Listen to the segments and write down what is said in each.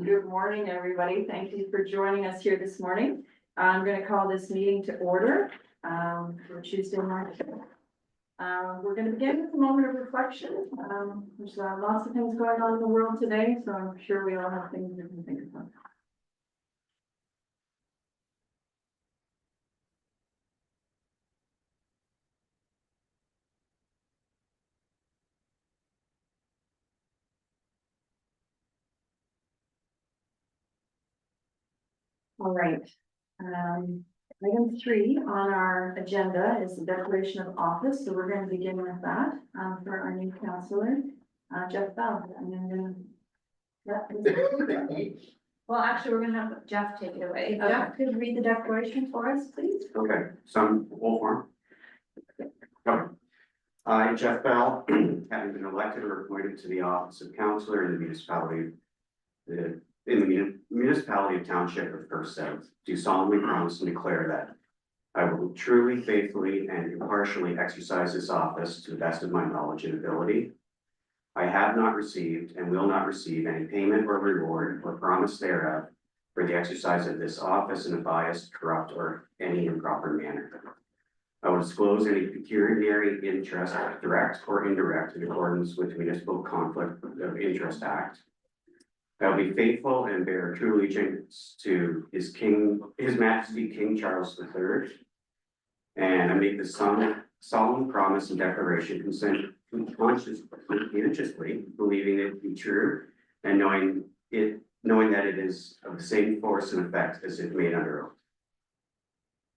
Good morning, everybody. Thank you for joining us here this morning. I'm going to call this meeting to order for Tuesday, March. We're going to begin with a moment of reflection. There's lots of things going on in the world today, so I'm sure we all have things we can think about. All right. Item 3 on our agenda is the declaration of office. So we're going to begin with that for our new councillor, Jeff Bell. And then Well, actually, we're gonna have Jeff take it away. Okay. Jeff, could you read the declaration for us, please? Okay, some full form. Okay. I, Jeff Bell, having been elected or appointed to the office of councillor in the municipality, municipality of Township of Perth South, do solemnly promise and declare that I will truly, faithfully, and impartially exercise this office to the best of my knowledge and ability. I have not received and will not receive any payment or reward or promise thereof for the exercise of this office in a biased, corrupt, or any improper manner. I will disclose any pecuniary interest, direct or indirect, in accordance with Municipal Conflict of Interest Act. I will be faithful and bear true allegiance to His Majesty King Charles III. And I make this solemn promise and declaration conscientiously believing it to be true and knowing that it is of the same force and effect as if made under oath.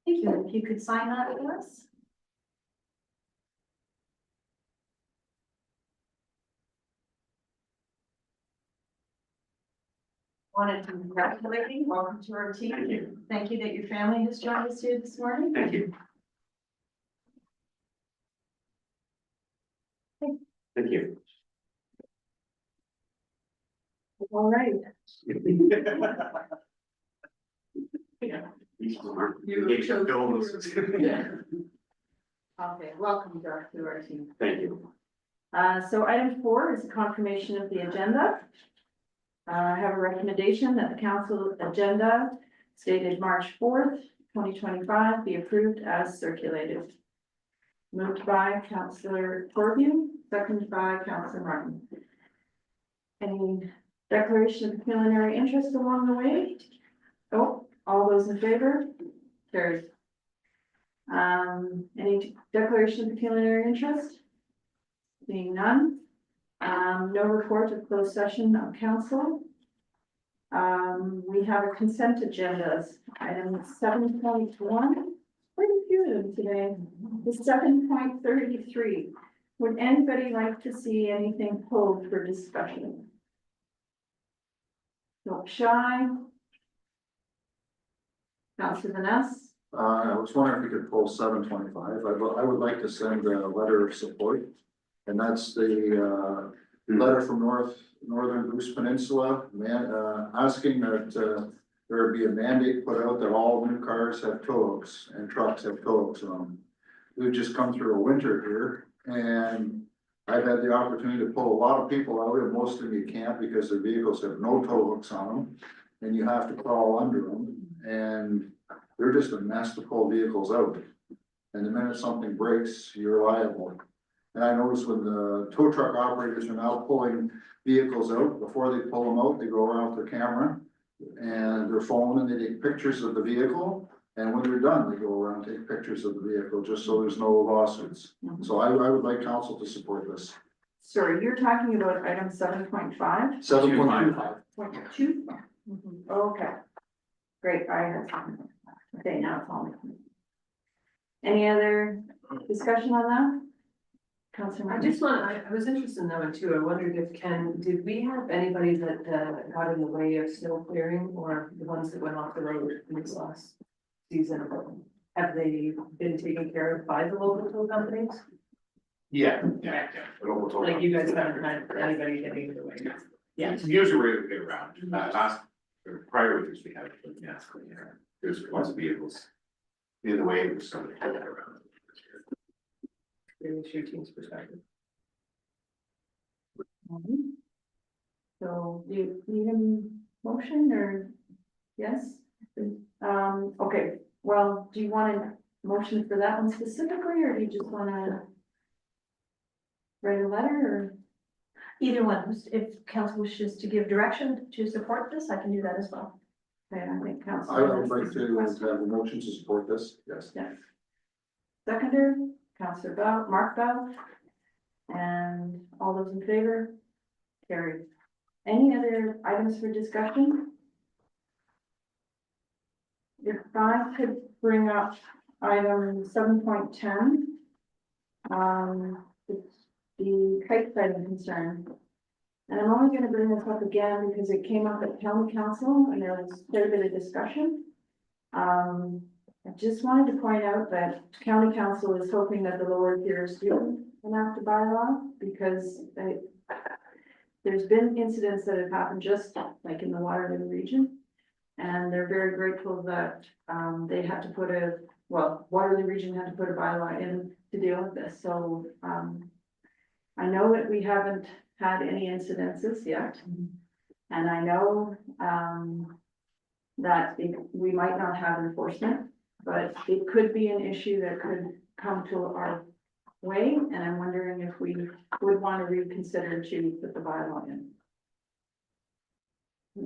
Thank you. If you could sign that for us. Wanted to congratulate you. Welcome to our team. Thank you. Thank you that your family has joined us here this morning. Thank you. Thank you. all right. Yeah. Okay, welcome Jeff to our team. Thank you. So item 4 is a confirmation of the agenda. I have a recommendation that the council agenda stated March 4th, 2025 be approved as circulated. Moved by Councillor Corview, seconded by Councillor Martin. Any declaration of pecuniary interest along the way? Oh, all those in favor? Carried. Any declaration of pecuniary interest? Seeing none. No report of closed session of council. We have a consent agenda, item 7.1. Quite a few of them today. The 7.33. Would anybody like to see anything pulled for discussion? Don't be shy. Councillor Vanessa. I was wondering if we could pull 725. I would like to send a letter of support. And that's the letter from Northern Goose Peninsula, asking that there be a mandate put out that all new cars have tow hooks and trucks have tow hooks on them. We've just come through a winter here and I've had the opportunity to pull a lot of people out, and most of them you can't because their vehicles have no tow hooks on them. And you have to crawl under them, and they're just a mess to pull vehicles out. And the minute something breaks, you're liable. And I noticed when the tow truck operators are now pulling vehicles out, before they pull them out, they go around with their camera and their phone and they take pictures of the vehicle. And when they're done, they go around and take pictures of the vehicle, just so there's no lawsuits. So I would like council to support this. Sorry, you're talking about item 7.5? 7.25. Okay. Great, I have something. Okay, now it's all. Any other discussion on that? Councilor I was interested in that one too. I wondered if did we have anybody that got in the way of snow clearing, or the ones that went off the road in this last season? Have they been taken care of by the local tow companies? Yeah. Like you guys haven't had anybody getting in the way? Yeah. Usually we're able to get around. Prior years we had, yes, there's lots of vehicles in the way of somebody to get around. Really your team's perspective. So you even motion or, yes? Okay, well, do you want a motion for that one specifically, or do you just wanna write a letter, or? Either one, if council wishes to give direction to support this, I can do that as well. Okay, I think council. I would like to have a motion to support this, yes. Yes. Seconder, Councillor Bell, Mark Bell. And all those in favor? Carried. Any other items for discussion? If I could bring up item 7.10. It's the kite sighting concern. And I'm only gonna bring this up again because it came up at county council and there was quite a bit of discussion. I just wanted to point out that county council is hoping that the lower tiers do enact a bylaw because there's been incidents that have happened just like in the Waterloo region. And they're very grateful that, they had to put Waterloo region had to put a bylaw in to deal with this. So, I know that we haven't had any incidences yet. And I know, that we might not have enforcement, but it could be an issue that could come to our way. And I'm wondering if we would want to reconsider to put the bylaw in.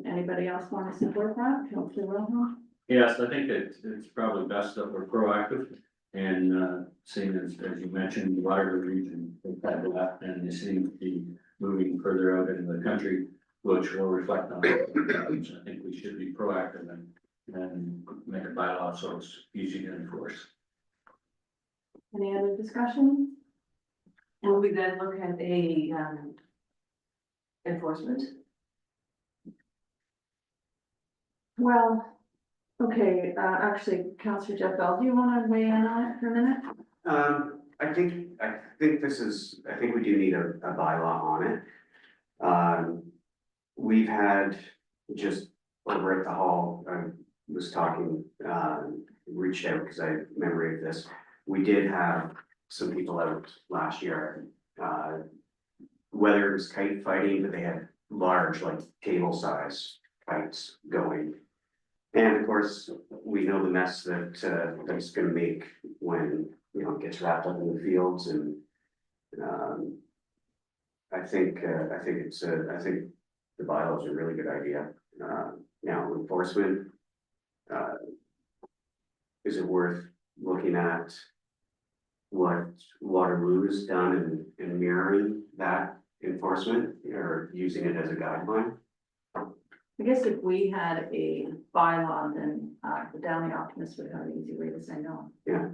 Anybody else want to support that? Councillor Wilhelm? Yes, I think it's probably best that we're proactive and, seeing as you mentioned, the Waterloo region, they've had that, and they seem to be moving further out into the country, which will reflect on it. So I think we should be proactive and make a bylaw so it's easy to enforce. Any other discussion? Will we then look at a, enforcement? Well, okay, actually, Councillor Jeff Bell, do you want to weigh in on it for a minute? I think we do need a bylaw on it. We've had just over at the hall, I was talking, reached out because I have memory of this. We did have some people out last year, whether it was kite fighting, but they had large, like table size kites going. And of course, we know the mess that that's gonna make when, you know, it gets wrapped up in the fields and, I think the bylaw is a really good idea. Now enforcement, is it worth looking at what Waterloo's done and mirroring that enforcement or using it as a guideline? I guess if we had a bylaw, then, the Downey Optimist would have an easy way to say no. Yeah.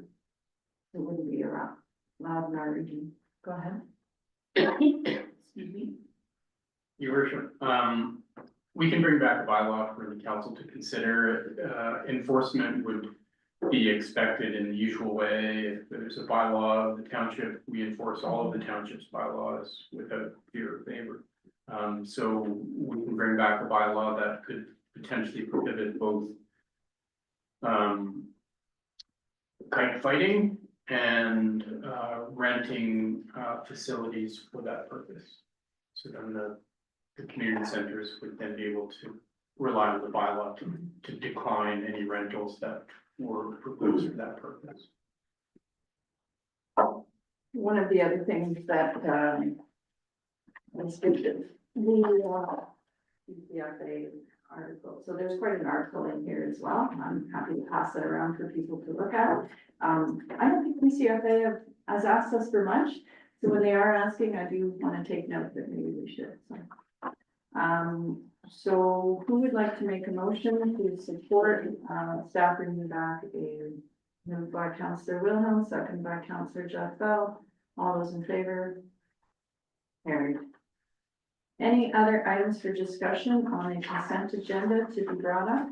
It wouldn't be allowed in our region. Go ahead. Excuse me. Your worship, we can bring back a bylaw for the council to consider. Enforcement would be expected in the usual way. If there's a bylaw of the township, we enforce all of the township's bylaws without fear or favor. So we can bring back a bylaw that could potentially prohibit both kite fighting and renting facilities for that purpose. So then the community centers would then be able to rely on the bylaw to decline any rentals that were proposed for that purpose. One of the other things that, was good, the CFA article, so there's quite an article in here as well. I'm happy to pass that around for people to look at. I don't think the CFA has asked us for much, so when they are asking, I do want to take note that maybe we should, so. So who would like to make a motion to support, staff bringing back a moved by Councillor Wilhelm, second by Councillor Jeff Bell. All those in favor? Carried. Any other items for discussion on the consent agenda to be brought up?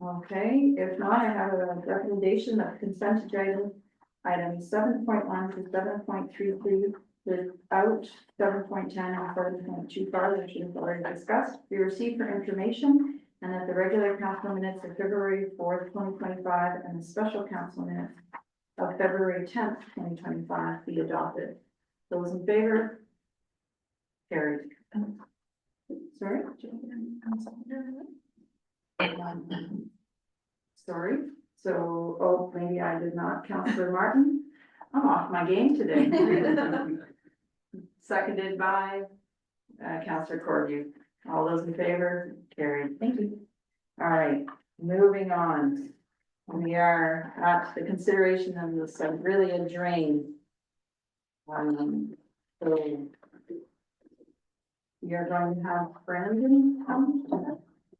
Okay, if not, I have a recommendation that consent agenda items 7.1 to 7.33 without 7.10 and 7.25, which is already discussed, be received for information, and that the regular council minutes of February 4th, 2025, and the special council minutes of February 10th, 2025 be adopted. Those in favor? Carried. Sorry? Sorry, so, oh, maybe I did not, Councillor Martin, I'm off my game today. Seconded by, Councillor Corview, all those in favor, carried, thank you. All right, moving on, we are at the consideration of this, really a drain. So. You're going to have Brandon come to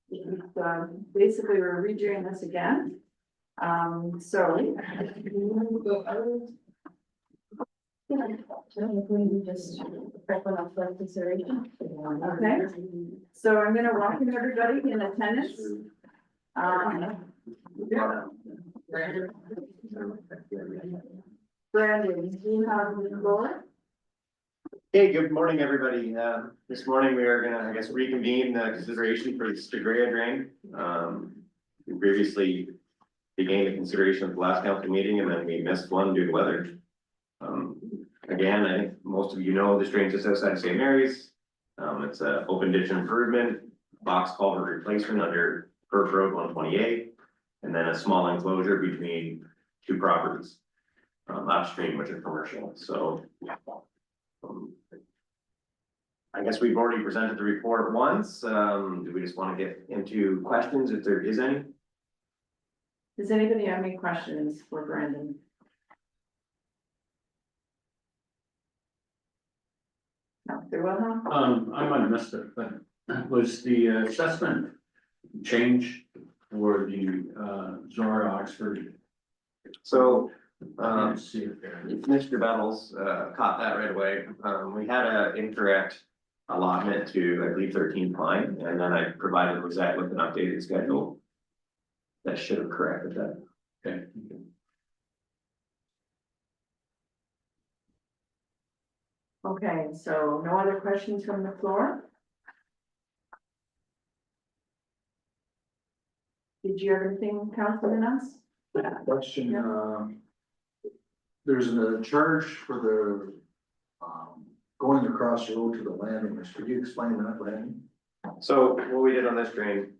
that. Basically, we're redoing this again. So. Just open up for consideration. Okay, so I'm gonna welcome everybody in attendance. Brandon, do you have the floor? Hey, good morning, everybody. This morning we are gonna, I guess, reconvene the consideration for the Stigrea drain. We previously began the consideration at the last council meeting and then we missed one due to weather. Again, I think most of you know this drain just outside of St. Mary's. It's a open ditch improvement, box culvert replacement under Perth Road 128, and then a small enclosure between two properties upstream, which are commercial. So. I guess we've already presented the report once. Do we just want to get into questions if there is any? Does anybody have any questions for Brandon? No, there will not. I might have missed it, but was the assessment change for the Zora Oxford? So, I didn't see it there. Mr. Bettles, caught that right away. We had an incorrect allotment to, I believe, 13 Pine, and then I provided Lizette with an updated schedule. That should have corrected that. Okay. Okay, so no other questions from the floor? Did you have anything, Councilman Us? Question, there's a charge for the, going across the road to the landowners. Could you explain that, Brandon? So what we did on this drain,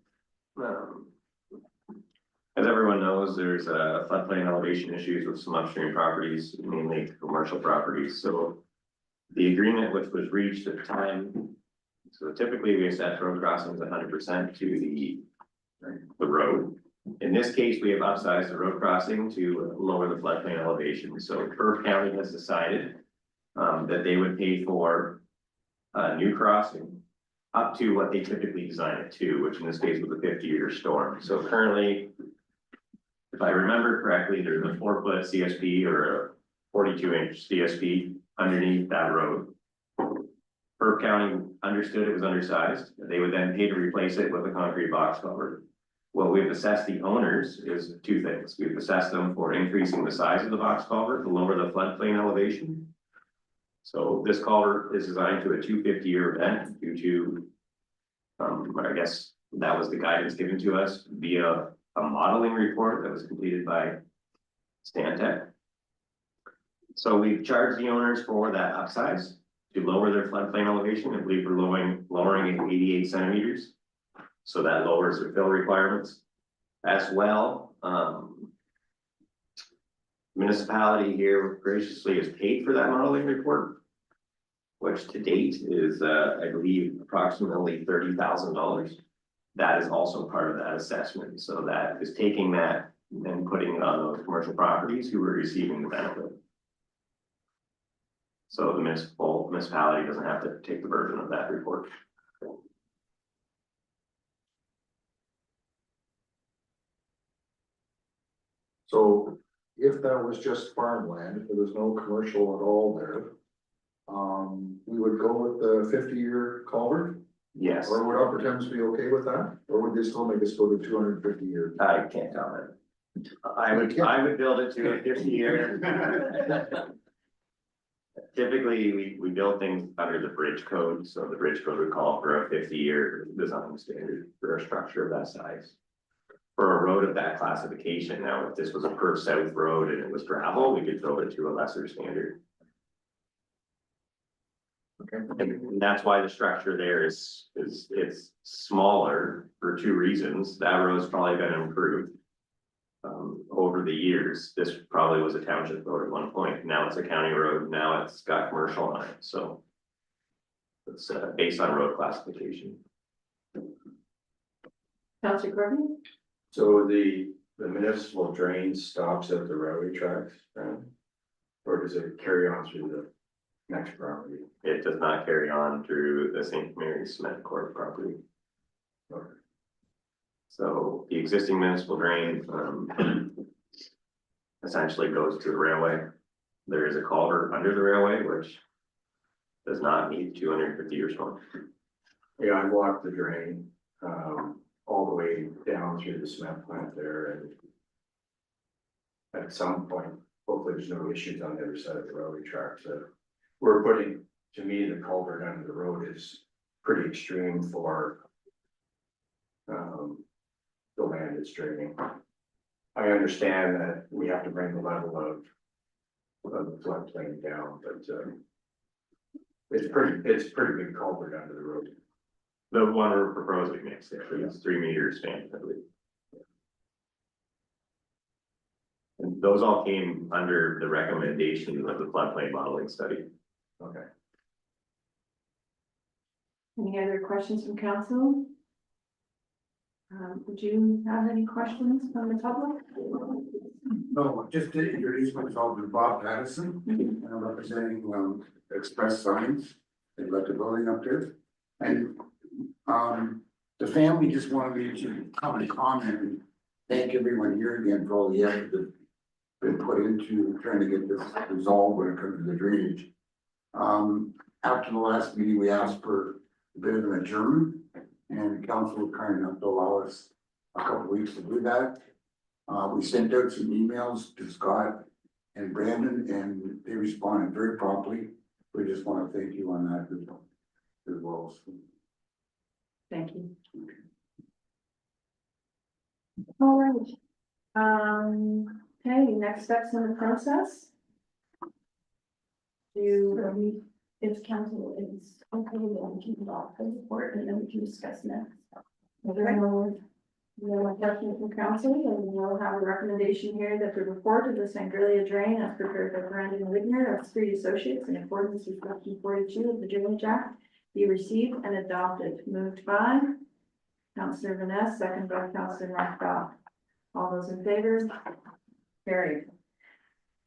as everyone knows, there's floodplain elevation issues with some upstream properties, mainly commercial properties. So the agreement which was reached at the time, so typically we set road crossings 100% to the road. In this case, we have upsized the road crossing to lower the floodplain elevation. So Perth County has decided that they would pay for a new crossing up to what they typically design it to, which in this case was a 50-year storm. So currently, if I remember correctly, there's a 4-foot CSP or a 42-inch CSP underneath that road. Perth County understood it was undersized. They would then pay to replace it with a concrete box culvert. What we've assessed the owners is two things. We've assessed them for increasing the size of the box culvert to lower the floodplain elevation. So this culvert is designed to a 250-year event due to, I guess that was the guidance given to us via a modeling report that was completed by Stantec. So we've charged the owners for that upsize to lower their floodplain elevation. I believe we're lowering it 88 centimeters. So that lowers their fill requirements as well. Municipality here graciously has paid for that modeling report, which to date is, I believe, approximately $30,000. That is also part of that assessment. So that is taking that and putting it on those commercial properties who are receiving the benefit. So the municipality doesn't have to take the burden of that report. So if that was just farmland, if there was no commercial at all there, we would go with the 50-year culvert? Yes, Or would Upper Thames be okay with that? Or would they still make us go to 250 years? I can't comment. I would build it to a 50-year. Typically, we build things under the bridge code, so the bridge code would call for a 50-year design standard for a structure of that size. For a road of that classification, now, if this was a Perth South road and it was gravel, we could build it to a lesser standard. Okay. And that's why the structure there is it's two reasons. That road's probably been improved. Over the years, this probably was a township road at one point. Now it's a county road. Now it's got commercial on it, so. It's based on road classification. Counselor Courtney? So the municipal drain stops at the railway tracks, right? Or does it carry on through the next property? It does not carry on through the St. Mary's Cement Corp property. Okay. So the existing municipal drain, essentially goes to the railway. There is a culvert under the railway, which does not meet 250 years long. Yeah, I've walked the drain, all the way down through the cement plant there and at some point, hopefully there's no issues on the other side of the railway tracks. We're putting, to me, the culvert under the road is pretty extreme for the land it's draining. I understand that we have to bring the level of the floodplain down, but it's pretty big culvert under the road. The one we're proposing makes it, it's 3 meters span, I believe. And those all came under the recommendation of the floodplain modeling study. Okay. Any other questions from council? Would you have any questions from the public? No, just to introduce myself, I'm Bob Patterson, and I'm representing Express Signs. They've got the building up there. And the family just wanted me to come and comment and thank everyone here again for all the effort that's been put into trying to get this resolved when it comes to the drainage. After the last meeting, we asked for a bit of an adjournment, and the council was kind enough to allow us a couple weeks to do that. We sent out some emails to Scott and Brandon, and they responded very promptly. We just want to thank you on that as well. Thank you. All right. Okay, next steps in the process. If council is okay, then we can adopt the report and then we can discuss next. No questions from council, and we'll have a recommendation here that the report of the Sangrelia drain as prepared by Brandon Wigner of Street Associates in accordance with section 42 of the Drainage Act be received and adopted. Moved by Councillor Vanessa, second by Councillor Markdale. All those in favor? Carried.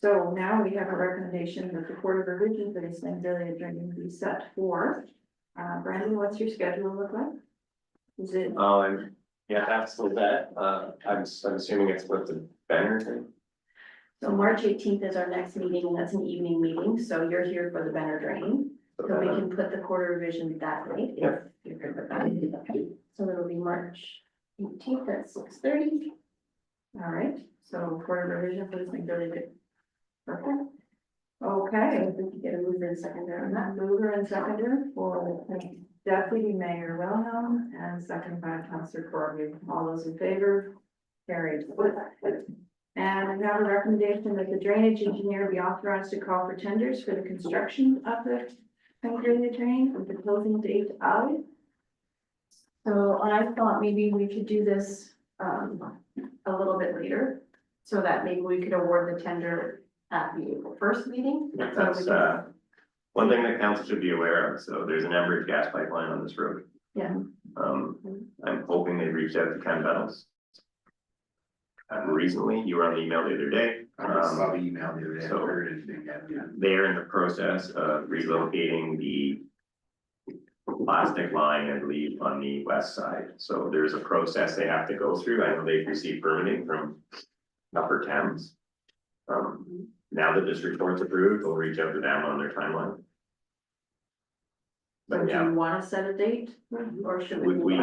So now we have a recommendation that the Court of Revision for the Sangrelia drain be set for. Brandon, what's your schedule look like? Is it? Yeah, absolutely that. I'm assuming it's with the banner thing. So March 18th is our next meeting, and that's an evening meeting, so you're here for the banner drain. So we can put the quarter revision that night. Yeah. If you're good with that. So it'll be March 18th at 6:30. All right, so for revision for this thing, really good. Perfect. Okay, If we could get a mover and seconder on that. mover and seconder for Deputy Mayor Wilhelm and second by Councillor Corby. All those in favor? Carried. And we have a recommendation that the drainage engineer be authorized to call for tenders for the construction of the Sangrelia drain with the closing date of. So I thought maybe we could do this a little bit later, so that maybe we could award the tender at the April 1st meeting. So we That's can- one thing that council should be aware of. So there's an Enbridge gas pipeline on this road. Yeah. I'm hoping they reached out to Ken Bells. Recently, you were on the email the other day. I saw the email the other day, I so- heard anything yet, yeah. They're in the process of relocating the plastic line, I believe, on the west side. So there's a process they have to go through. I know they've received permitting from Upper Thames. Now that this report's approved, we'll reach out to them on their timeline. So But do yeah, you want to set a date or should we, we?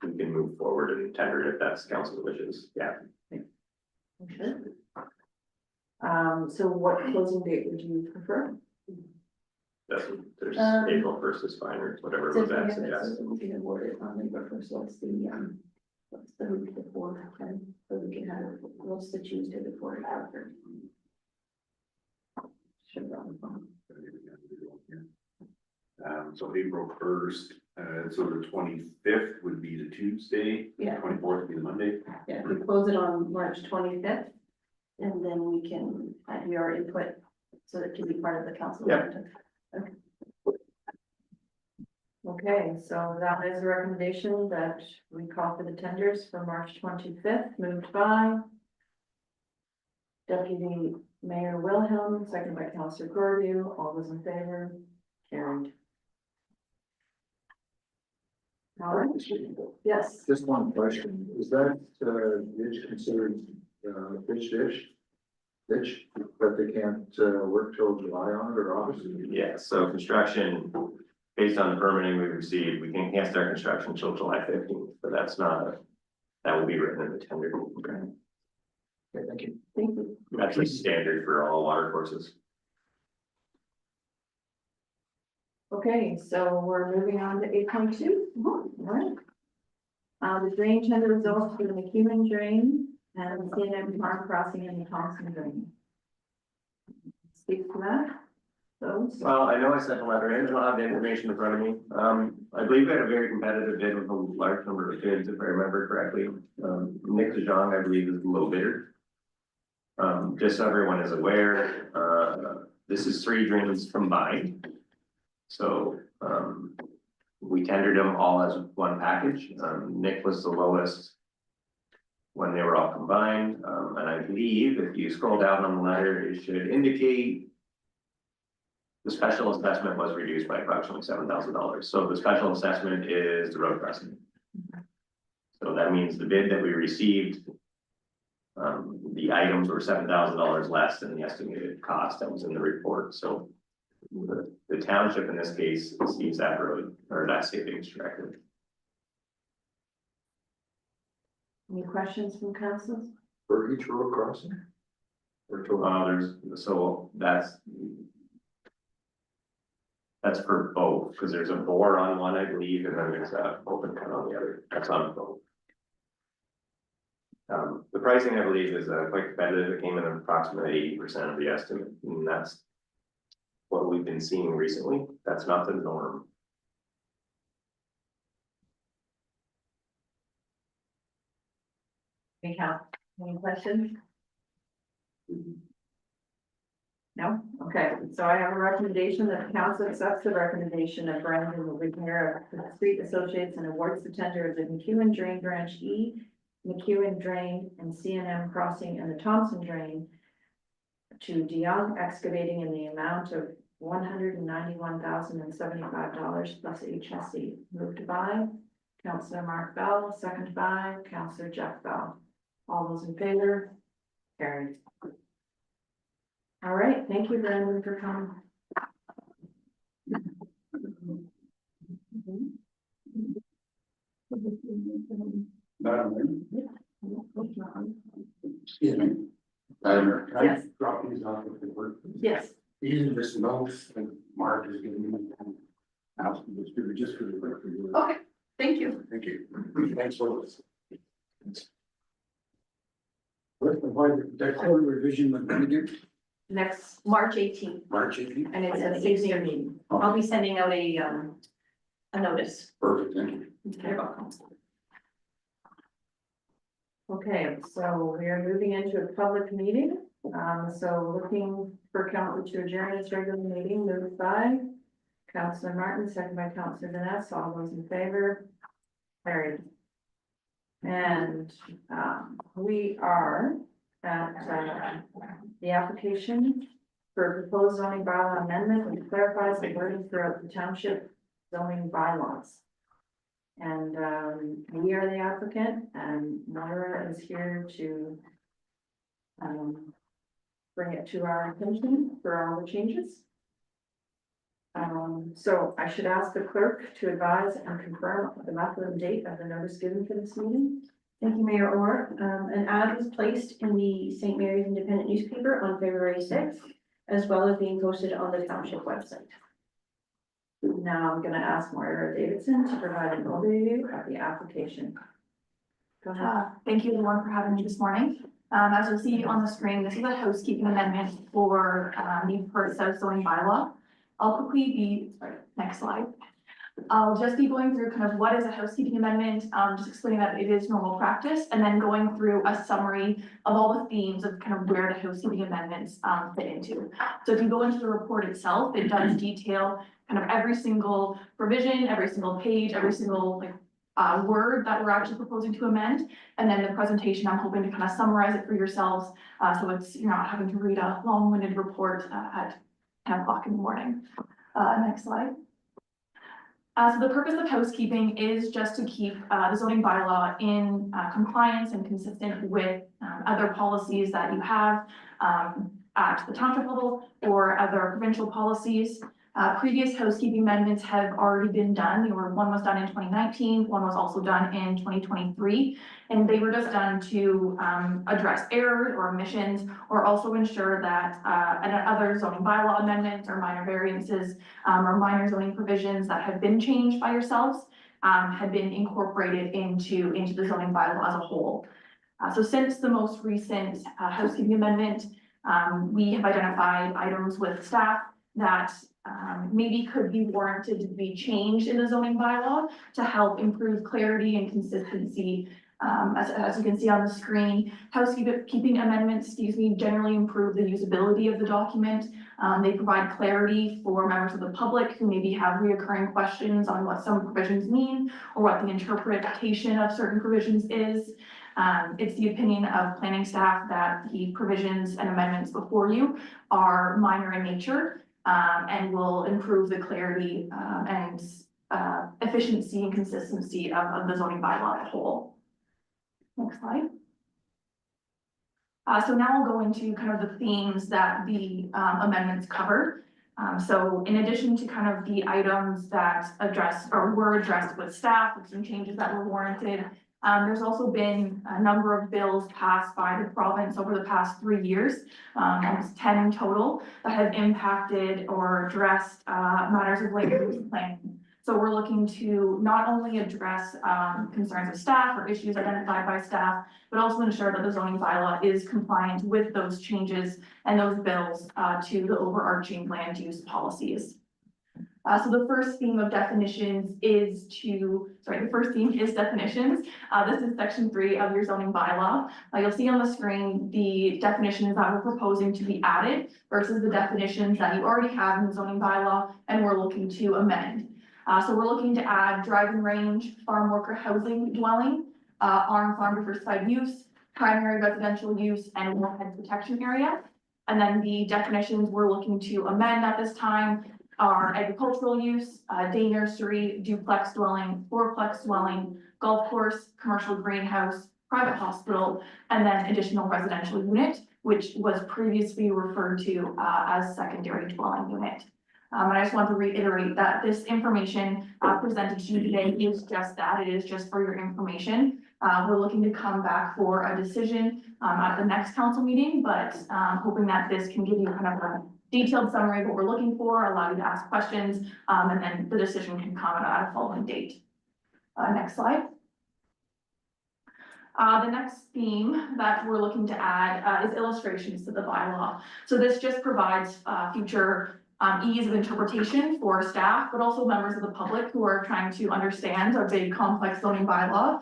we can move forward and tender it if that's council wishes, yeah. Sure. So what closing date would you prefer? That's, there's Um, April 1st is fine, or whatever Since we Roseanne have it, suggests. so we can award it on April 1st, what's the week before, so we can have, what's the Tuesday before it after? So April 1st, So the 25th would be the Tuesday, Yeah. 24th would be the Monday. Yeah, we close it on March 25th. And then we can add your input so that it can be part of the council. Yeah. agenda. Okay, so that is a recommendation that we call for the tenders for March 25th, moved by Deputy Mayor Wilhelm, second by Councillor Cordew. All those in favor? Carried. All right, yes, Just one question, is that, ditch considered, ditch, that they can't, work till July on it or August? Yeah, so construction, based on the permitting we received, we can't start construction until July 15th, but that's not, that will be written in the tender. Okay, thank you. thank you. Actually standard for all water courses. Okay, so we're moving on to 8.2. All right. The drain tender results for the McEwen drain and the CNM farm crossing and the Thompson drain. Speak to that, those. Well, I know I sent a letter in, I don't have the information in front of me. I believe we had a very competitive bid with a large number of bids, if I remember correctly. Nick DeJong, I believe, is the low bidder. Just so everyone is aware, this is 3 drains combined. So, we tendered them all as one package. Nick was the lowest when they were all combined. And I believe if you scroll down on the letter, it should indicate the special assessment was reduced by approximately $7,000. So the special assessment is the road crossing. So that means the bid that we received, the items were $7,000 less than the estimated cost that was in the report. So the township in this case sees that road or that savings directly. Any questions from council? For each road crossing? Or total? So that's for both, because there's a bore on one, I believe, and then there's a open cut on the other. That's on both. The pricing, I believe, is quite competitive. It came in approximately 80% of the estimate, and that's what we've been seeing recently. That's not the norm. Any questions? No? Okay, so I have a recommendation that the council accepts the recommendation of Brandon Whitmer of the Street Associates and awards the tender of the McEwen Drain Branch E, McEwen Drain and CNM Crossing and the Thompson Drain to DeYoung Excavating in the amount of $191,075 plus HSC. Moved by Councillor Mark Bell, second by Councillor Jeff Bell. All those in favor? Carried. All right, thank you, Brandon, for coming. Madam Mayor, excuse me. Madam Mayor, can I Yes. drop these off at the work? Yes, These are just notes that Mark is giving me. Ask them to distribute just for the record. Okay, thank you. Thank you. Thanks for this. What's the quarter revision with them again? next, March 18th, March 18th? and it's an evening meeting. I'll be sending out a notice. Perfect, thank you. You're welcome. okay, so we are moving into a public meeting. So looking for council to adjourn this regular meeting, moved by Councillor Martin, second by Councillor Vanessa. All those in favor? Carried. And, we are at, the application for proposed zoning bylaw amendment, which clarifies the wording throughout the township zoning bylaws. And, we are the applicant, and Moira is here to, bring it to our attention for all the changes. So I should ask the clerk to advise and confirm the method and date of the notice given for this meeting. Thank you, Mayor Orr. An ad was placed in the St. Mary's Independent newspaper on February 6th, as well as being posted on the township website. Now I'm gonna ask Moira Davidson to provide an overview of the application. Go ahead. Thank you everyone for having me this morning. As you'll see on the screen, this is a housekeeping amendment for the Perth South zoning bylaw. I'll quickly be, sorry, next slide. I'll just be going through kind of what is a housekeeping amendment, just explaining that it is normal practice, and then going through a summary of all the themes of kind of where the housekeeping amendments fit into. So if you go into the report itself, it does detail kind of every single provision, every single page, every single like word that we're actually proposing to amend. And then the presentation, I'm hoping to kind of summarize it for yourselves. So you're not having to read a long-winded report at 10 o'clock in the morning. Next slide. So the purpose of housekeeping is just to keep the zoning bylaw in compliance and consistent with other policies that you have at the township level or other provincial policies. Previous housekeeping amendments have already been done. One was done in 2019, one was also done in 2023, and they were just done to address errors or omissions, or also ensure that other zoning bylaw amendments or minor variances or minor zoning provisions that have been changed by yourselves had been incorporated into the zoning bylaw as a whole. So since the most recent housekeeping amendment, we have identified items with staff that maybe could be warranted to be changed in the zoning bylaw to help improve clarity and consistency. As you can see on the screen, housekeeping amendments, generally improve the usability of the document. They provide clarity for members of the public who maybe have reoccurring questions on what some provisions mean or what the interpretation of certain provisions is. It's the opinion of planning staff that the provisions and amendments before you are minor in nature and will improve the clarity and efficiency and consistency of the zoning bylaw as a whole. Next slide. So now I'll go into kind of the themes that the amendments cover. So in addition to kind of the items that were addressed with staff with some changes that were warranted, there's also been a number of bills passed by the province over the past 3 years, almost 10 in total, that have impacted or addressed matters of land use planning. So we're looking to not only address concerns of staff or issues identified by staff, but also ensure that the zoning bylaw is compliant with those changes and those bills to the overarching land use policies. So the first theme of definitions is definitions. This is section 3 of your zoning bylaw. You'll see on the screen the definitions that we're proposing to be added versus the definitions that you already have in the zoning bylaw and we're looking to amend. So we're looking to add driving range, farm worker housing dwelling, on farm diversified use, primary residential use, and wellhead protection area. And then the definitions we're looking to amend at this time are agricultural use, day nursery, duplex dwelling, fourplex dwelling, golf course, commercial greenhouse, private hospital, and then additional residential unit, which was previously referred to as secondary dwelling unit. And I just want to reiterate that this information presented to you today is just that. It is just for your information. We're looking to come back for a decision at the next council meeting, but hoping that this can give you kind of a detailed summary of what we're looking for, allow you to ask questions, and then the decision can come at a following date. Next slide. The next theme that we're looking to add is illustrations to the bylaw. So this just provides future ease of interpretation for staff, but also members of the public who are trying to understand a big complex zoning bylaw.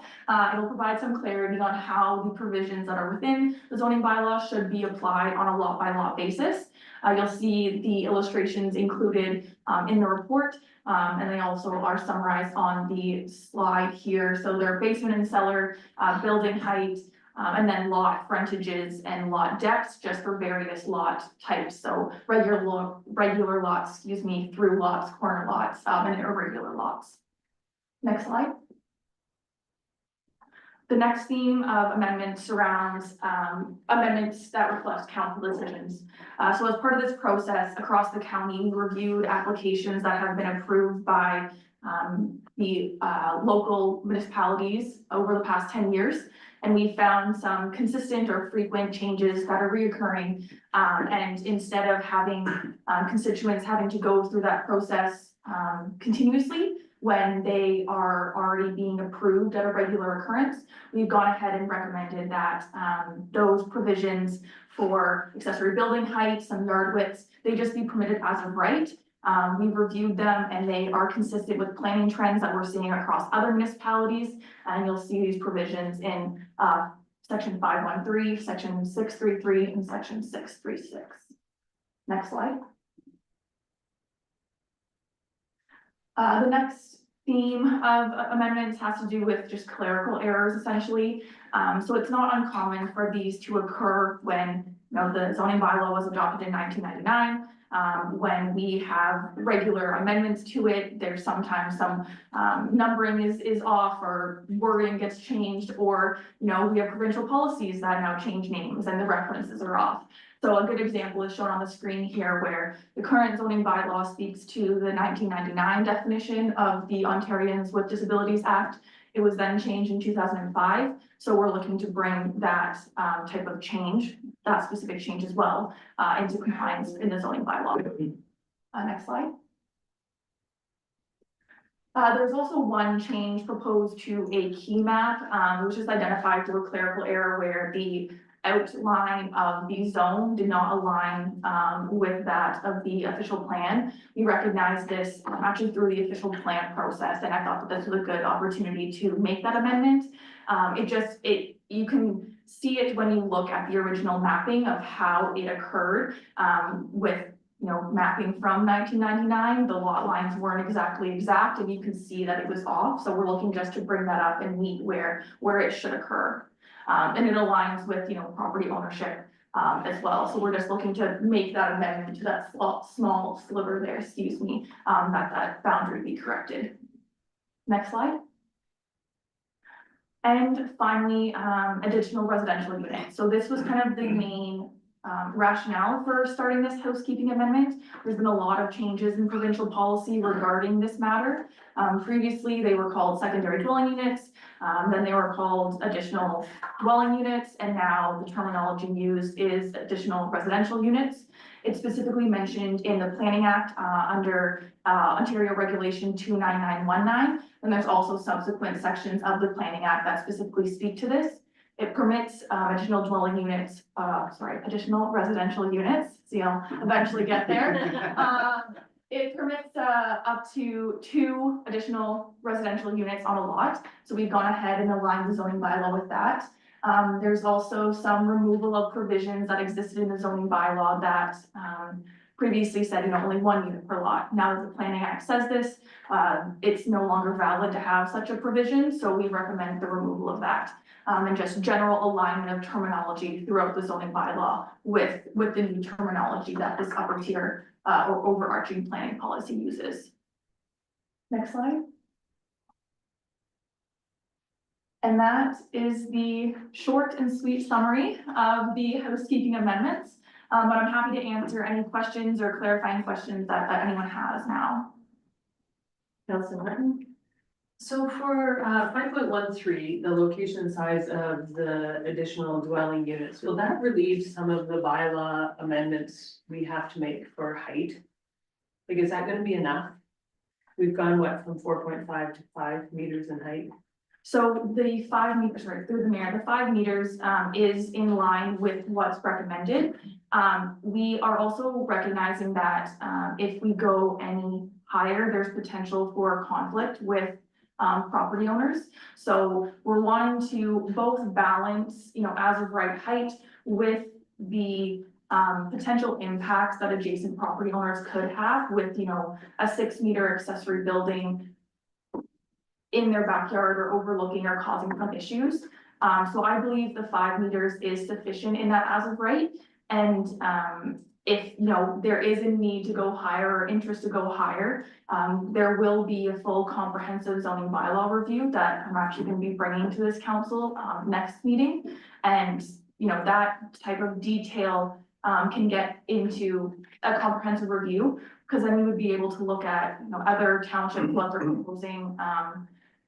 It'll provide some clarity on how the provisions that are within the zoning bylaw should be applied on a lot by lot basis. You'll see the illustrations included in the report, and they also are summarized on the slide here. So they're basement and cellar, building height, and then lot frontages and lot depths just for various lot types. So regular lots, through lots, corner lots, and irregular lots. Next slide. The next theme of amendments surrounds amendments that reflect council decisions. So as part of this process across the county, we reviewed applications that have been approved by the local municipalities over the past 10 years. And we found some consistent or frequent changes that are reoccurring. And instead of having constituents having to go through that process continuously, when they are already being approved at a regular occurrence, we've gone ahead and recommended that those provisions for accessory building heights and yard widths, they just be permitted as of right, We've reviewed them and they are consistent with planning trends that we're seeing across other municipalities. And you'll see these provisions in, section 513, section 633, and section 636. Next slide. The next theme of amendments has to do with just clerical errors essentially. So it's not uncommon for these to occur when, the zoning bylaw was adopted in 1999. When we have regular amendments to it, there's sometimes some numbering is off or wording gets changed, or we have provincial policies that now change names and the references are off. So a good example is shown on the screen here where the current zoning bylaw speaks to the 1999 definition of the Ontarians with Disabilities Act. It was then changed in 2005. So we're looking to bring that type of change, that specific change as well, into compliance in the zoning bylaw. Next slide. There's also one change proposed to a key map, which is identified through a clerical error where the outline of the zone did not align with that of the official plan. We recognize this actually through the official plan process, and I thought that this was a good opportunity to make that amendment. You can see it when you look at the original mapping of how it occurred with mapping from 1999, the lot lines weren't exactly exact, and you can see that it was off. So we're looking just to bring that up and meet where it should occur. And it aligns with, property ownership as well. So we're just looking to make that amendment to that small sliver there, that boundary be corrected. Next slide. And finally, additional residential units. So this was kind of the main rationale for starting this housekeeping amendment. There's been a lot of changes in provincial policy regarding this matter. Previously, they were called secondary dwelling units, then they were called additional dwelling units, and now the terminology used is additional residential units. It's specifically mentioned in the Planning Act under Ontario Regulation 29919, and there's also subsequent sections of the Planning Act that specifically speak to this. It permits additional residential units. See, I'll eventually get there. It permits up to 2 additional residential units on a lot. So we've gone ahead and aligned the zoning bylaw with that. There's also some removal of provisions that existed in the zoning bylaw that previously said, only 1 unit per lot. Now that the Planning Act says this, it's no longer valid to have such a provision. So we recommend the removal of that. And just general alignment of terminology throughout the zoning bylaw with the new terminology that this upper tier or overarching planning policy uses. Next slide. And that is the short and sweet summary of the housekeeping amendments. But I'm happy to answer any questions or clarifying questions that anyone has now. Councilor Martin? So for 5.13, the location size of the additional dwelling units, will that relieve some of the bylaw amendments we have to make for height? Like, is that gonna be enough? We've gone, from 4.5 to 5 meters in height? So the 5 meters, through the mayor, the 5 meters is in line with what's recommended. We are also recognizing that if we go any higher, there's potential for conflict with property owners. So we're wanting to both balance, as of right height with the potential impacts that adjacent property owners could have with, a 6-meter accessory building in their backyard or overlooking or causing some issues. So I believe the 5 meters is sufficient in that as of right. And if there is a need to go higher or interest to go higher, there will be a full comprehensive zoning bylaw review that I'm actually going to be bringing to this council next meeting. And that type of detail can get into a comprehensive review, because then we would be able to look at other townships, what they're proposing,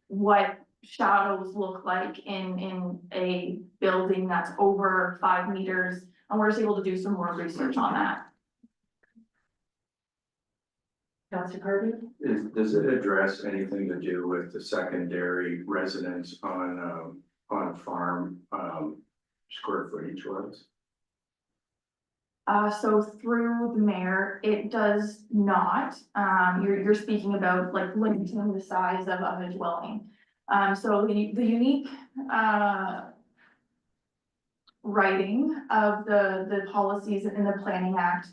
what shadows look like in a building that's over 5 meters. And we're just able to do some more research on that. Councilor Carden? Does it address anything to do with the secondary residence on a farm, square footage was? So through the mayor, it does not, you're speaking about like limiting the size of a dwelling. So the unique, writing of the policies in the Planning Act,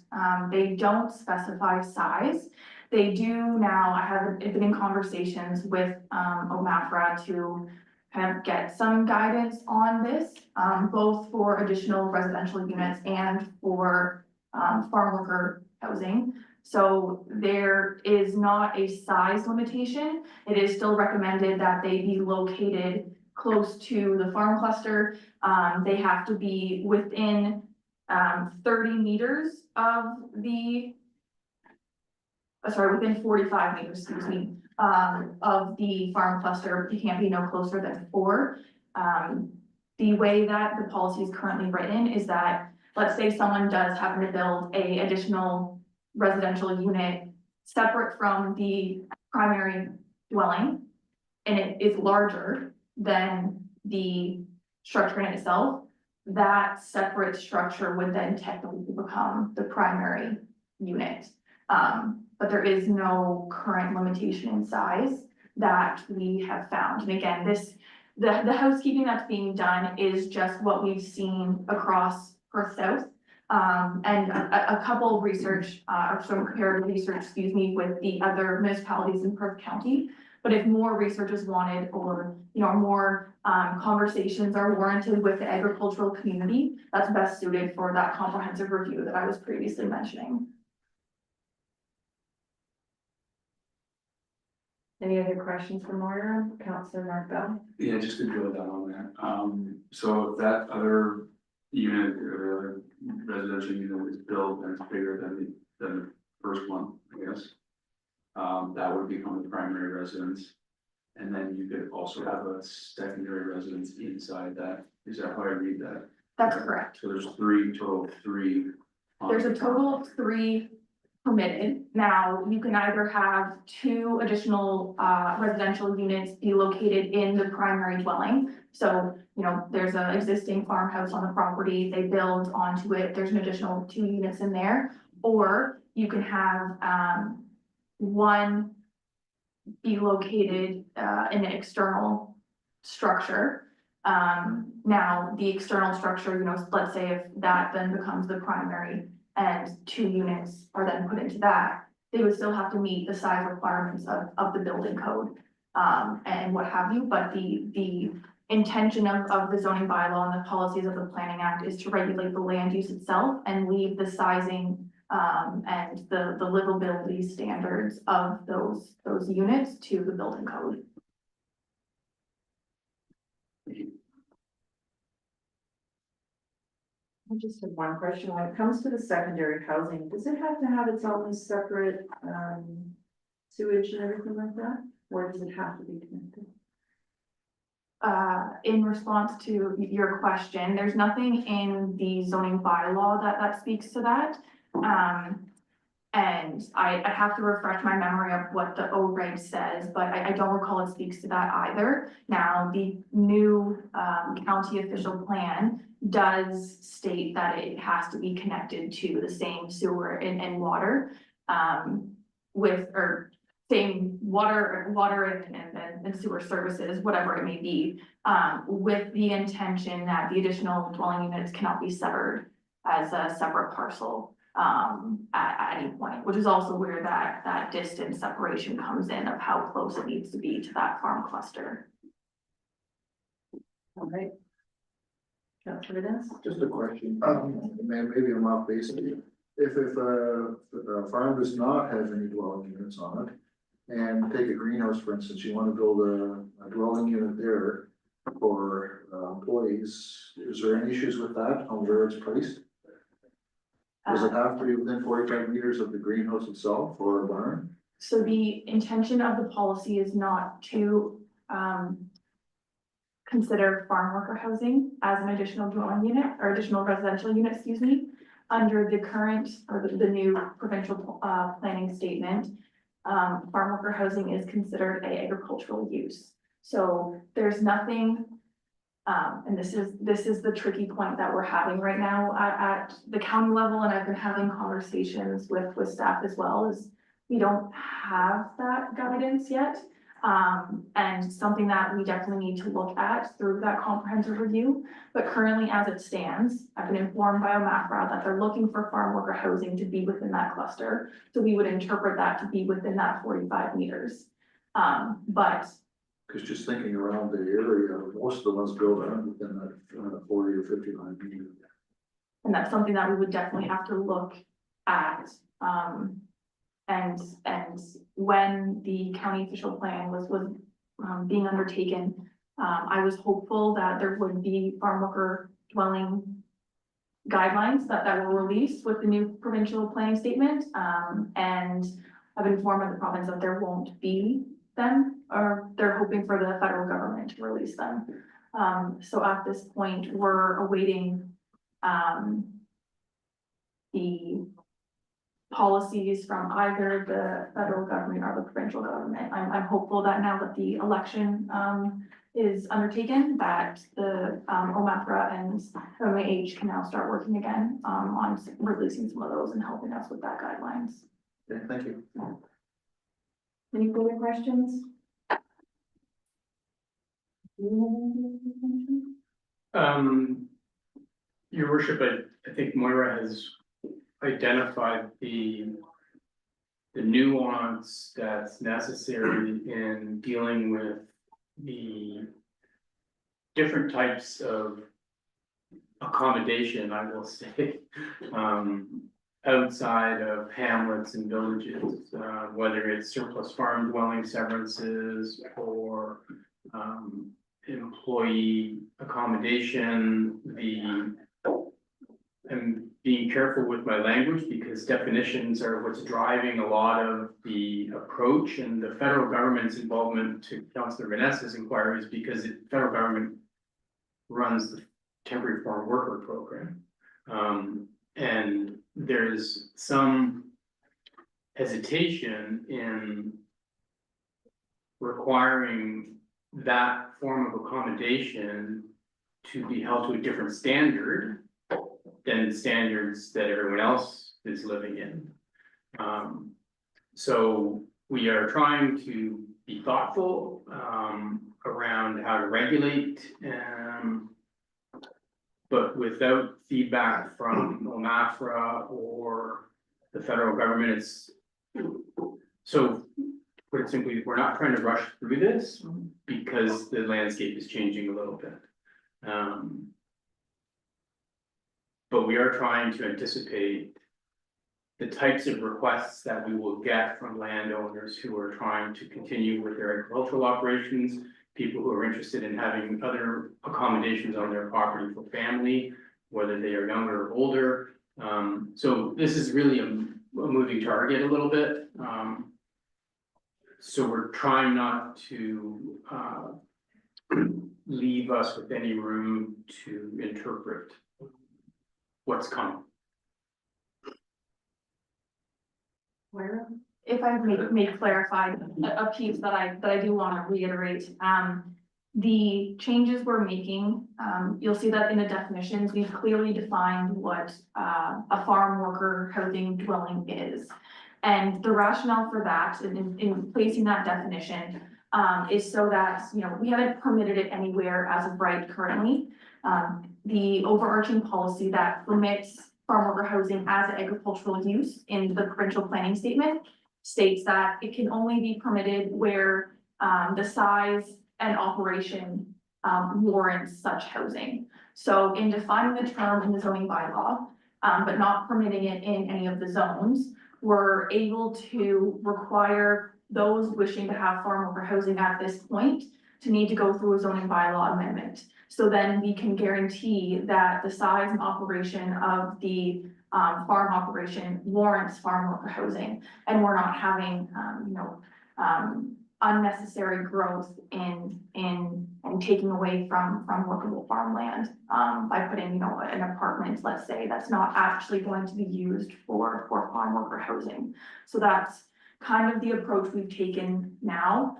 they don't specify size. They do now, I have been in conversations with, OMAFRA to kind of get some guidance on this, both for additional residential units and for, farm worker housing. So there is not a size limitation. It is still recommended that they be located close to the farm cluster. They have to be within 30 meters of the, within 45 meters, excuse me, of the farm cluster. You can't be no closer than 4. The way that the policy is currently written is that, let's say someone does happen to build a additional residential unit separate from the primary dwelling, and it is larger than the structure in itself, that separate structure would then technically become the primary unit. But there is no current limitation in size that we have found. And again, the housekeeping that's being done is just what we've seen across Perth South. And a couple of research, or some comparative research, excuse me, with the other municipalities in Perth County. But if more research is wanted, or, you know, more conversations are warranted with the agricultural community, that's best suited for that comprehensive review that I was previously mentioning. Any other questions for Moira? Councillor Mark Bell? Yeah, just to drill down on that. So if that other unit, residential unit is built and it's bigger than the first one, I guess. That would become the primary residence. And then you could also have a secondary residence inside that. Is that how I read that? That's correct. So there's total of three. There's a total of 3 permitted. Now, you can either have 2 additional residential units be located in the primary dwelling. So, you know, there's an existing farmhouse on the property, they build onto it, there's an additional 2 units in there. Or you can have one be located in an external structure. Now, the external structure, you know, let's say if that then becomes the primary and 2 units are then put into that, they would still have to meet the size requirements of the building code and what have you. But the intention of the zoning bylaw and the policies of the Planning Act is to regulate the land use itself and leave the sizing and the livability standards of those units to the building code. I just have one question. When it comes to the secondary housing, does it have to have its own separate sewage and everything like that? Or does it have to be connected? In response to your question, there's nothing in the zoning bylaw that speaks to that. And I have to refresh my memory of what the O-reg says, but I don't recall it speaks to that either. Now, the new county official plan does state that it has to be connected to the same sewer and water or same water and sewer services, whatever it may be, with the intention that the additional dwelling units cannot be severed as a separate parcel at any point, which is also where that distance separation comes in of how close it needs to be to that farm cluster. All right. Councillor Dennis? Just a question, maybe I'm off base. If a farm does not have any dwelling units on it, and take a greenhouse, for instance, you want to build a dwelling unit there for employees, is there any issues with that on where it's placed? Does it have to be within 45 meters of the greenhouse itself or a barn? So the intention of the policy is not to consider farm worker housing as an additional dwelling unit or additional residential unit, excuse me. Under the current or the new provincial planning statement, farm worker housing is considered an agricultural use. So there's nothing And this is the tricky point that we're having right now at the county level, and I've been having conversations with staff as well, is we don't have that guidance yet. And something that we definitely need to look at through that comprehensive review. But currently, as it stands, I've been informed by OMAFRA that they're looking for farm worker housing to be within that cluster. So we would interpret that to be within that 45 meters. But Cause just thinking around the area, most of the ones built are within that 40 or 59 meters. And that's something that we would definitely have to look at. And when the county official plan was being undertaken, I was hopeful that there would be farm worker dwelling guidelines that were released with the new provincial planning statement. And I've informed the province that there won't be them, or they're hoping for the federal government to release them. So at this point, we're awaiting the policies from either the federal government or the provincial government. I'm hopeful that now that the election is undertaken, that the OMAFRA and OMAH can now start working again on releasing some of those and helping us with that guidelines. Okay, thank you. Any further questions? Your worship, I think Moira has identified the nuance that's necessary in dealing with the different types of accommodation, I will say, outside of hamlets and villages, whether it's surplus farm dwelling severances or employee accommodation. I'm being careful with my language because definitions are what's driving a lot of the approach, and the federal government's involvement to Councillor Vanessa's inquiries, because the federal government runs the temporary farm worker program. And there's some hesitation in requiring that form of accommodation to be held to a different standard than the standards that everyone else is living in. So we are trying to be thoughtful around how to regulate, but without feedback from OMAFRA or the federal government. It's so, put it simply, we're not trying to rush through this because the landscape is changing a little bit. But we are trying to anticipate the types of requests that we will get from landowners who are trying to continue with their agricultural operations, people who are interested in having other accommodations on their property for family, whether they are younger or older. So this is really a moving target a little bit. So we're trying not to leave us with any room to interpret what's coming. Where? If I may clarify a piece that I do want to reiterate, the changes we're making, you'll see that in the definitions, we've clearly defined what a farm worker housing dwelling is. And the rationale for that in placing that definition is so that, you know, we haven't permitted it anywhere as of right currently. The overarching policy that permits farm worker housing as an agricultural use in the provincial planning statement states that it can only be permitted where the size and operation warrants such housing. So in defining the term in the zoning bylaw, but not permitting it in any of the zones, we're able to require those wishing to have farm worker housing at this point to need to go through a zoning bylaw amendment. So then we can guarantee that the size and operation of the farm operation warrants farm worker housing, and we're not having unnecessary growth in and taking away from workable farmland by putting, an apartment, let's say, that's not actually going to be used for farm worker housing. So that's kind of the approach we've taken now.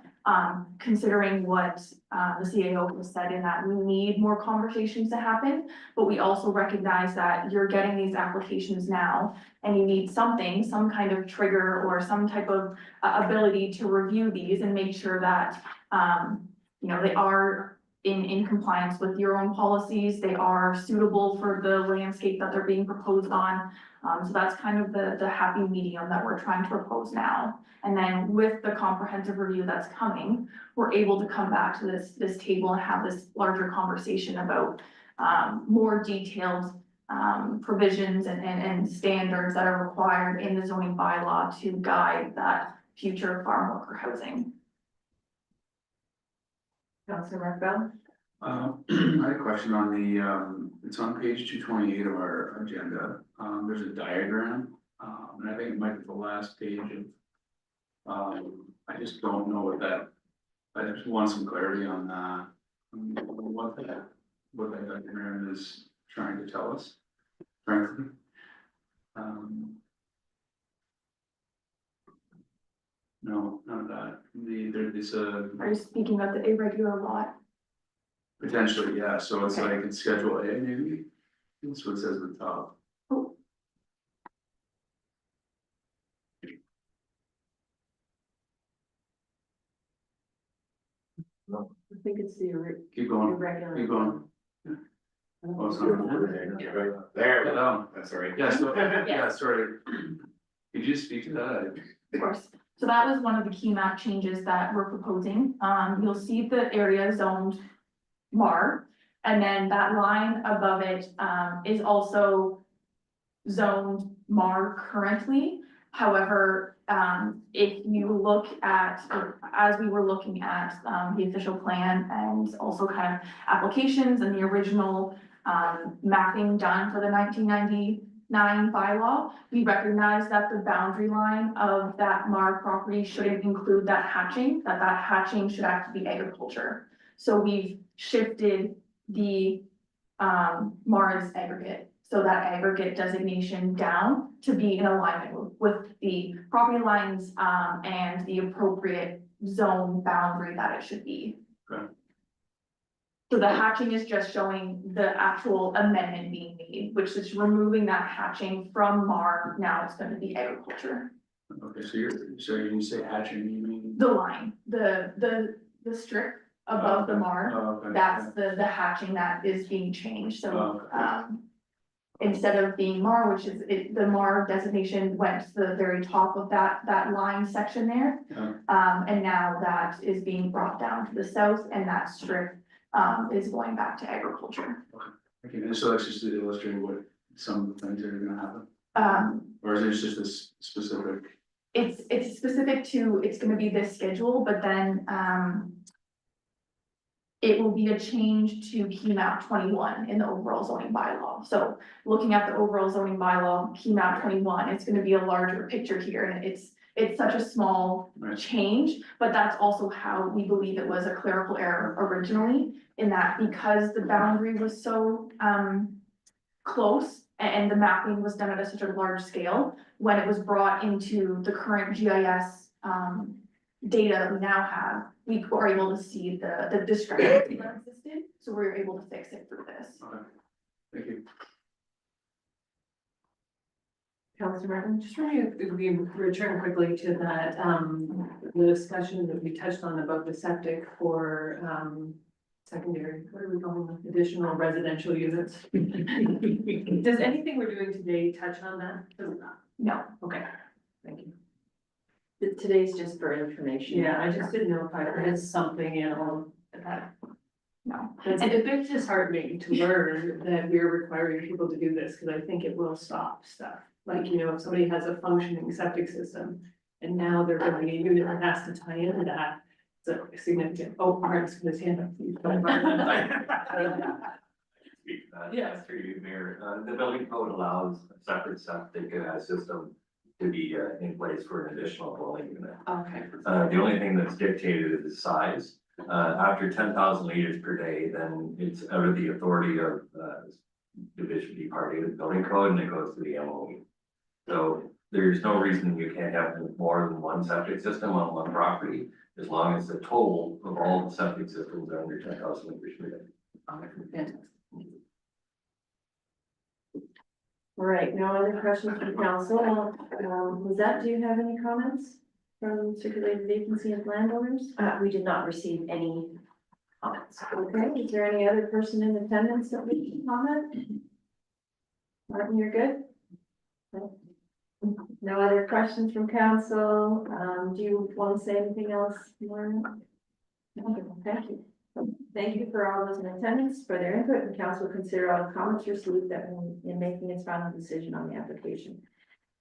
considering what, the CAO has said in that we need more conversations to happen. But we also recognize that you're getting these applications now and you need something, some kind of trigger or some type of ability to review these and make sure that, you know, they are in compliance with your own policies, they are suitable for the landscape that they're being proposed on. So that's kind of the happy medium that we're trying to propose now. And then with the comprehensive review that's coming, we're able to come back to this table and have this larger conversation about more detailed provisions and standards that are required in the zoning bylaw to guide that future farm worker housing. Councilor Markbell? I had a question on the, it's on page 228 of our agenda. There's a diagram, and I think it might be the last page of, I just don't know what that, I just want some clarity on that. What that diagram is trying to tell us, frankly. No, none of that. There's a. Are you speaking of the irregular lot? Potentially, yeah, so it's like in Schedule A, maybe, that's what it says at the top. I think it's the Keep going, irregular. keep going. Oh, it's not. There, Yeah, no. that's all right. Yeah, so, yeah, sorry. Could you speak to that? Of course. So that was one of the key map changes that we're proposing. You'll see the area zoned MAR, and then that line above it, is also zoned MAR currently. However, if you look at, as we were looking at, the official plan and also kind of applications and the original, mapping done for the 1999 bylaw, we recognize that the boundary line of that MAR property shouldn't include that hatching, that hatching should actually be agriculture. So we've shifted the, MAR as aggregate. So that aggregate designation down to be in alignment with the property lines, and the appropriate zone boundary that it should be. Okay. So the hatching is just showing the actual amendment being made, which is removing that hatching from MAR, now it's gonna be agriculture. Okay, so you say hatching, you mean? The line, the strip above the MAR, Oh, okay. that's the hatching that is being changed, so, Oh, okay. instead of being MAR, which is, the MAR designation went to the very top of that line section there. Yeah. And now that is being brought down to the south, and that strip, is going back to agriculture. Okay, and so that's just to illustrate what some things are gonna happen, or is it just this specific? It's specific to, it's gonna be this schedule, but then, it will be a change to key map 21 in the overall zoning bylaw. So looking at the overall zoning bylaw, key map 21, it's gonna be a larger picture here, and it's such a small Right. change, but that's also how we believe it was a clerical error originally, in that because the boundary was so close and the mapping was done at such a large scale, when it was brought into the current GIS data that we now have, we were able to see the discrepancy that existed, so we were able to fix it through this. Okay, thank you. Councilor Martin? Just wondering if we return quickly to that, the discussion that we touched on about the septic for, secondary, what are we calling them, additional residential units? Does anything we're doing today touch on that? Does it not? No, Okay, thank you. Today's just for information. Yeah, I just didn't know if I missed something in all of that. no. It's a bit disheartening to learn that we're requiring people to do this, because I think it will stop stuff. Like, you know, if somebody has a functioning septic system and now they're building a unit that has to tie into that, it's a significant, oh, Mark's gonna stand up. Yes. Through you, Mayor, the building code allows a separate septic system to be in place for an additional dwelling unit. Okay. The only thing that's dictated is the size. After 10,000 liters per day, then it's out of the authority of Division D Part A of the building code, and it goes to the MOE. So there's no reason you can't have more than one septic system on one property, as long as the total of all the septic systems are under 10,000 liters per day. Fantastic. All right, no other questions from council. Lizette, do you have any comments from circulated vacancy of landowners? We did not receive any comments. Okay, is there any other person in attendance that we can comment? Martin, you're good? No other questions from council. Do you want to say anything else, Lauren? Okay, thank you. Thank you for all those in attendance for their input, and council will consider all the comments received that in making its final decision on the application.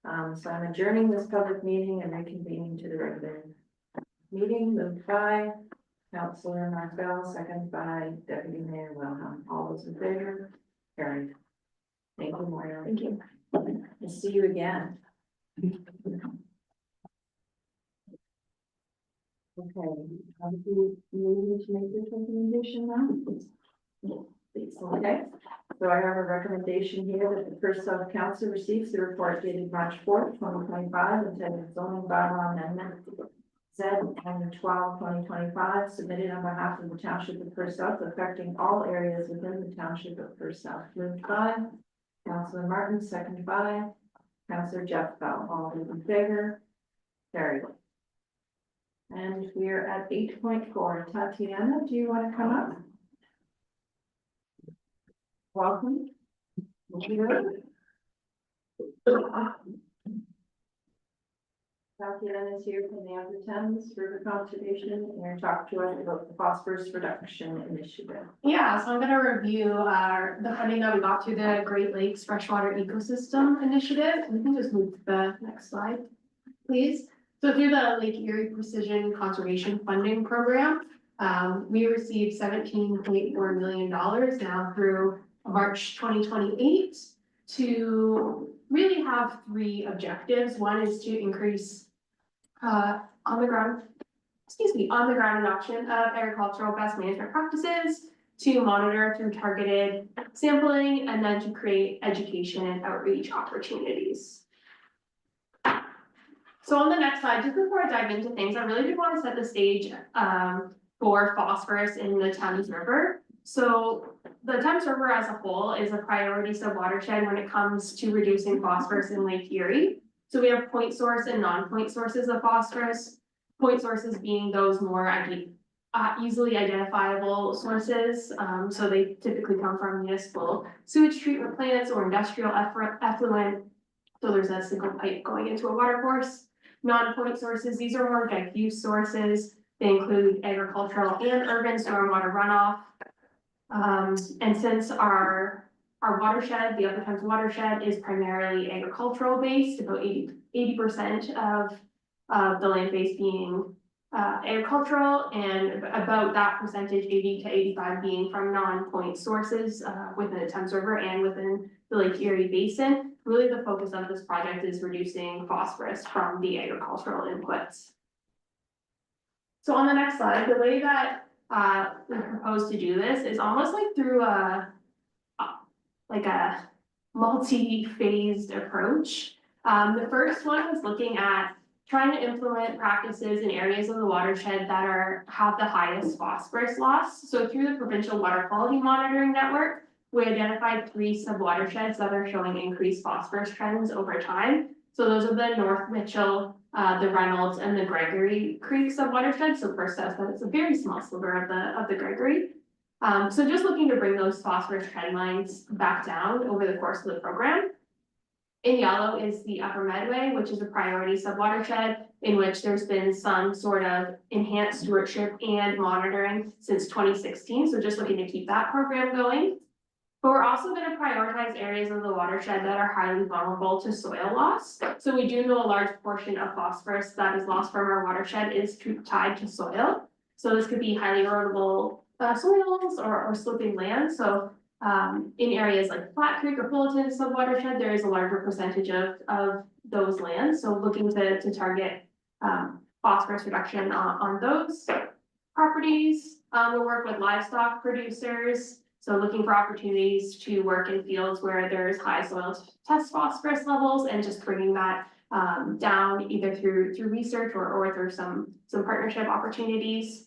So I'm adjourning this public meeting and reconvening to the regular meeting. Moved by Councilor Marfell, second by Deputy Mayor Wilhelm. All those in favor? Carried. Thank you, Mario. Thank you. We'll see you again. Okay, do you need to make this recommendation now? Please, okay. So I have a recommendation here that the Perth South Council receives the report dated March 4th, 2025, entitled zoning bylaw amendment Z and 12/2025, submitted on behalf of the Township of Perth South, affecting all areas within the Township of Perth South. Moved by Councilor Martin, second by Councilor Jeff Bell. All those in favor? Carried. And we are at 8.4. Tatiana, do you want to come up? Welcome. Tatiana is here from the Upper Thames River Conservation and you're talk to us about the phosphorus reduction initiative. Yeah, so I'm gonna review the funding that we got through the Great Lakes Freshwater Ecosystem Initiative. We can just move to the next slide, please. So through the Lake Erie Precision Conservation Funding Program, we received $17.4 million now through March 2028 to really have three objectives. One is to increase on the ground adoption of agricultural best management practices, to monitor through targeted sampling, and then to create education and outreach opportunities. So on the next slide, just before I dive into things, I really did want to set the stage for phosphorus in the Thames River. So the Thames River as a whole is a priority sub-watershed when it comes to reducing phosphorus in Lake Erie. So we have point source and non-point sources of phosphorus. Point sources being those more easily identifiable sources. So they typically come from municipal sewage treatment plants or industrial effluent. So there's a single pipe going into a water course. Non-point sources, these are more diffuse sources. They include agricultural and urban stormwater runoff. And since our watershed, the Upper Thames watershed, is primarily agricultural based, about 80% of the land base being agricultural, and about that percentage, 80 to 85, being from non-point sources within the Thames River and within the Lake Erie Basin. Really, the focus of this project is reducing phosphorus from the agricultural inputs. So on the next slide, the way that we propose to do this is almost like through a multi-phased approach. The first one was looking at trying to implement practices in areas of the watershed that have the highest phosphorus loss. So through the Provincial Water Quality Monitoring Network, we identified 3 sub-watersheds that are showing increased phosphorus trends over time. So those are the North Mitchell, the Reynolds, and the Gregory Creek sub-watershed. So first that it's a very small sliver of the Gregory. So just looking to bring those phosphorus trend lines back down over the course of the program. In yellow is the Upper Medway, which is a priority sub-watershed in which there's been some sort of enhanced stewardship and monitoring since 2016. So just looking to keep that program going. But we're also going to prioritize areas of the watershed that are highly vulnerable to soil loss. So we do know a large portion of phosphorus that is lost from our watershed is tied to soil. So this could be highly erodible soils or sloping land. So in areas like Flat Creek or Fullerton sub-watershed, there is a larger percentage of those lands. So looking to target phosphorus reduction on those properties. We'll work with livestock producers. So looking for opportunities to work in fields where there's high soil test phosphorus levels and just bringing that down either through research or through some partnership opportunities.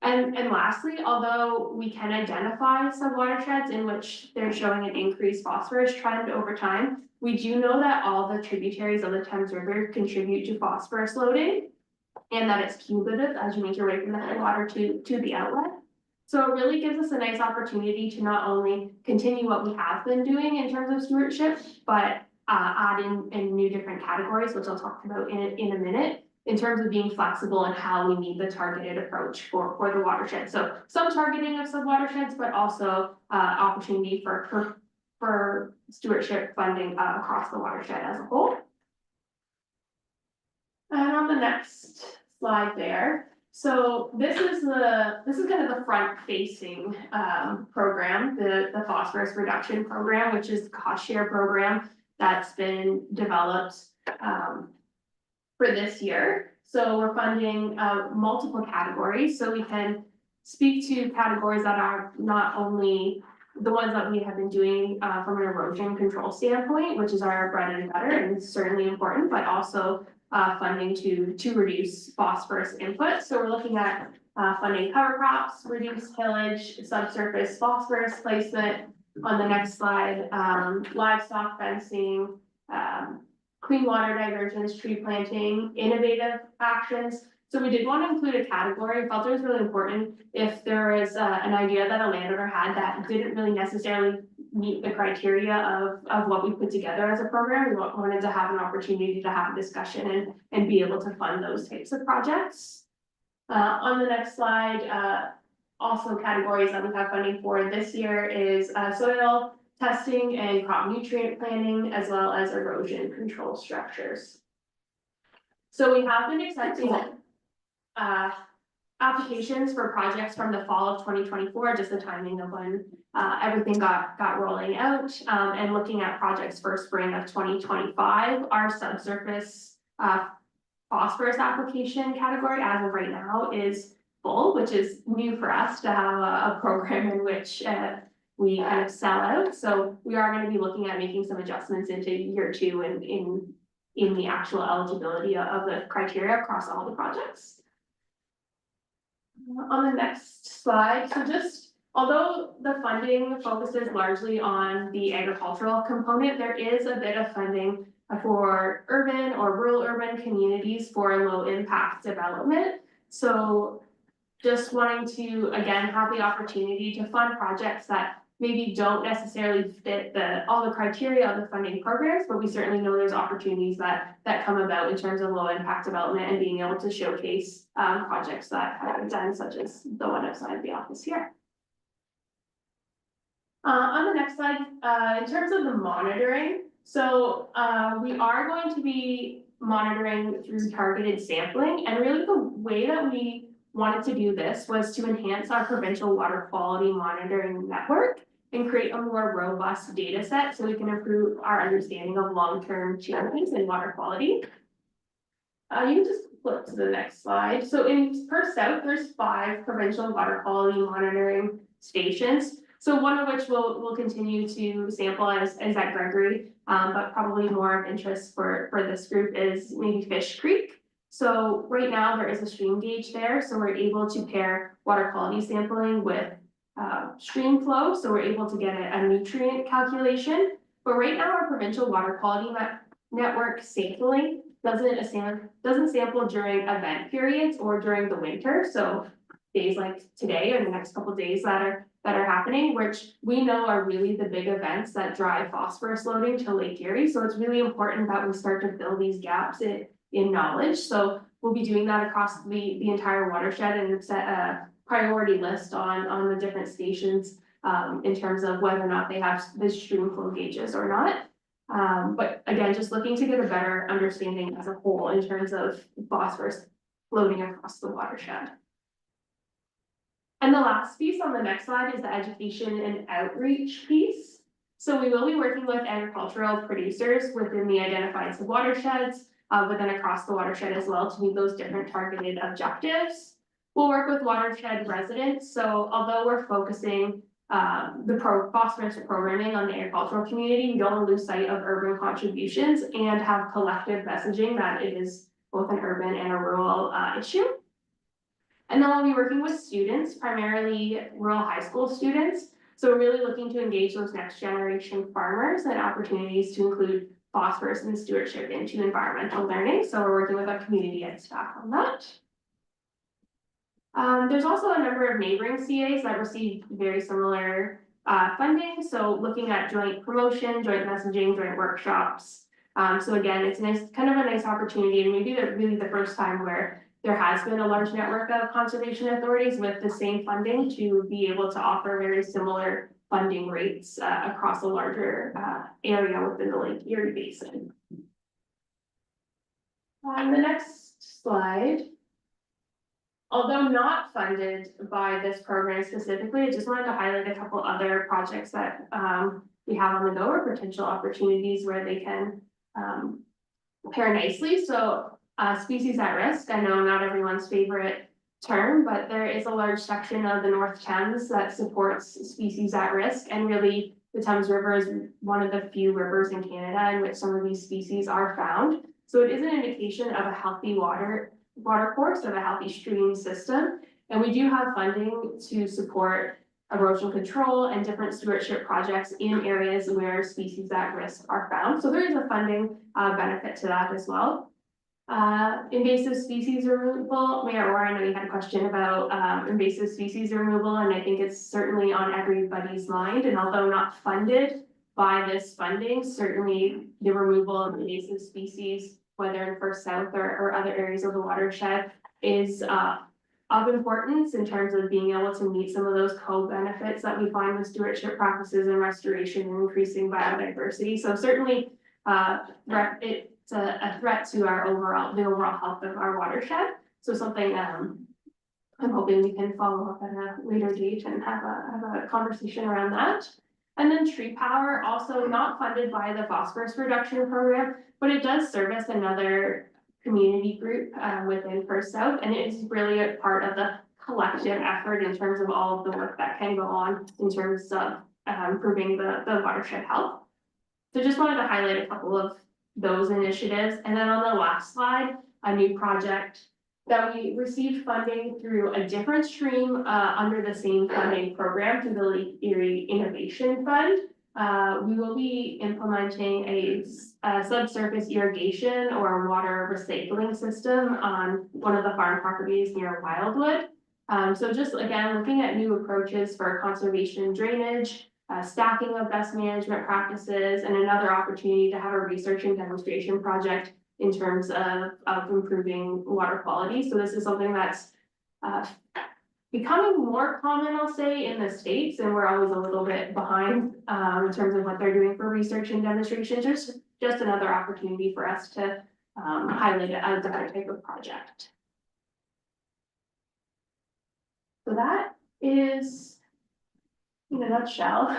And lastly, although we can identify some watersheds in which they're showing an increased phosphorus trend over time, we do know that all the tributaries of the Thames River contribute to phosphorus loading, and that it's cumulative as you make your way from the headwater to the outlet. So it really gives us a nice opportunity to not only continue what we have been doing in terms of stewardship, but add in new different categories, which I'll talk about in a minute, in terms of being flexible and how we need the targeted approach for the watershed. So some targeting of some watersheds, but also opportunity for stewardship funding across the watershed as a whole. And on the next slide there, so this is kind of the front facing program, the phosphorus reduction program, which is the cost share program that's been developed for this year. So we're funding multiple categories, so we can speak to categories that are not only the ones that we have been doing from an erosion control standpoint, which is our bread and butter and it's certainly important, but also funding to reduce phosphorus input. So we're looking at funding cover crops, reduced tillage, subsurface phosphorus placement. On the next slide, livestock fencing, clean water diversions, tree planting, innovative actions. So we did want to include a category. I felt it was really important if there was an idea that a landowner had that didn't really necessarily meet the criteria of what we put together as a program. We wanted to have an opportunity to have a discussion and be able to fund those types of projects. On the next slide, also categories that we have funding for this year is soil testing and crop nutrient planning, as well as erosion control structures. So we have been accepting applications for projects from the fall of 2024, just the timing of when everything got rolling out, and looking at projects for spring of 2025. Our subsurface phosphorus application category as of right now is full, which is new for us to have a program in which we kind of sell out. So we are going to be looking at making some adjustments into year two and in the actual eligibility of the criteria across all the projects. On the next slide, so just although the funding focuses largely on the agricultural component, there is a bit of funding for urban or rural urban communities for low impact development. So just wanting to, again, have the opportunity to fund projects that maybe don't necessarily fit all the criteria of the funding programs, but we certainly know there's opportunities that come about in terms of low impact development and being able to showcase projects that have been done, such as the one outside the office here. On the next slide, in terms of the monitoring, so we are going to be monitoring through targeted sampling, and really the way that we wanted to do this was to enhance our provincial water quality monitoring network and create a more robust data set so we can improve our understanding of long-term changes in water quality. You can just flip to the next slide. So in Perth South, there's 5 provincial water quality monitoring stations. So one of which we'll continue to sample as at Gregory, but probably more of interest for this group is maybe Fish Creek. So right now there is a stream gauge there, so we're able to pair water quality sampling with stream flow, so we're able to get a nutrient calculation. But right now our provincial water quality network sampling doesn't sample during event periods or during the winter. So days like today or the next couple of days that are happening, which we know are really the big events that drive phosphorus loading to Lake Erie. So it's really important that we start to fill these gaps in knowledge. So we'll be doing that across the entire watershed and set a priority list on the different stations in terms of whether or not they have the stream flow gauges or not. But again, just looking to get a better understanding as a whole in terms of phosphorus floating across the watershed. And the last piece on the next slide is the education and outreach piece. So we will be working with agricultural producers within the identified watersheds, but then across the watershed as well to meet those different targeted objectives. We'll work with watershed residents. So although we're focusing phosphorus programming on the agricultural community. We don't want to lose sight of urban contributions and have collective messaging that it is both an urban and a rural issue. And then we'll be working with students, primarily rural high school students. So we're really looking to engage those next generation farmers and opportunities to include phosphorus and stewardship into environmental learning. So we're working with our community and staff on that. There's also a number of neighboring CAs that receive very similar funding. So looking at joint promotion, joint messaging, joint workshops. So again, it's nice, kind of a nice opportunity, and maybe really the first time where there has been a large network of conservation authorities with the same funding to be able to offer very similar funding rates across a larger area within the Lake Erie Basin. On the next slide. Although not funded by this program specifically, I just wanted to highlight a couple other projects that we have on the go, or potential opportunities where they can pair nicely. So species at risk, I know not everyone's favorite term, but there is a large section of the North Thames that supports species at risk, and really the Thames River is one of the few rivers in Canada in which some of these species are found. So it is an indication of a healthy water course, of a healthy stream system. And we do have funding to support erosion control and different stewardship projects in areas where species at risk are found. So there is a funding benefit to that as well. Invasive species removal, Mayor Orr, I know you had a question about invasive species removal, and I think it's certainly on everybody's mind. And although not funded by this funding, certainly the removal of invasive species, whether in Perth South or other areas of the watershed, is of importance in terms of being able to meet some of those co-benefits that we find with stewardship practices and restoration and increasing biodiversity. So certainly it's a threat to the overall health of our watershed. So something I'm hoping we can follow up at a later date and have a conversation around that. And then tree power, also not funded by the phosphorus reduction program, but it does service another community group within Perth South, and it is really a part of the collective effort in terms of all of the work that can go on in terms of improving the watershed health. So just wanted to highlight a couple of those initiatives. And then on the last slide, a new project that we received funding through a different stream under the same funding program through the Lake Erie Innovation Fund. We will be implementing a subsurface irrigation or water recycling system on one of the farm properties near Wildwood. So just again, looking at new approaches for conservation drainage, stacking of best management practices, and another opportunity to have a research and demonstration project in terms of improving water quality. So this is something that's becoming more common, I'll say, in the States, and we're always a little bit behind in terms of what they're doing for research and demonstration. Just another opportunity for us to highlight a different type of project. So that is, in a nutshell,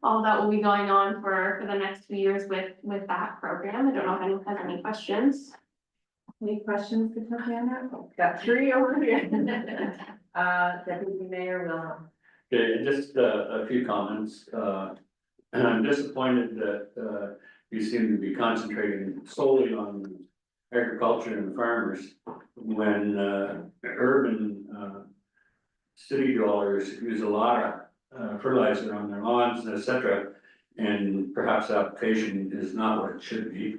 all that will be going on for the next few years with that program. I don't know if anyone has any questions. Any questions for Tatiana? Got three over here. Deputy Mayor Wilhelm. Okay, just a few comments. And I'm disappointed that you seem to be concentrating solely on agriculture and farmers when urban city dwellers use a lot of fertilizer on their lawns, etc. And perhaps application is not what it should be.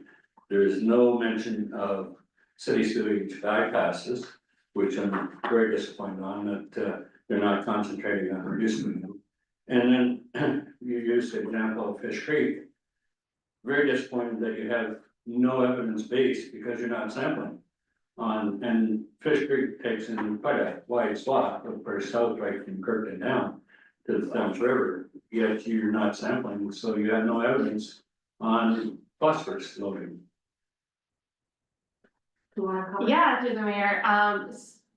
There is no mention of city sewage bypasses, which I'm very disappointed on, that they're not concentrating on reducing them. And then you used the example of Fish Creek. Very disappointed that you have no evidence base because you're not sampling on, and Fish Creek takes in quite a wide swath of Perth South, right from Kirkton down to the Thames River, yet you're not sampling, so you have no evidence on phosphorus loading. Yeah, through the mayor.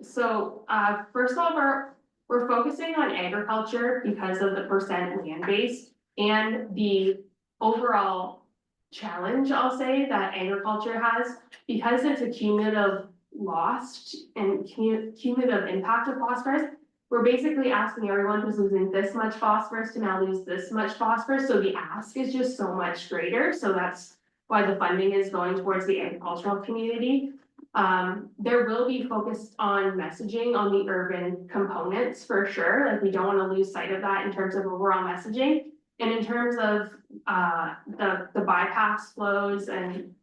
So first of all, we're focusing on agriculture because of the percent land base and the overall challenge, I'll say, that agriculture has, because it's a cumulative loss and cumulative impact of phosphorus. we're basically asking everyone who's losing this much phosphorus to now lose this much phosphorus, so the ask is just so much greater, so that's why the funding is going towards the agricultural community. There will be focused on messaging on the urban components for sure, like we don't want to lose sight of that in terms of overall messaging. And in terms of the bypass flows and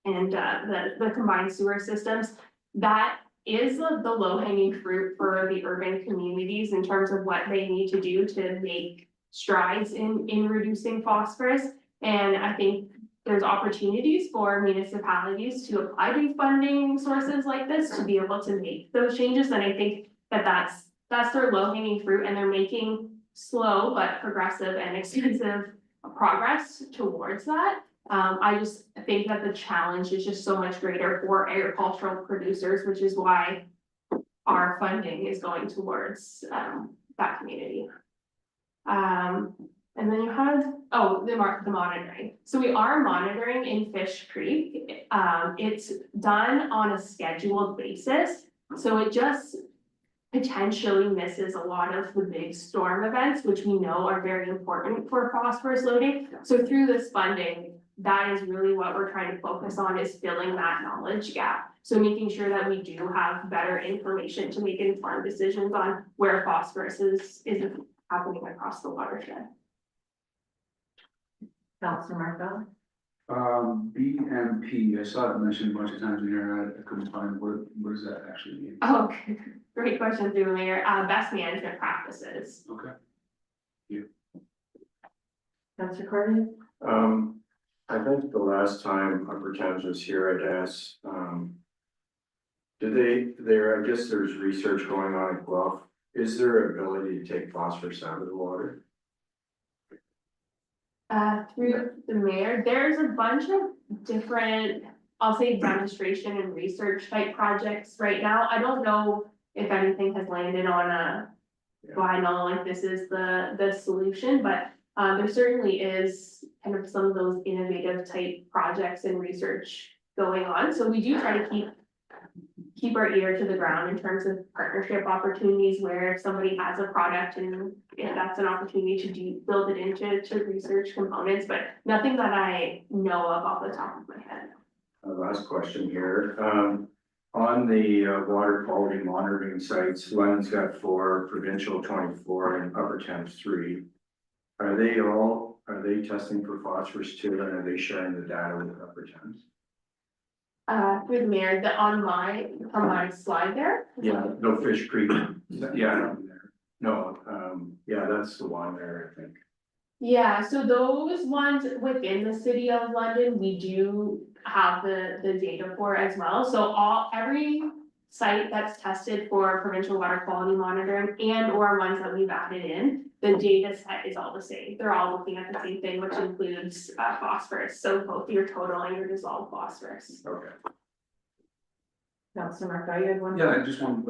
the combined sewer systems, that is the low hanging fruit for the urban communities in terms of what they need to do to make strides in reducing phosphorus. And I think there's opportunities for municipalities to apply to funding sources like this to be able to make those changes. And I think that's their low hanging fruit, and they're making slow but progressive and extensive progress towards that. I just think that the challenge is just so much greater for agricultural producers, which is why our funding is going towards that community. And then you had, the monitoring. So we are monitoring in Fish Creek. It's done on a scheduled basis. So it just potentially misses a lot of the big storm events, which we know are very important for phosphorus loading. So through this funding, that is really what we're trying to focus on, is filling that knowledge gap. So making sure that we do have better information to make informed decisions on where phosphorus is happening across the watershed. Councilor Marco? BMP, I saw it mentioned a bunch of times in here, I couldn't find what does that actually mean? Oh, great question through the mayor. Best management practices. Okay. Councilor Corey? I think the last time Upper Thames was here, I'd asked, I guess there's research going on at Guelph. Is there ability to take phosphorus out of the water? Through the mayor, there's a bunch of different, I'll say, demonstration and research type projects right now. I don't know if anything has landed on a, well, I know like this is the solution, but there certainly is kind of some of those innovative type projects and research going on. So we do try to keep our ear to the ground in terms of partnership opportunities where somebody has a product and if that's an opportunity to build it into research components, but nothing that I know of off the top of my head. Last question here, on the water quality monitoring sites, London's got 4, Provincial 24, and Upper Thames 3. Are they testing for phosphorus too, and are they sharing the data with Upper Thames? Through the mayor, on my slide there. Yeah, no, Fish Creek, yeah, no, yeah, that's the one there, I think. Yeah, so those ones within the city of London, we do have the data for as well. So every site that's tested for provincial water quality monitoring and or ones that we've added in, the data set is all the same. They're all looking at the same thing, which includes phosphorus. So both your total and your dissolved phosphorus. Okay. Councilor Marco, you had one? Yeah, I just want,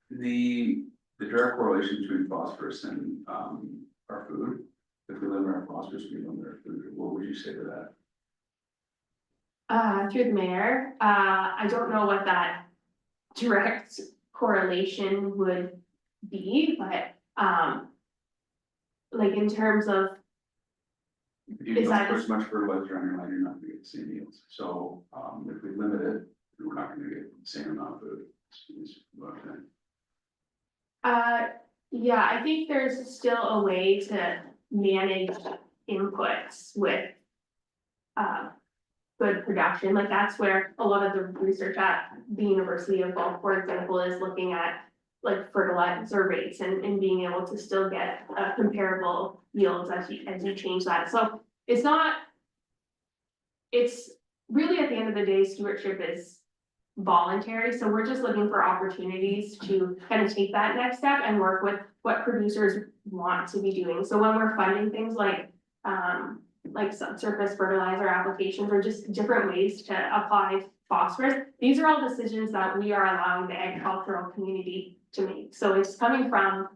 the direct correlation between phosphorus and our food. If we limit our phosphorus, we limit our food. What would you say to that? Through the mayor, I don't know what that direct correlation would be, but like in terms of, If you is don't that put as much fertilizer on your land, you're not gonna get the same yields. So if we limit it, we're not gonna get the same amount of food. Is what I'm saying. yeah, I think there's still a way to manage inputs with good production. Like that's where a lot of the research at the University of Guelph, for example, is looking at like fertilizer rates and being able to still get comparable yields as you change that. So it's really at the end of the day, stewardship is voluntary. So we're just looking for opportunities to kind of take that next step and work with what producers want to be doing. So when we're funding things like subsurface fertilizer applications or just different ways to apply phosphorus, these are all decisions that we are allowing the agricultural community to make. So it's coming from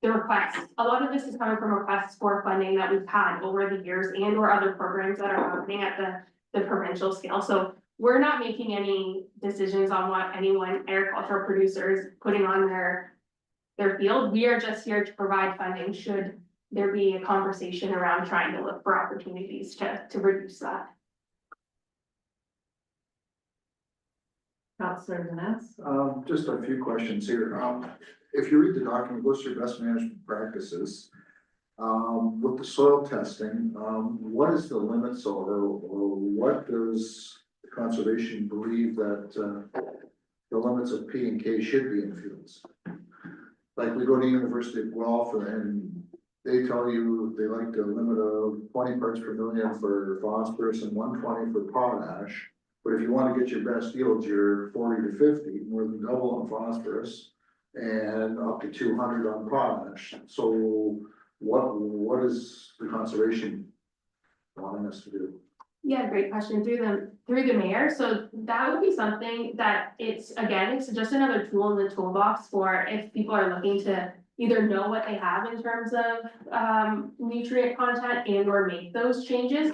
the requests. A lot of this is coming from requests for funding that we've had over the years and or other programs that are happening at the provincial scale. So we're not making any decisions on what anyone agricultural producer is putting on their field. We are just here to provide funding should there be a conversation around trying to look for opportunities to reduce that. Councillor Vaness? Just a few questions here. If you read the document, it goes through best management practices. With the soil testing, what is the limits or what does the conservation believe that, the limits of P and K should be in fields? Like we go to University of Guelph and they tell you they like the limit of 20 parts per million for phosphorus and 120 for potash. But if you want to get your best yields, you're 40 to 50, more than double on phosphorus and up to 200 on potash. So what is the conservation wanting us to do? Yeah, great question through the mayor. So that would be something that it's just another tool in the toolbox for if people are looking to either know what they have in terms of nutrient content and or make those changes.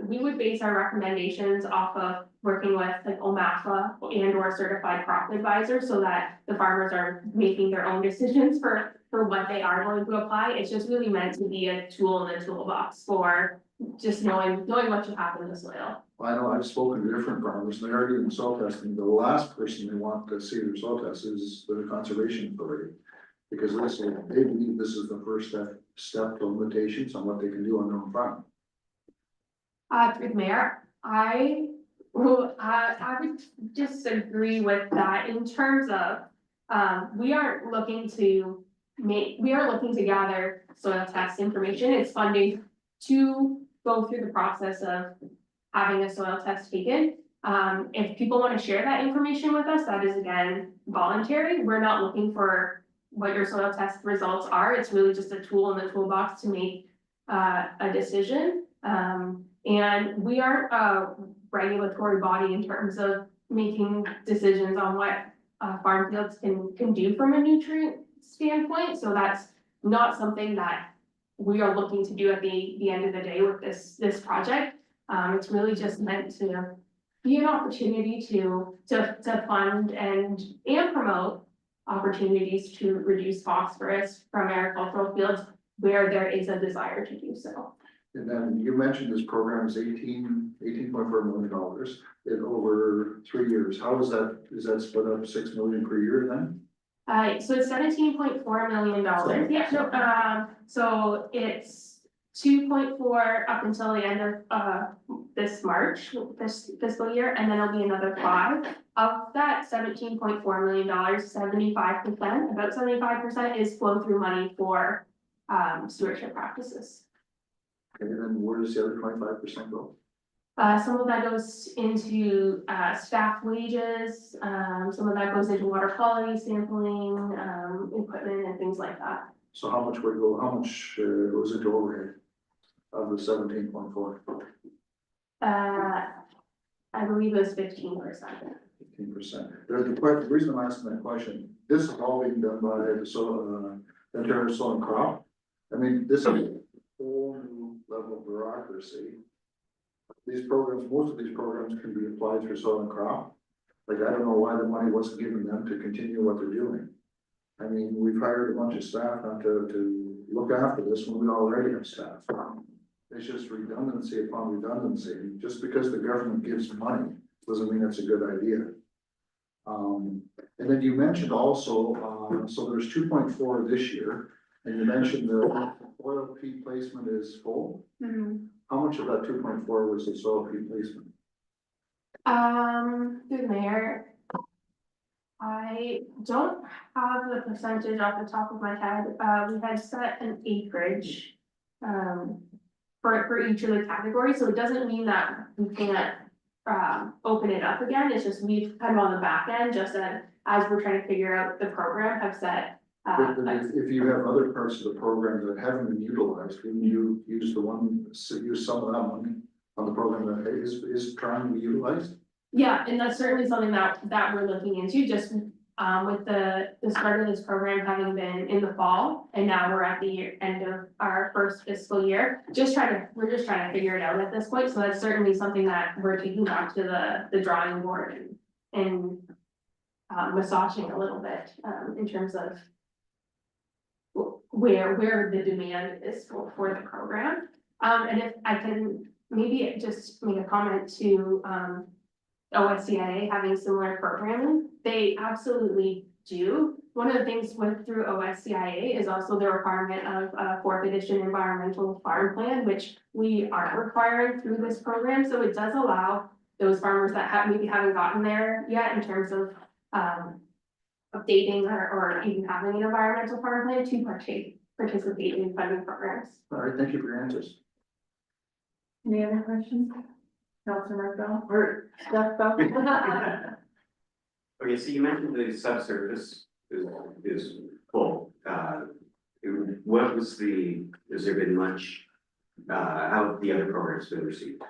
We would base our recommendations off of working with like OMAFA and or certified crop advisors so that the farmers are making their own decisions for what they are going to apply. It's just really meant to be a tool in the toolbox for just knowing what you have in the soil. I know I've spoken to different farmers, and they are doing soil testing. The last person they want to see their soil test is the conservation authority. Because they believe this is the first step to limitations on what they can do on their own farm. Through the mayor, I would disagree with that in terms of, we are looking to gather soil test information. It's funding to go through the process of having a soil test taken. If people want to share that information with us, that is again voluntary. We're not looking for what your soil test results are. It's really just a tool in the toolbox to make a decision. And we aren't a regulatory body in terms of making decisions on what farm fields can do from a nutrient standpoint. So that's not something that we are looking to do at the end of the day with this project. It's really just meant to be an opportunity to fund and promote opportunities to reduce phosphorus from agricultural fields where there is a desire to do so. And then you mentioned this program is $18.4 million in over 3 years. How is that split up 6 million per year then? So it's $17.4 million. Yeah, no, so it's 2.4 up until the end of this March, this fiscal year, and then it'll be another 5. Of that $17.4 million, 75%, about 75% is flow through money for stewardship practices. Okay, and then where does the other 25% go? Some of that goes into staff wages, some of that goes into water quality sampling, equipment and things like that. So how much goes into overhead of the 17.4? I believe it was 15%. 15%. The reason I'm asking that question, this is all being done by the Ontario Soil and Crop. I mean, this is a whole new level of bureaucracy. These programs, most of these programs can be applied through Soil and Crop. Like, I don't know why the money wasn't given them to continue what they're doing. I mean, we've hired a bunch of staff now to look after this when we already have staff. It's just redundancy upon redundancy. Just because the government gives money doesn't mean it's a good idea. And then you mentioned also, so there's 2.4 this year, and you mentioned the oil peat placement is full. Mm-hmm. How much of that 2.4 was the soil peat placement? Through the mayor, I don't have the percentage off the top of my head. We had set an acreage for each of the categories, so it doesn't mean that we can't open it up again. It's just we've kind of on the back end, just as we're trying to figure out the program, have set. But if you have other parts of the program that haven't been utilized, can you use some of that money on the program that is trying to be utilized? Yeah, and that's certainly something that we're looking into, just with the start of this program having been in the fall, and now we're at the end of our first fiscal year. We're just trying to figure it out at this point, so that's certainly something that we're taking back to the drawing board and massaging a little bit, in terms of where the demand is for the program. And if I can maybe just make a comment to, OSCIA having similar programming, they absolutely do. One of the things through OSCIA is also the requirement of a 4th edition environmental farm plan, which we aren't requiring through this program, so it does allow those farmers that maybe haven't gotten there yet in terms of updating or even having an environmental farm plan to participate in funding programs. All right, thank you for your answers. Any other questions? Councilor Bell or Steph Bell? Okay, so you mentioned the subsurface is full. What was has there been much, how have the other programs been received?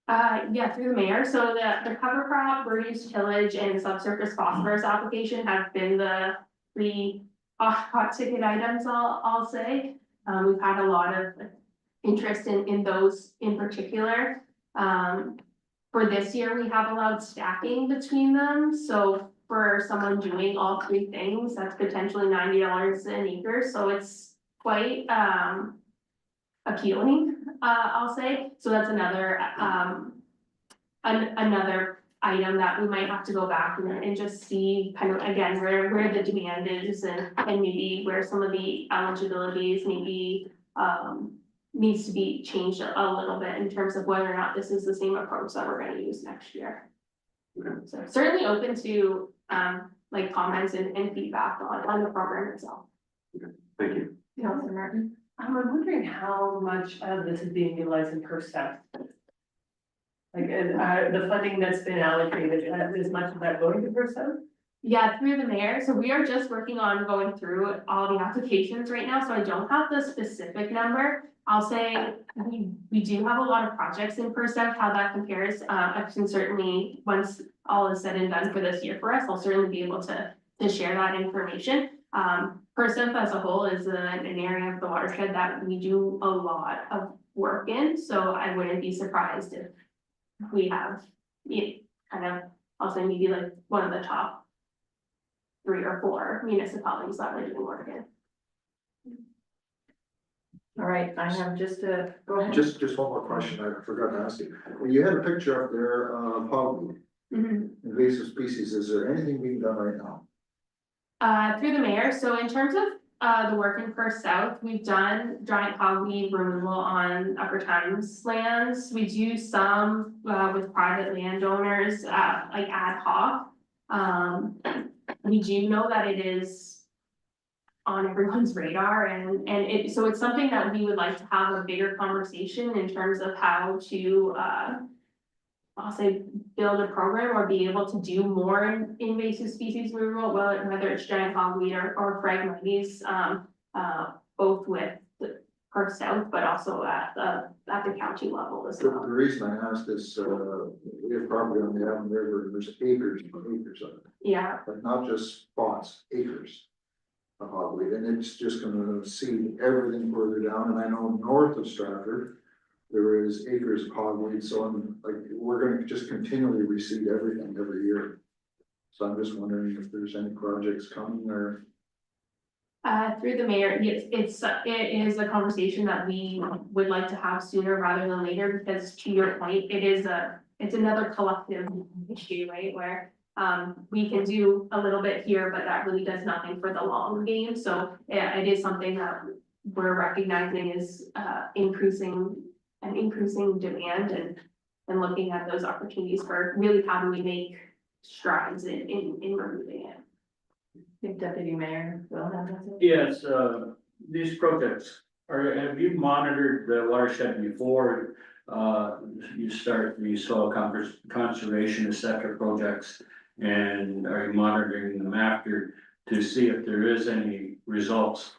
Yeah, through the mayor, so the cover crop, reduced tillage, and subsurface phosphorus application have been the three hot ticket items, I'll say. We've had a lot of interest in those in particular. For this year, we have allowed stacking between them, so for someone doing all three things, that's potentially $90 an acre, so it's quite appealing, I'll say. So that's another another item that we might have to go back and just see kind of again where the demand is and maybe where some of the eligibilities maybe needs to be changed a little bit in terms of whether or not this is the same approach that we're going to use next year. So certainly open to like comments and feedback on the program itself. Thank you. Councilor Martin? I'm wondering how much of this is being utilized in Perth South? Like, the funding that's been allocated, is much of that going to Perth South? Yeah, through the mayor. So we are just working on going through all the applications right now, so I don't have the specific number. I'll say we do have a lot of projects in Perth South. How that compares, I can certainly, once all is said and done for this year for us, I'll certainly be able to share that information. Perth South as a whole is an area of the watershed that we do a lot of work in, so I wouldn't be surprised if we have kind of, I'll say maybe like one of the top 3 or 4 municipalities that we're doing work in. All right, I have go ahead. Just one more question I forgot to ask you. When you had a picture up there of hogweed, invasive species, is there anything being done right now? Through the mayor, so in terms of the work in Perth South, we've done giant hogweed removal on Upper Thames lands. We do some with private landowners, like ad hoc. We do know that it is on everyone's radar and so it's something that we would like to have a bigger conversation in terms of how to I'll say build a program or be able to do more invasive species removal, whether it's giant hogweed or Phragmites, both with the Perth South, but also at the county level as The well. reason I asked is, we have property on the Avon River, and there's acres and acres of it, Yeah, but not just spots, acres of hogweed, and it's just gonna seed everything further down, and I know north of Stratford, there is acres of hogweed, so I'm like, we're gonna just continually reseed everything every year. So I'm just wondering if there's any projects coming or. through the mayor, it is a conversation that we would like to have sooner rather than later, because to your point, it's another collective issue, right? Where we can do a little bit here, but that really does nothing for the long game. So yeah, it is something that we're recognizing is increasing demand and looking at those opportunities for really how do we make strides in removing it. I think Deputy Mayor will have that. Yes, these projects, have you monitored the watershed before you start the soil conservation, et cetera, projects? And are you monitoring them after to see if there is any results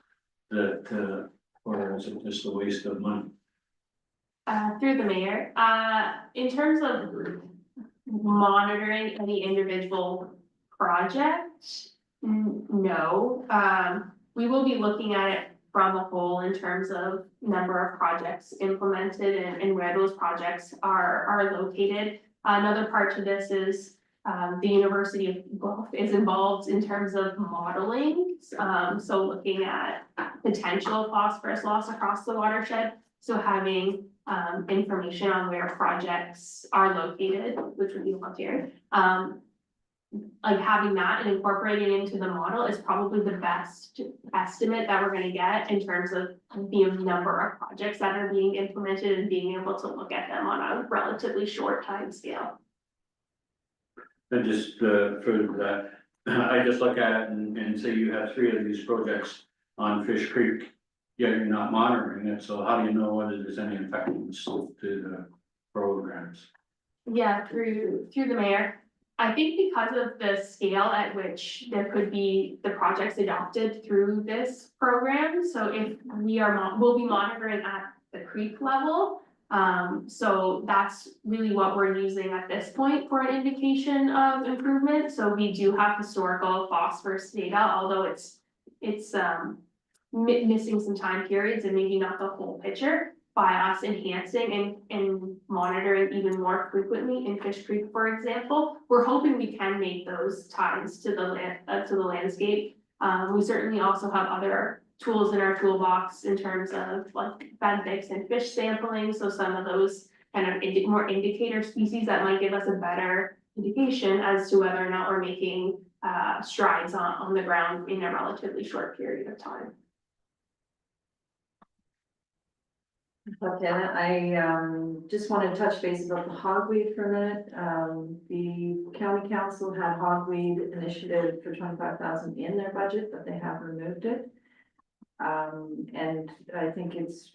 that, or is it just a waste of money? Through the mayor, in terms of monitoring any individual project, No, we will be looking at it from a whole in terms of number of projects implemented and where those projects are located. Another part to this is, the University of Guelph is involved in terms of modeling. So looking at potential phosphorus loss across the watershed. So having, information on where projects are located, which would be volunteered. Like having that and incorporating into the model is probably the best estimate that we're gonna get in terms of the number of projects that are being implemented and being able to look at them on a relatively short time scale. And just, for that, I just look at it and say you have 3 of these projects on Fish Creek. Yet you're not monitoring it, so how do you know whether there's any effectiveness to the programs? Yeah, through the mayor. I think because of the scale at which there could be the projects adopted through this program, so if we'll be monitoring at the creek level. So that's really what we're using at this point for an indication of improvement, so we do have historical phosphorus data, although it's missing some time periods and maybe not the whole picture. By us enhancing and monitoring even more frequently in Fish Creek, for example, we're hoping we can make those ties to the landscape. We certainly also have other tools in our toolbox in terms of like benthics and fish sampling, so some of those kind of more indicator species that might give us a better indication as to whether or not we're making strides on the ground in a relatively short period of time. Okay, I just wanted to touch base about the hogweed for a minute. The county council had hogweed initiative for 25,000 in their budget, but they have removed it. And I think it's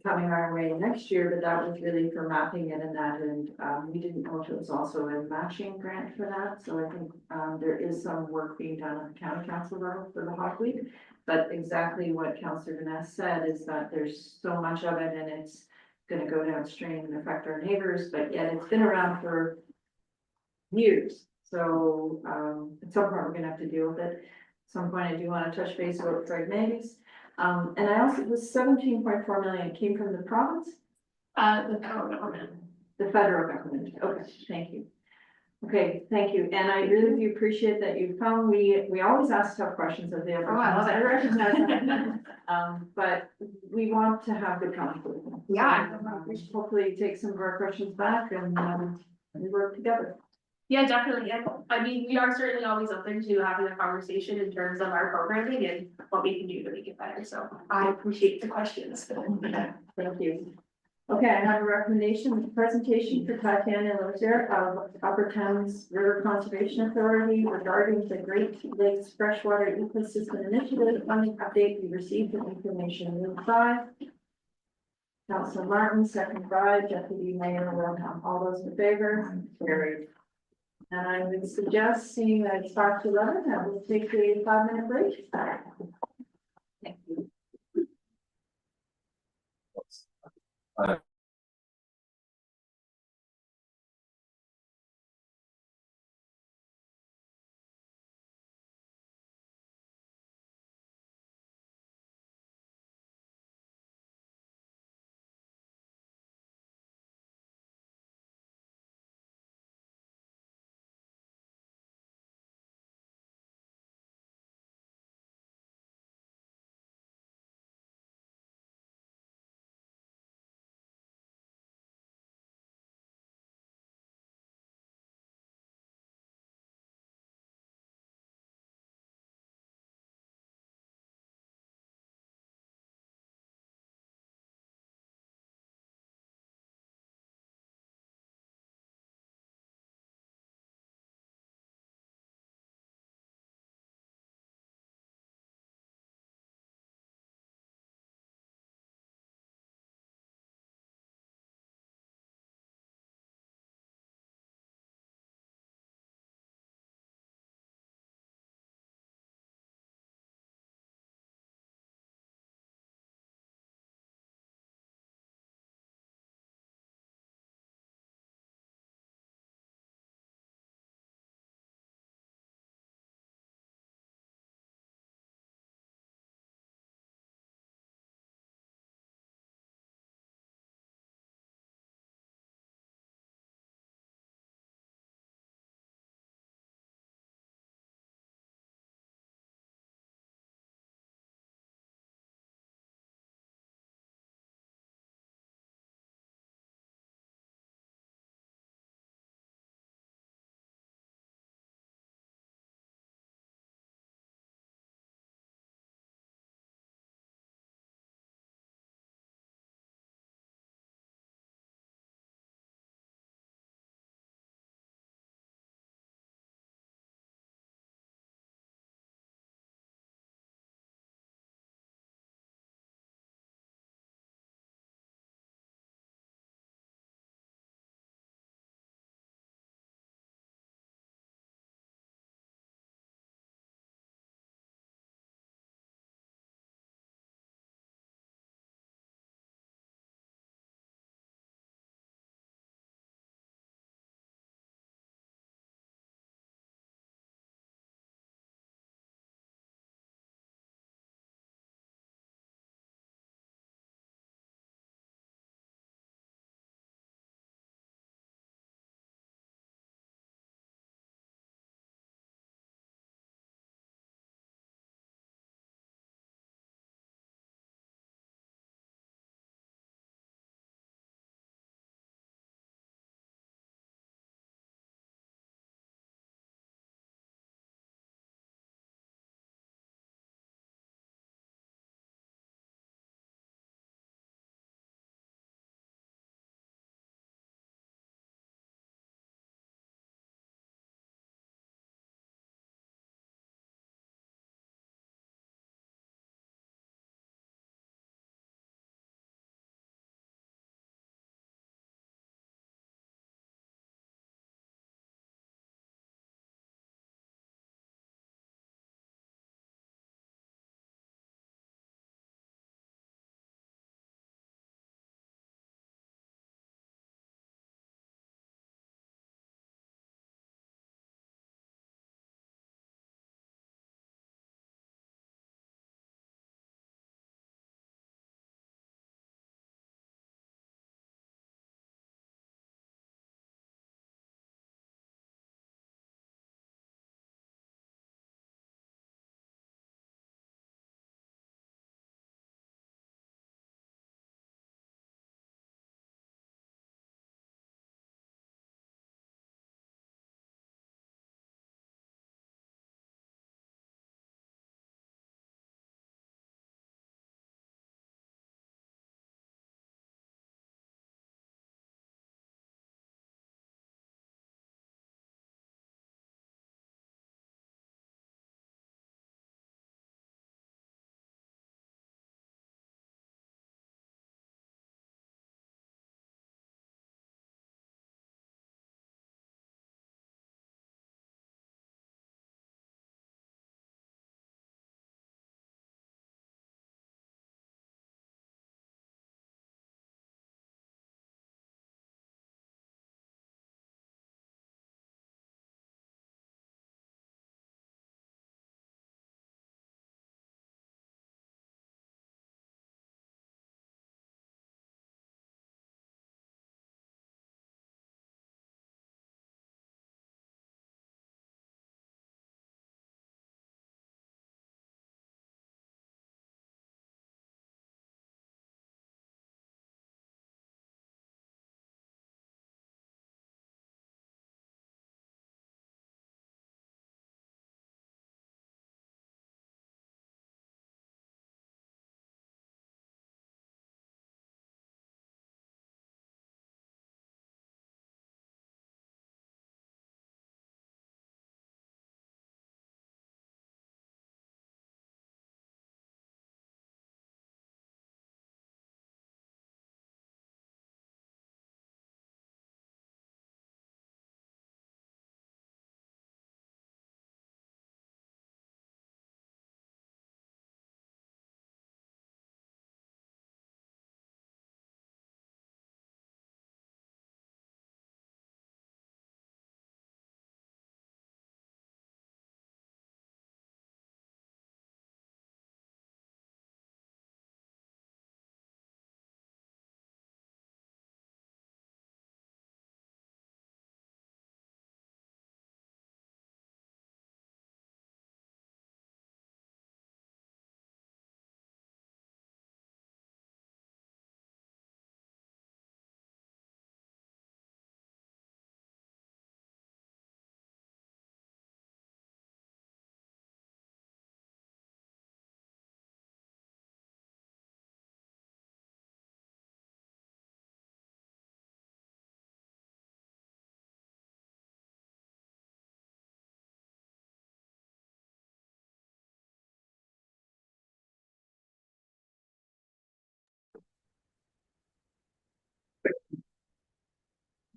coming our way next year, but that was really for mapping it and that, and we didn't know if it was also a matching grant for that, so I think there is some work being done at the county council level for the hogweed. But exactly what Councillor Vanessa said is that there's so much of it and it's gonna go downstream and affect our neighbors, but yet it's been around for years. So at some point, we're gonna have to deal with it. At some point, I do wanna touch base about fragmites. And I also, was 17.4 million came from the province? The federal government. The federal government, okay, thank you. Okay, thank you, and I really do appreciate that you found, we always ask tough questions of the other. Oh, I love it. I recognize that. But we want to have good conflict. Yeah. Hopefully take some of our questions back and we work together. Yeah, definitely, and I mean, we are certainly always open to having a conversation in terms of our programming and what we can do to make it better, so I appreciate the questions. Thank you. Okay, I have a recommendation, presentation for Tatiana Lozier of Upper Thames River Conservation Authority regarding the Great Lakes Freshwater Ecosystem Initiative funding update. We received the information in 5. Councilor Martin, second by Deputy Mayor Wilhelm. All those in favor? Carried. And I would suggest, seeing that it's 5 to 11, that we'll take a 5-minute break. Thank you.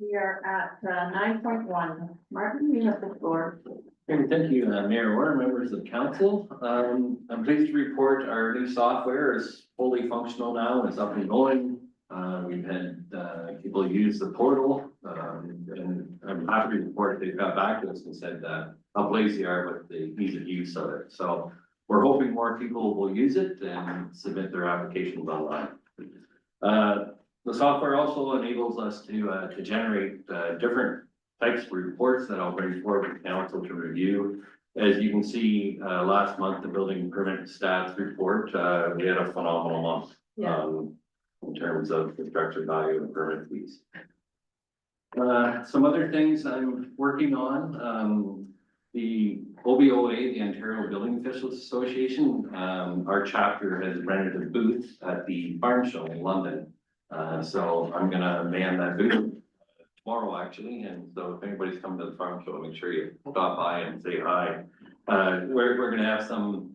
We are at 9.1. Martin, you have the floor. Okay, thank you, Mayor Warner, members of council. I'm pleased to report our new software is fully functional now, it's up and going. We've had, people use the portal, and I'm happy to report they've got back to us and said, how pleased they are with the ease of use of it. So we're hoping more people will use it and submit their applications online. The software also enables us to generate, different types of reports that I'll bring forward to council to review. As you can see, last month, the building permit stats report, we had a phenomenal month. Yeah. In terms of construction value and permit fees. Some other things I'm working on, the OBOA, the Ontario Building Officials Association, our chapter has rented a booth at the farm show in London. So I'm gonna man that booth tomorrow actually, and so if anybody's coming to the farm show, make sure you stop by and say hi. We're gonna have some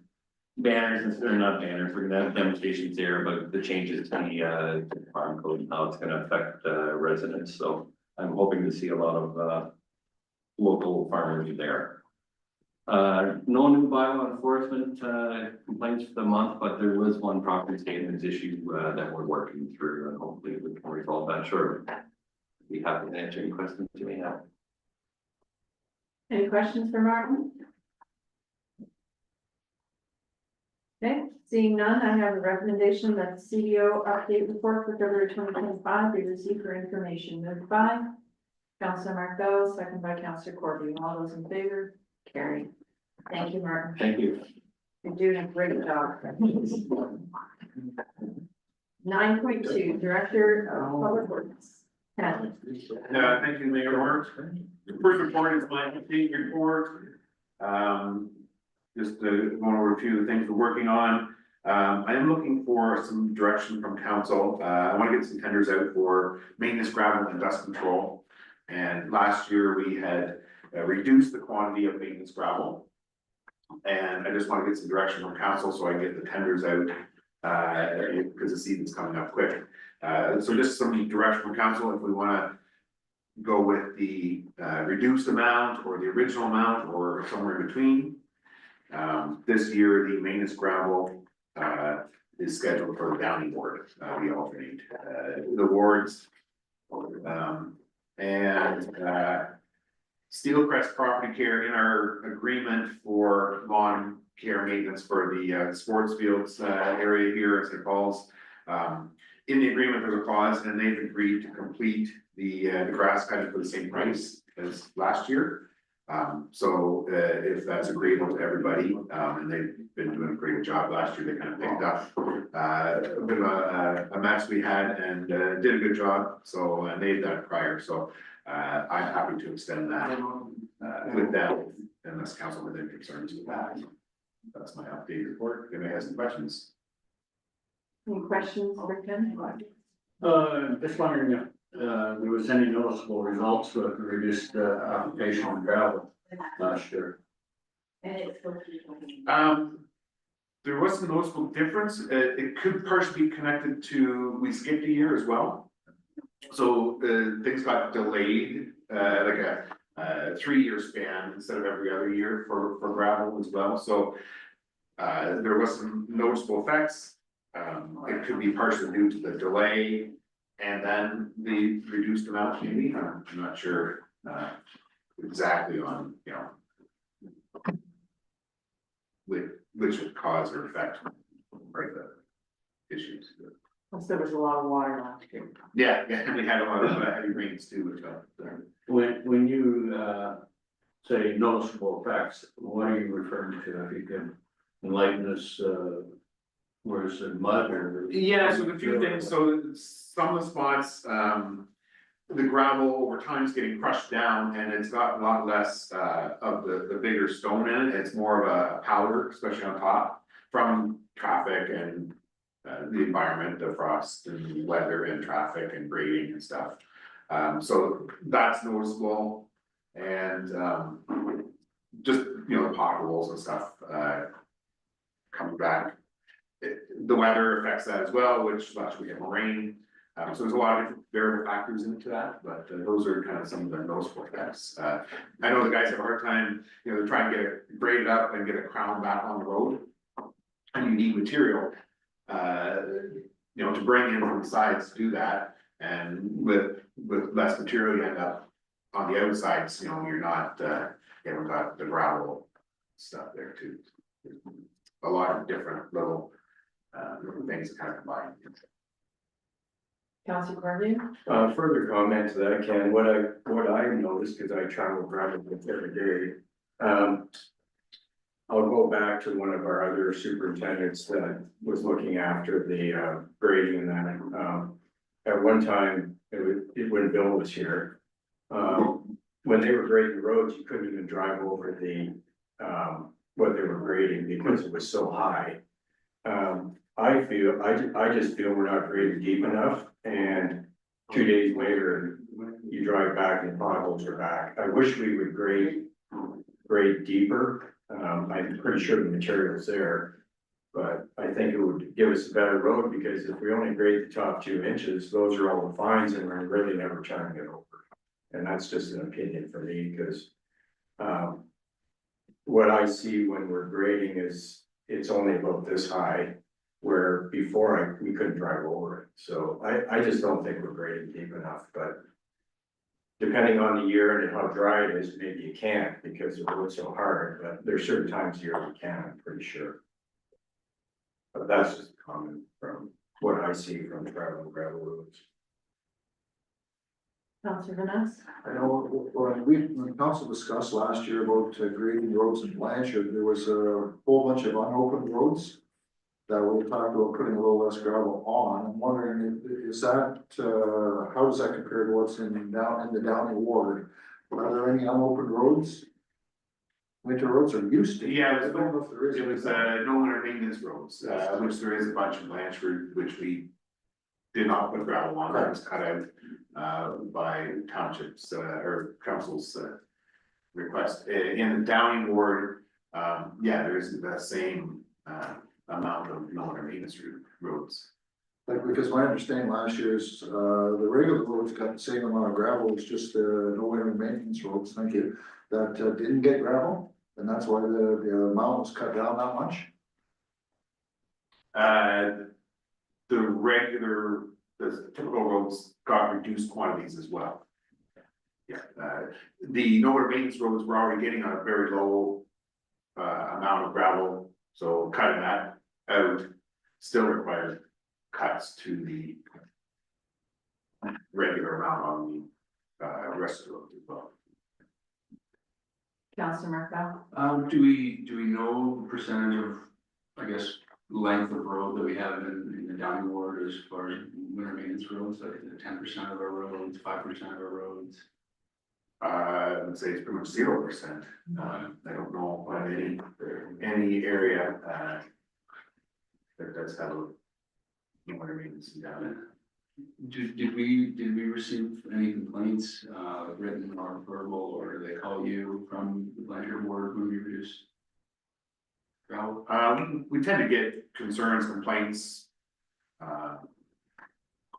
banners, and they're not banners, we're gonna have demonstrations there about the changes to the farm code and how it's gonna affect residents, so I'm hoping to see a lot of local farmers there. No new bylaw enforcement complaints for the month, but there was one property statements issue that we're working through, and hopefully we can resolve that shortly. Be happy to answer any questions you may have. Any questions for Martin? Okay, seeing none, I have a recommendation that the CDO update report for February 2025 be received for information. Moved by Councillor Marco, second by Councillor Corby. All those in favor? Carried. Thank you, Martin. Thank you. You're doing a great job. 9.2, Director of Public Works. Ken. Thank you, Mayor Warner. The first report is my update report. Just going over a few of the things we're working on. I am looking for some direction from council. I want to get some tenders out for maintenance, gravel, and dust control. And last year we had reduced the quantity of maintenance gravel. And I just want to get some direction from council so I can get the tenders out because the season's coming up quick. So just some direction from council if we want to go with the reduced amount or the original amount or somewhere in between. This year, the maintenance gravel is scheduled for the Downing ward. We alternate the wards. Steelcrest Property Care in our agreement for lawn care maintenance for the sports fields area here at St. Paul's. In the agreement, there's a clause and they've agreed to complete the grass cutting for the same price as last year. So if that's agreeable to everybody, and they've been doing a pretty good job last year, they kind of picked up a bit of a mess we had and did a good job. So and they've done it prior, so I'm happy to extend that with them unless council has any concerns with that. That's my update report. If anybody has any questions? Any questions for Ken? Just wondering if there was any noticeable results with the reduced application of gravel last year. There was some noticeable difference. It could partially be connected to, we skipped a year as well. So things got delayed, like a 3-year span instead of every other year for gravel as well. So there was some noticeable effects. It could be partially due to the delay and then the reduced amount maybe. I'm not sure exactly on, you know, which would cause or affect right the issues. Plus there was a lot of water last year. Yeah, we had a lot of heavy rains too, which When you say noticeable effects, what are you referring to? If you can enlighten us, where's the mud or? yeah, so a few things. So some of the spots, the gravel over time is getting crushed down and it's got a lot less of the bigger stone in it. It's more of a powder, especially on top from traffic and the environment, the frost and weather and traffic and grading and stuff. So that's noticeable. And just, you know, the potholes and stuff coming back. The weather affects that as well, which last week we had more rain. So there's a lot of different variable factors into that, but those are kind of some of the notable effects. I know the guys have a hard time, you know, they're trying to get it graded up and get a crown back on the road. And you need material, you know, to bring in from the sides to do that. And with less material, you end up on the outsides, you know, you're not, you haven't got the gravel stuff there too. A lot of different little things that kind of combine. Councillor Cormier? Further comment to that, Ken, what I noticed, because I travel gravel every day. I'll go back to one of our other superintendents that was looking after the grading and that. At one time, when Bill was here, when they were grading the roads, you couldn't even drive over the what they were grading because it was so high. I just feel we're not grading deep enough, and 2 days later, you drive back and potholes are back. I wish we would grade deeper. I'm pretty sure the material's there, but I think it would give us a better road, because if we only grade the top 2 inches, those are all the fines, and we're really never trying to get over. And that's just an opinion for me, because what I see when we're grading is it's only about this high, where before we couldn't drive over it. So I just don't think we're grading deep enough, but depending on the year and how dry it is, maybe you can't because the road's so hard, but there's certain times of year you can, I'm pretty sure. But that's just a comment from what I see from traveling gravel roads. Councillor Vanessa? I know when council discussed last year about grading roads in Blanchard, there was a whole bunch of unopened roads that we talked about putting a little less gravel on. I'm wondering, is that, how does that compare to what's in the Downey Ward? Are there any unopened roads? Winter roads are used to. Yeah, I don't know if there is. it was no winter maintenance roads, which there is a bunch in Blanchard, which we did not put gravel on. That was cut out by townships or council's request. In the Downing Ward, yeah, there is the same amount of no winter maintenance roads. Like, because my understanding last year's, the regular roads got the same amount of gravel, it's just no winter maintenance roads, thank you, that didn't get gravel, and that's why the amount was cut down that much. The typical roads got reduced quantities as well. Yeah, the no winter maintenance roads were already getting a very low amount of gravel, so cutting that out still required cuts to the regular amount on the rest of the roads as well. Councillor Markell? Do we know the percentage of, I guess, length of road that we have in the Downey Ward as far as winter maintenance roads, like 10% of our roads, 5% of our roads? I would say it's pretty much 0%. I don't know about any area that does have a winter maintenance down there. Did we receive any complaints, written or verbal, or do they call you from the Blanchard Ward when we reduce gravel? We tend to get concerns, complaints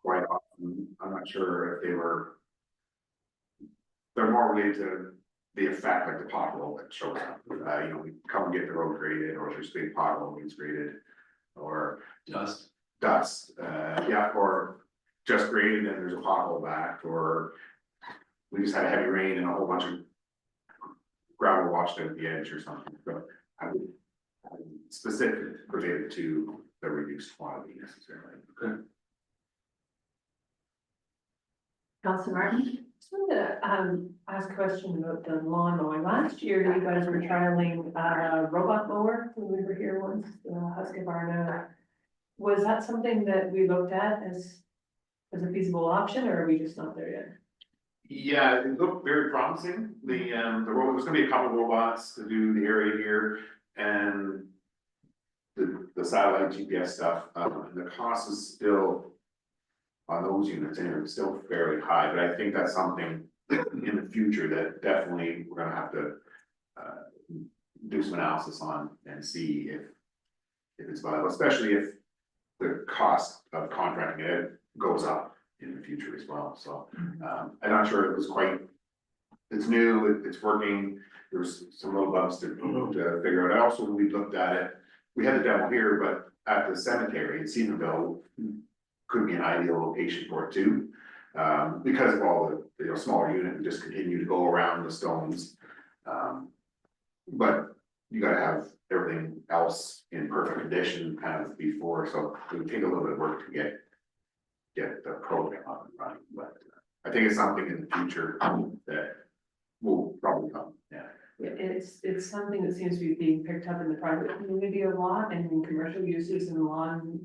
quite often. I'm not sure if they're more related to the effect, like the pothole that shows up. You know, we come and get the road graded, or there's a big pothole needs graded, or Dust. Yeah, or just graded and there's a pothole back, or we just had a heavy rain and a whole bunch of gravel washed out the edge or something. But I would specific related to the reduced quantity necessarily. Okay. Councillor Martin? Just wanted to ask a question about the lawn mowing. Last year, you guys were trialing a robot mower when we were here once, the Husqvarna. Was that something that we looked at as a feasible option, or are we just not there yet? Yeah, it looked very promising. The robot, there's gonna be a couple robots to do the area here and the satellite GPS stuff. The cost is still on those units anyway, it's still fairly high, but I think that's something in the future that definitely we're gonna have to do some analysis on and see if it's viable, especially if the cost of contracting it goes up. in the future as well, so, I'm not sure it was quite. It's new, it's working, there's some little bumps to figure out. Also, when we looked at it, we had the demo here, but at the cemetery in Cedarville could be an ideal location for it too. Because of all the, smaller unit, we just continue to go around the stones. But you gotta have everything else in perfect condition kind of before, so it would take a little bit of work to get the program up and running, but I think it's something in the future that will probably come, yeah. It's something that seems to be being picked up in the private community a lot and in commercial uses and lawn,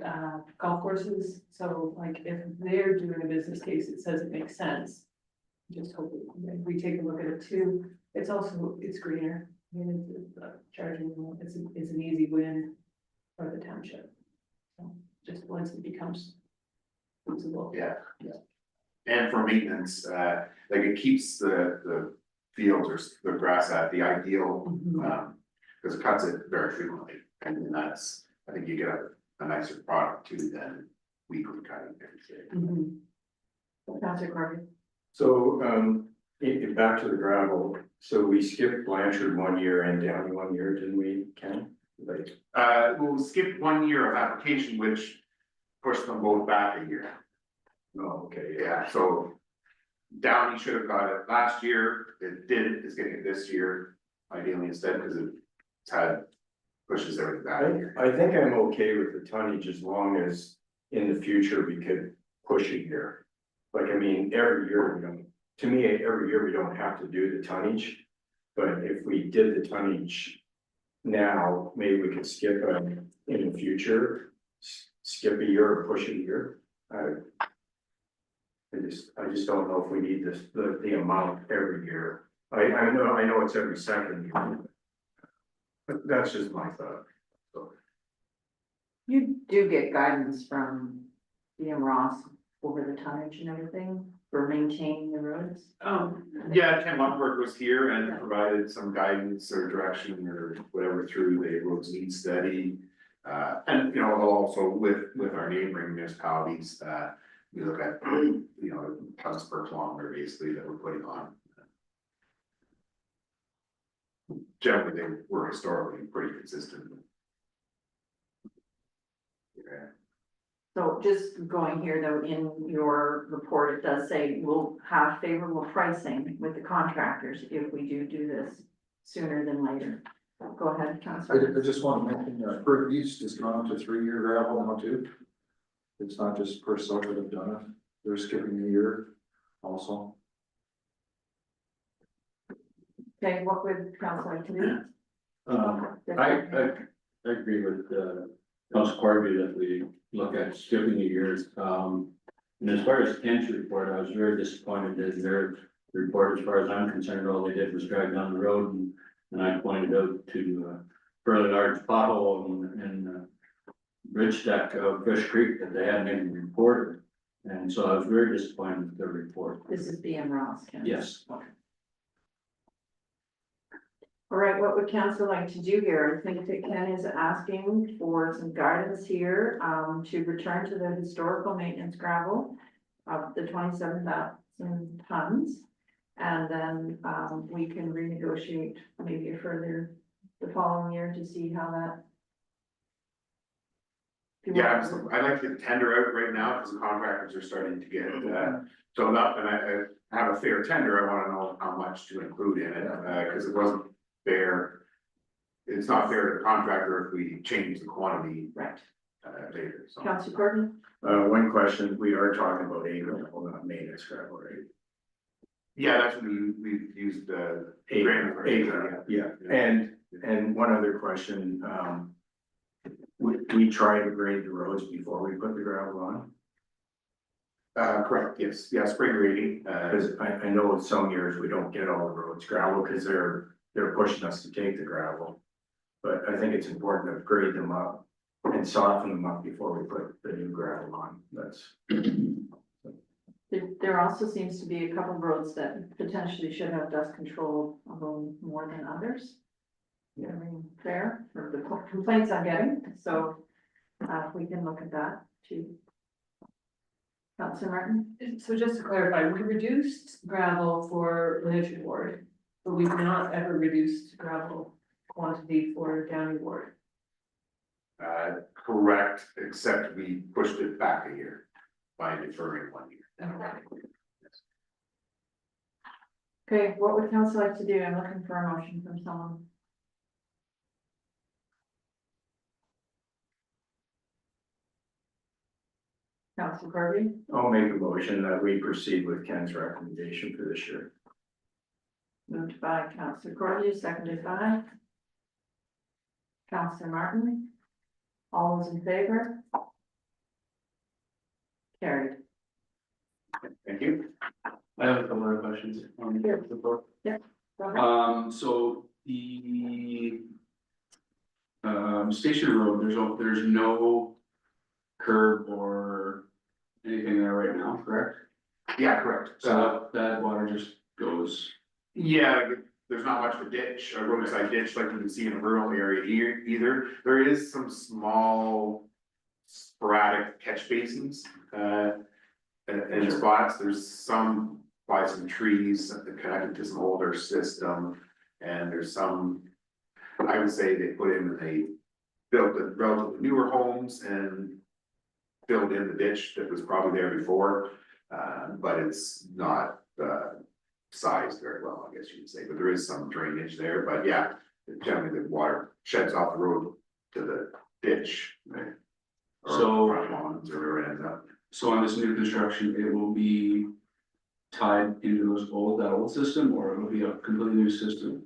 golf courses. So like if they're doing a business case, it says it makes sense. Just hope we take a look at it too. It's also, it's greener. I mean, it's charging, it's an easy win for the township. So just once it becomes feasible. Yeah. And for maintenance, like it keeps the fields or the grass at the ideal, because it cuts it very frequently. And that's, I think you get a nicer product too than weekly cutting every day. Councilor Corbett. So, back to the gravel, so we skipped Blanchard 1 year and Downey 1 year, didn't we, Ken? Like, We'll skip 1 year of application, which pushed them both back a year. oh, okay, Yeah, so Downey should have got it last year, it didn't, it's getting it this year, ideally instead, because it's had pushes everything back a year. I think I'm okay with the tonnage as long as in the future we could push a year. Like, I mean, every year we don't, to me, every year we don't have to do the tonnage. But if we did the tonnage now, maybe we could skip in the future, skip a year or push a year. I just don't know if we need this, the amount every year. I know it's every second year. But that's just my thought. So, You do get guidance from DM Ross over the tonnage and everything for maintaining the roads? Yeah, Ken Lumberg was here and provided some guidance or direction or whatever through the roads need study. And also with our neighboring municipalities, we look at, tons per kilometer basically that we're putting on. Generally, they were historically pretty consistent. Yeah. So just going here though, in your report, it does say we'll have favorable pricing with the contractors if we do this sooner than later. Go ahead, Councilor. I just want to mention, Perth East has gone to 3-year gravel now too. It's not just Perth South that have done it, they're skipping a year also. Okay, what would council like to do? I agree with, Council Corby that we look at skipping the years. And as far as Ken's report, I was very disappointed in their report. As far as I'm concerned, all they did was drive down the road and I pointed out to, fairly large pothole and bridge deck of Fish Creek that they hadn't even reported. And so I was very disappointed with their report. This is BM Ross. Ken. Yes. Okay. All right, what would council like to do here? I think that Ken is asking for some guidance here, to return to the historical maintenance gravel of the 27,000 tons. And then, we can renegotiate maybe a further the following year to see how that. Yeah, I'd like to tender out right now because the contractors are starting to get filled up and I have a fair tender. I want to know how much to include in it because it wasn't fair. It's not fair to the contractor if we change the quantity. Right. Later. So. Councilor Gordon? one question, we are talking about gravel, not maintenance gravel, right? Yeah, that's what we've used Yeah, and one other question, we try to grade the roads before we put the gravel on. Correct, yes, yeah, spring grading, Cause I know some years we don't get all the roads gravel, cause they're pushing us to take the gravel. But I think it's important to grade them up and soften them up before we put the new gravel on, that's. There also seems to be a couple of roads that potentially should have dust control a little more than others. Yeah. I mean, fair, for the complaints I'm getting, so, we can look at that too. Councillor Martin? So just to clarify, we reduced gravel for Lineage Ward, but we've not ever reduced gravel quantity for Downey Ward. Correct, except we pushed it back a year by deferring 1 year. Okay, what would council like to do? I'm looking for a motion from someone. Councillor Corby, I'll make a motion that we proceed with Ken's recommendation for this year. moved by Councillor Corby, seconded by Councillor Martin. All those in favor? Carried. Thank you. I have a couple more questions. Sure. Before. Go ahead. So the Station Road, there's no curb or anything there right now, correct? Yeah, correct. So that water just goes. Yeah, there's not much of a ditch, a roadside ditch like you can see in a rural area here either. There is some small sporadic catch basins, in spots. There's some by some trees connected to some older system. And there's some, I would say they put in, they built the relatively newer homes and filled in the ditch that was probably there before. But it's not, sized very well, I guess you could say, but there is some drainage there, but yeah, generally the water sheds off the road to the ditch. Right? Or So- front lawns or wherever it ends up. So on this new construction, it will be tied into that old system, or it'll be a completely new system?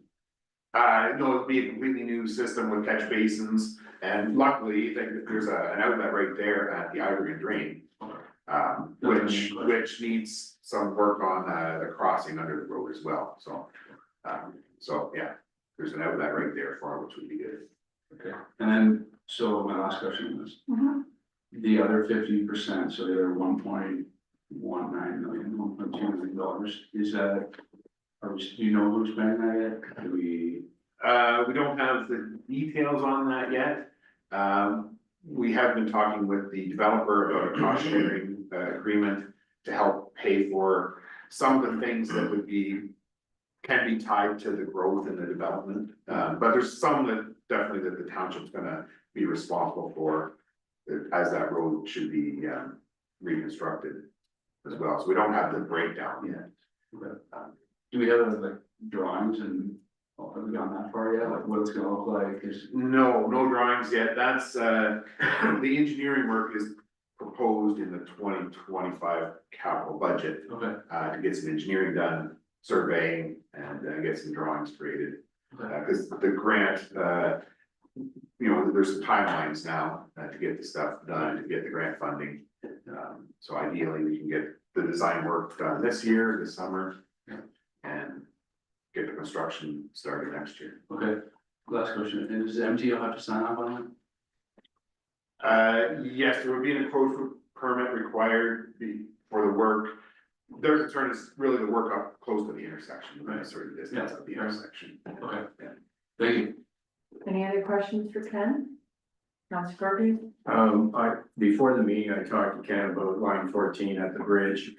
No, it'd be a completely new system with catch basins, and luckily, there's an outlet right there at the Ivory Drain. Which needs some work on the crossing under the road as well, so yeah, there's an outlet right there for it, which would be good. Okay, and then, so my last question was, the other 50%, so the other 1.19 million, $1.2 million, is that, do you know who's spending that yet? Do we? We don't have the details on that yet. We have been talking with the developer about a cost sharing agreement to help pay for some of the things that can be tied to the growth and the development. But there's some that definitely that the township's gonna be responsible for, as that road should be reconstructed as well. So we don't have the breakdown yet. Do we have like drawings and, have we gone that far yet, like what it's gonna look like? No drawings yet. That's, the engineering work is proposed in the 2025 capital budget. Okay. To get some engineering done, surveying, and get some drawings created. Cause the grant, there's some timelines now to get the stuff done, to get the grant funding. So ideally, we can get the design work done this year, this summer, and get the construction started next year. Okay, last question, and does the MTO have to sign off on it? Yes, there would be an encroachment permit required for the work. Their concern is really the work up close to the intersection, not necessarily the distance of the intersection. Okay, Yeah. thank you. Any other questions for Ken? Councillor Corby? Before the meeting, I talked to Ken about line 14 at the bridge.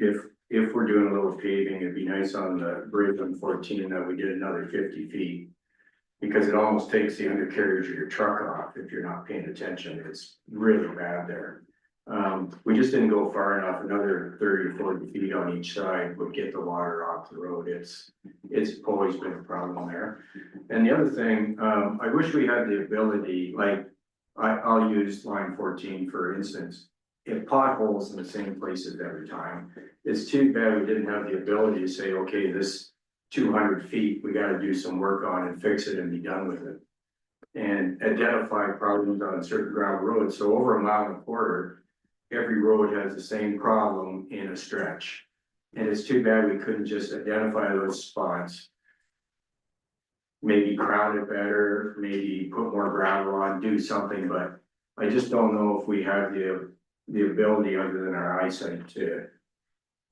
If we're doing a little paving, it'd be nice on the bridge on 14 that we did another 50 feet. Because it almost takes the undercarriage of your truck off if you're not paying attention. It's really bad there. We just didn't go far enough. Another 30 or 40 feet on each side would get the water off the road. It's always been a problem there. And the other thing, I wish we had the ability, like, I'll use line 14 for instance. If potholes in the same places every time, it's too bad we didn't have the ability to say, okay, this 200 feet, we gotta do some work on and fix it and be done with it. And identify problems on certain gravel roads. So over 1.25 miles, every road has the same problem in a stretch. And it's too bad we couldn't just identify those spots. Maybe crown it better, maybe put more gravel on, do something, but I just don't know if we have the ability other than our eyesight to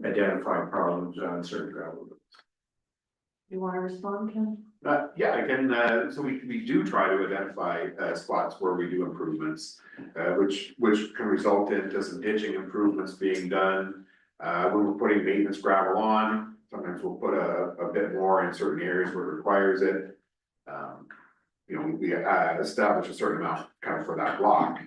identify problems on certain gravel roads. You want to respond, Ken? Yeah, I can, so we do try to identify spots where we do improvements, which can result into some ditching improvements being done. When we're putting maintenance gravel on, sometimes we'll put a bit more in certain areas where it requires it. You know, we establish a certain amount kind of for that block,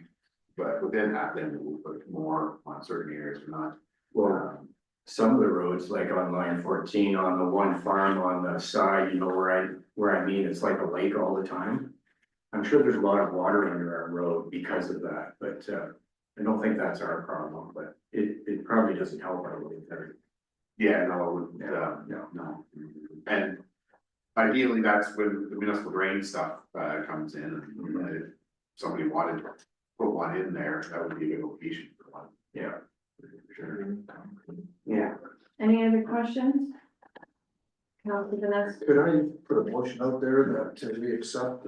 but within that, then we'll put more on certain areas or not. Well, some of the roads, like on line 14, on the one farm on the side, you know, where I mean, it's like a lake all the time. I'm sure there's a lot of water under our road because of that, but I don't think that's our problem, but it probably doesn't help our road there. Yeah, no, it wouldn't, no. And ideally, that's when the municipal drain stuff comes in, and if somebody wanted to put one in there, that would be a good location for one. Yeah. Sure. Yeah, Any other questions? Councilor Vanessa? Could I put a motion out there that we accept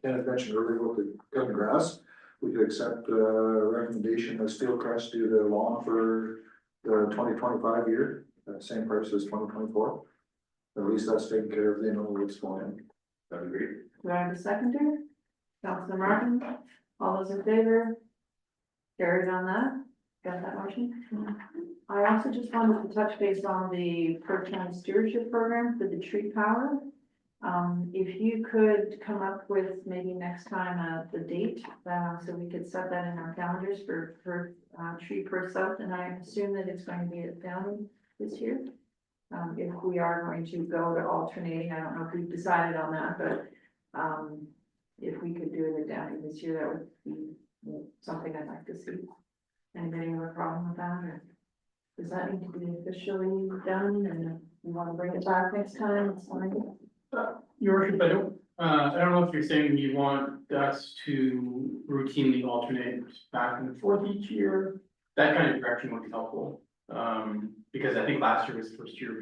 Ken had mentioned earlier with the cutting grass? We could accept recommendation of Steel Crest to the lawn for the 2025 year, same price as 2024. At least that's taken care of, they know what's going on. That'd be great. Do I have a seconder? Councilor Martin, all those in favor? Carried on that, got that motion? I also just wanted to touch base on the Perth County Stewardship Program for the tree power. If you could come up with maybe next time the date, so we could set that in our calendars for Tree Perth South, and I assume that it's going to be at Downey this year. If we are going to go to alternating, I don't know if we've decided on that, but if we could do it at Downey this year, that would be something I'd like to see. Anybody have a problem with that, or does that need to be officially done, and if you want to bring it back next time, it's fine. Your worship, I don't know if you're saying you want us to routinely alternate back and forth each year. That kind of direction would be helpful, because I think last year was the first year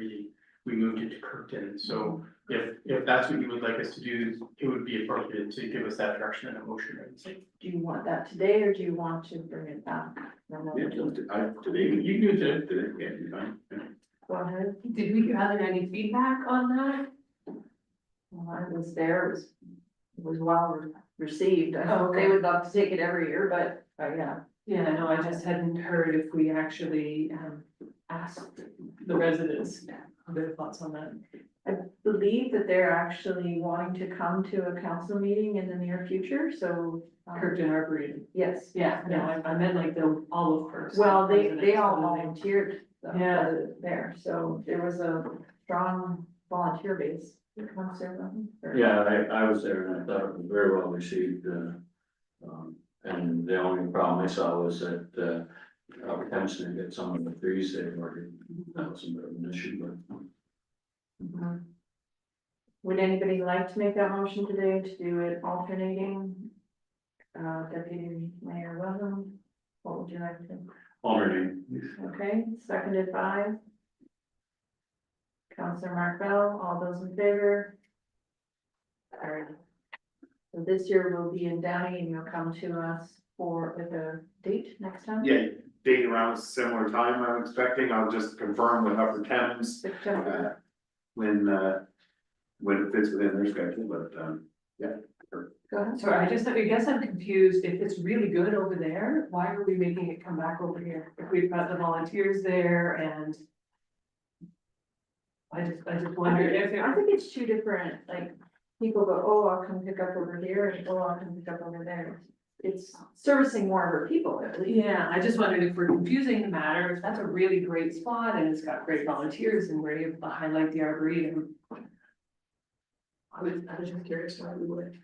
we moved it to Kirkton, so if that's what you would like us to do, it would be appropriate to give us that direction and a motion, I would say. Do you want that today, or do you want to bring it back? Yeah, today, you can do it today, yeah, you're fine. Yeah. Go ahead. Did we gather any feedback on that? Well, I was there, it was well received. Oh, okay. They would love to take it every year, but yeah. Yeah, no, I just hadn't heard if we actually asked the residents their thoughts on that. I believe that they're actually wanting to come to a council meeting in the near future, so. Kirkton Arboretum. Yes. Yeah, no, I meant like the olive first. Well, they all residents. volunteered. Yeah. There, so there was a strong volunteer base. Yeah, I was there and I thought it was very well received, and the only problem I saw was that, potentially get some of the trees they were, that was a bit of an issue, but. Mhm. Would anybody like to make that motion today to do it alternating? Deputy Mayor Wellham, what would you like to? Alternating. Okay, seconded by Councilor Mark Bell, all those in favor? Alright. So this year we'll be in Downey and you'll come to us with a date next time? Yeah, date around a similar time I'm expecting, I'll just confirm with Upper Thames, September. when it fits within their schedule, but, yeah. Go ahead. Sorry, I guess I'm confused. If it's really good over there, why are we making it come back over here? If we've got the volunteers there and. I just wonder if. I think it's two different, like, people go, oh, I'll come pick up over here, and oh, I'll come pick up over there. It's servicing more of our people, at least. Yeah, I just wondered if we're confusing the matter, if that's a really great spot and it's got great volunteers and we're able to highlight the arboretum. I was just curious why we would.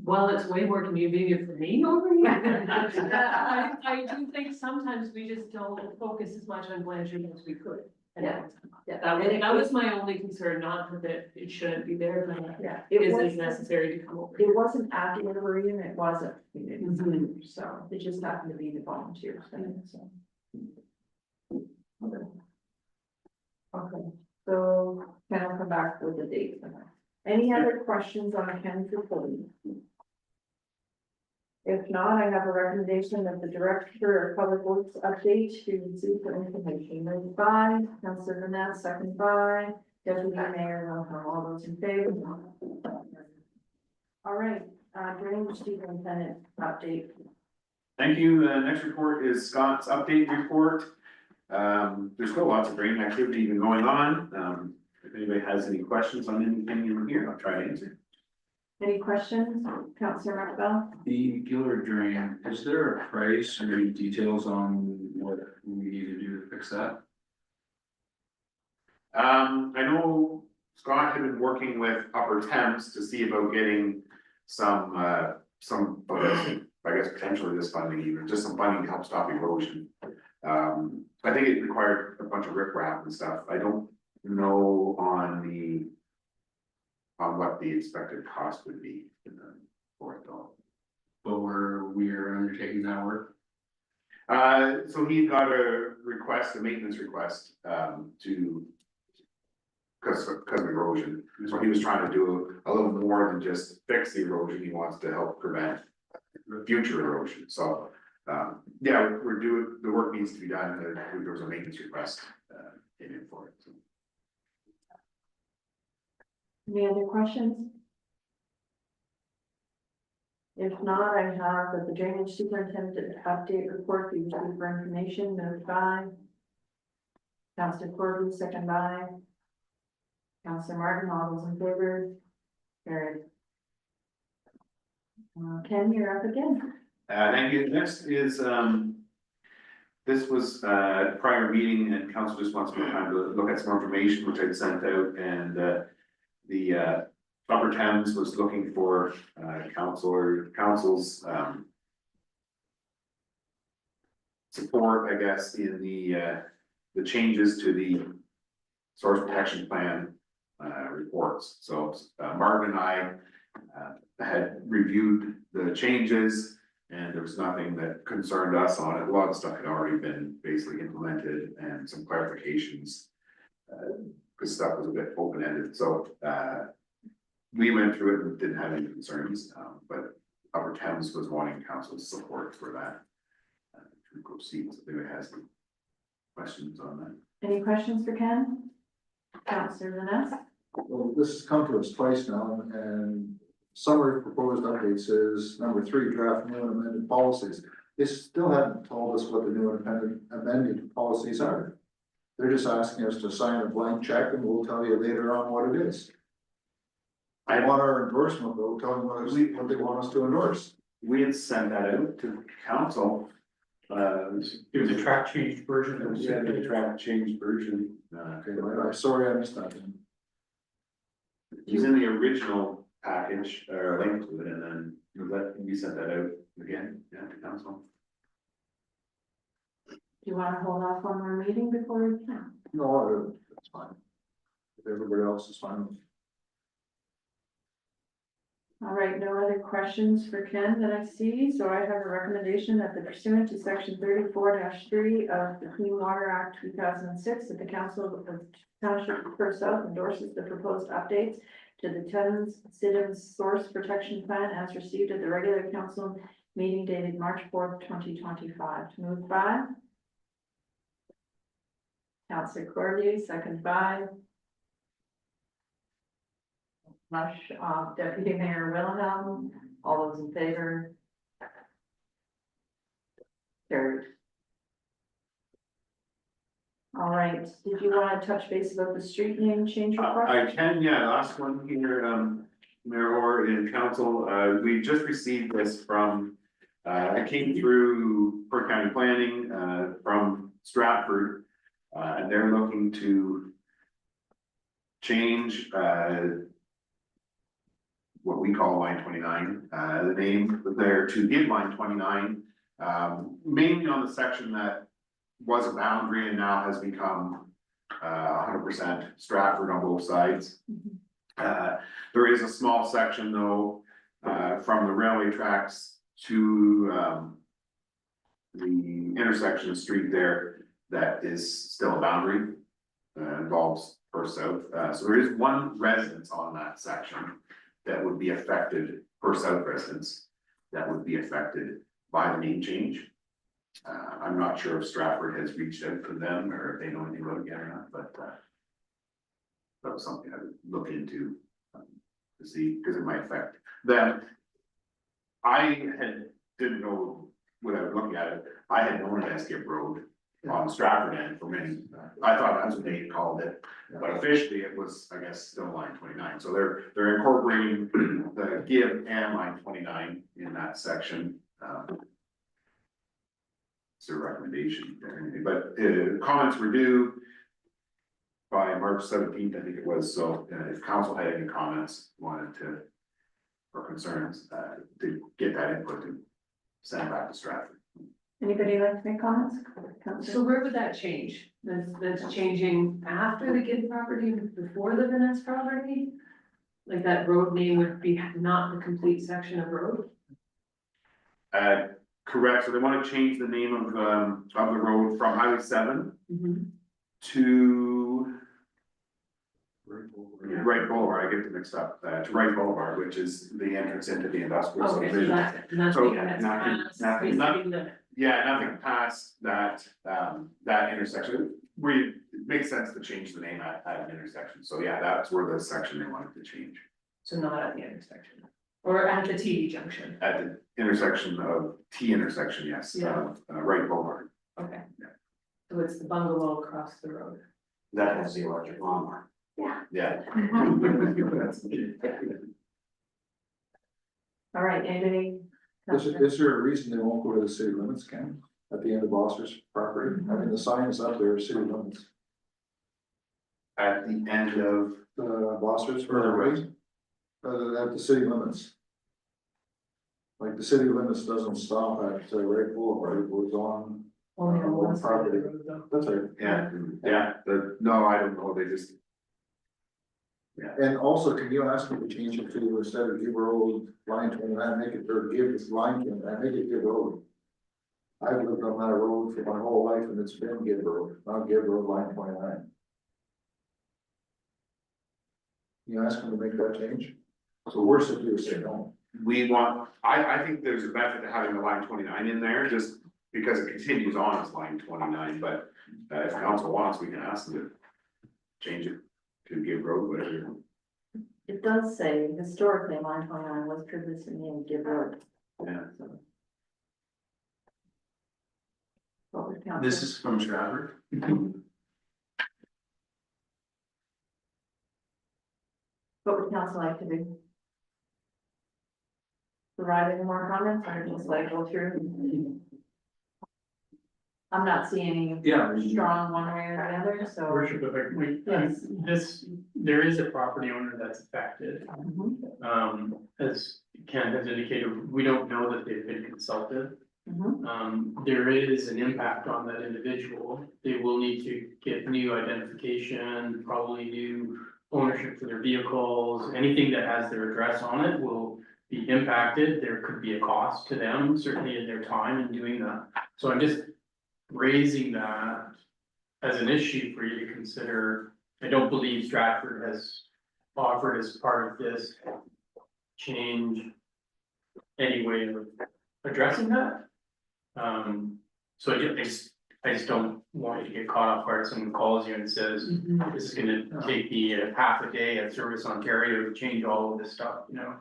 Well, it's way more convenient for me over here. I do think sometimes we just don't focus as much on Blanchard as we could. Yeah. Yeah. That was my only concern, not that it shouldn't be there, but Yeah. is it necessary to come over? It wasn't at the arboretum, it wasn't, Mhm. so it just happened to be the volunteers thing, so. Okay, so Ken will come back with the date for that. Any other questions on Ken's report? If not, I have a recommendation that the Director of Public Works update to receive for information. Moved by Councilor Vanessa, second by Deputy Mayor Wilhelm. All those in favor? All right, Drainage Superintendent update. Thank you. The next report is Scott's update report. There's still lots of drain activity even going on. If anybody has any questions on anything in here, I'll try to answer. Any questions, Councillor Martell? The Giller drain, is there a price or any details on what we need to do to fix that? I know Scott had been working with Upper Thames to see about getting some of this, I guess potentially this funding, even just some funding to help stop erosion. I think it required a bunch of riprap and stuff. I don't know on what the expected cost would be for it though. But we're undertaking that work. So he got a maintenance request, because of erosion. So he was trying to do a little more than just fix the erosion. He wants to help prevent future erosion. So, yeah, we're doing, the work needs to be done. There was a maintenance request, came in for it. So. Any other questions? If not, I have that the drainage superintendent update report be received for information, moved by Councillor Corbin, second by Councillor Martin, all those in favor, carried. Ken, you're up again. Thank you. Next is, this was prior meeting and council just wants more time to look at some information which I'd sent out, and the Upper Thames was looking for council's support, I guess, in the changes to the source protection plan reports. So Marvin and I had reviewed the changes, and there was nothing that concerned us on it. A lot of stuff had already been basically implemented, and some clarifications, because stuff was a bit open-ended. So we went through it and didn't have any concerns, but Upper Thames was wanting council's support for that to proceed. So if anybody has any questions on that. Any questions for Ken? Councillor Vanessa? Well, this has come to us twice now, and summary proposed updates is number 3, draft new and amended policies. They still haven't told us what the new and amended policies are. They're just asking us to sign a blank check, and we'll tell you later on what it is. I want our endorsement, though, tell them what they want us to endorse. We had sent that out to council. It was a track change version. Yeah, the track change version. Okay, I'm sorry I missed that. It was in the original package, or link to it, and then we sent that out again, yeah, to council. Do you want to hold off on our meeting before we can? No, that's fine. If everybody else is fine with it. All right, no other questions for Ken that I see, so I have a recommendation that the pursuant to section 34-3 of the Clean Water Act 2006, that the Council of Township of Perth South endorses the proposed updates to the Siddons Source Protection Plan as received at the regular council meeting dated March 4th, 2025. Moved by Councillor Corley, second by Deputy Mayor Wilhelm. All those in favor? Carried. All right, did you want to touch base about the street name change request? I can, yeah, last one here, Mayor Orr in council, we just received this from, it came through Perth County Planning, from Stratford, and they're looking to change, what we call line 29, the name there to give line 29, mainly on the section that was a boundary and now has become 100% Stratford on both sides. There is a small section though, from the railway tracks to the intersection of street there that is still a boundary, involves Perth South. So there is one residence on that section that would be affected, Perth South residents, that would be affected by the name change. I'm not sure if Stratford has reached out to them or if they know anything about it yet or not, but that was something I would look into to see, because it might affect them. I didn't know without looking at it, I had known it as Skip Road on Stratford end for many. I thought that's what they called it, but officially it was, I guess, still line 29. So they're incorporating the give and line 29 in that section. It's a recommendation, but comments were due by March 17th, I think it was. So if council had any comments, wanted to, or concerns, to get that input and send back to Stratford. Anybody like to make comments? So where would that change? That's changing after the gift property, before the Vanessa property? Like that road name would be not the complete section of road? Correct, so they want to change the name of the road from Highway 7 to Wright Boulevard, I get them mixed up, to Wright Boulevard, which is the entrance into the industrial Okay, so subdivision. that's it. Nothing that's past the city limit. Yeah, nothing past that, that intersection, where it makes sense to change the name at an intersection, so yeah, that's where the section they wanted to change. So not at the intersection, or at the T junction, At the intersection of T intersection, yes, Yeah. Wright Boulevard. okay. Yeah. So it's the bungalow across the road. That has the electric lawnmower. Yeah. All right, anybody? Is there a reason they won't go to the city limits, Ken, at the end of Foster's property? I mean, the sign is up there, city limits, At the end of, Foster's Further property. At the city limits. Like the city limits doesn't stop at Red Boulevard, it goes on. Only on one side of the property. road though. That's right. yeah, no, I don't know, they just. And also, can you ask me to change it to instead of give road line 29, make it, or give this line 29, make it give road. I've lived on that road for my whole life and it's been give road, not give road line 29. You ask them to make that change? So worse if you say no. We want, I think there's a benefit to having the line 29 in there, just because it continues on as line 29, but if council wants, we can ask them to change it to give road, whatever. It does say historically line 29 was previously named Give Road. Yeah. So. What would council? This is from Stratford. What would council like to do? Provide any more comments or just like go through? I'm not seeing Yeah. any strong one way or the other, so. Worship, if we, Yes. there is a property owner that's affected. Mhm, As Ken has indicated, we don't know that they've been consulted. mhm. There is an impact on that individual. They will need to get new identification, probably new ownership for their vehicles. Anything that has their address on it will be impacted. There could be a cost to them, certainly in their time in doing that. So I'm just raising that as an issue for you to consider. I don't believe Stratford has offered as part of this change any way of addressing that. So I just don't want you to get caught off guard. Someone calls you and says, this is gonna take me half a day at Service Ontario to change all of this stuff, you know?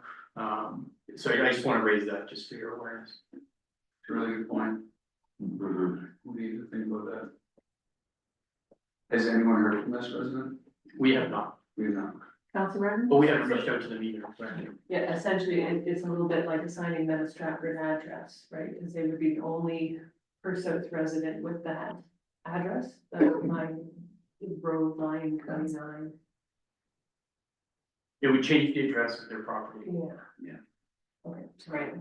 So I just wanna raise that just for your awareness. It's a really good point. We need to think about that. Has anyone heard from this resident? We have not, We don't. Council Brennan? but we haven't reached out to them either. Right? Yeah, essentially, it's a little bit like assigning them a Stratford address, right? Because they would be the only South resident with that address, the line, road line 29. It would change the address of their property. Yeah. Yeah. Okay, right,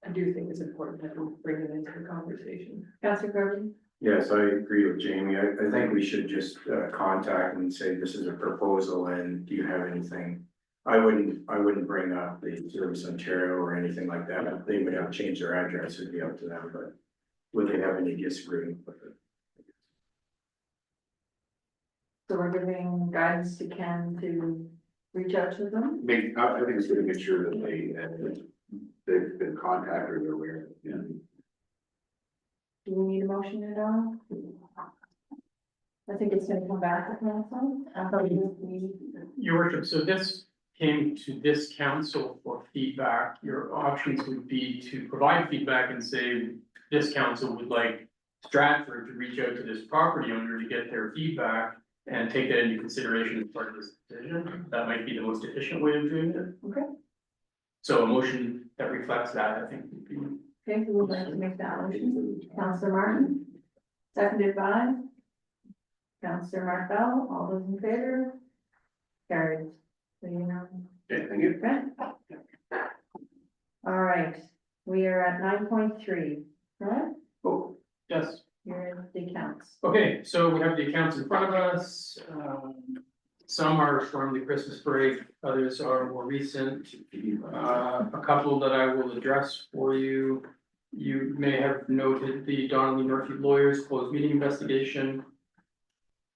I do think it's important that we bring it into the conversation. Council Kirby? Yes, I agree with Jamie. I think we should just contact and say this is a proposal and do you have anything? I wouldn't bring up the Service Ontario or anything like that. They would have to change their address, it'd be up to them, but would they have any disagreement with it? So we're giving guidance to Ken to reach out to them? I think it's good to make sure that they've been contacted or they're aware, yeah. Do we need a motion at all? I think it's gonna come back to council. I thought we Your worship, so this came to this council for feedback. Your options would be to provide feedback and say, this council would like Stratford to reach out to this property owner to get their feedback and take that into consideration as part of this decision. That might be the most efficient way of doing it. Okay. So a motion that reflects that, I think, would be. Okay, who would like to make that motion? Counselor Martin, seconded by Counselor Mark Bell. All those in favor? Carried. So you know. Okay, thank you. Okay. All right, we are at 9.3, right? Oh, yes. Here are the accounts. Okay, so we have the accounts in front of us. Some are from the Christmas break, others are more recent. A couple that I will address for you. You may have noted the Donnelly Murphy lawyers closed meeting investigation.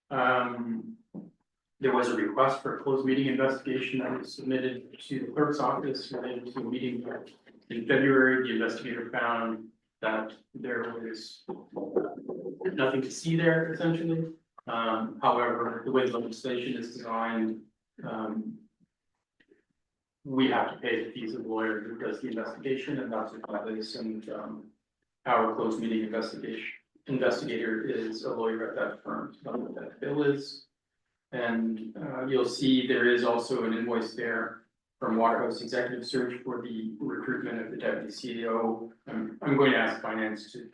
There was a request for a closed meeting investigation that was submitted to the clerk's office related to a meeting in February. The investigator found that there was nothing to see there essentially. However, the way the legislation is designed, we have to pay the fees of the lawyer who does the investigation, and that's what that is. And our closed meeting investigator is a lawyer at that firm. So that's what that bill is. And you'll see there is also an invoice there from Waterhouse Executive Search for the recruitment of the deputy CEO. I'm going to ask finance to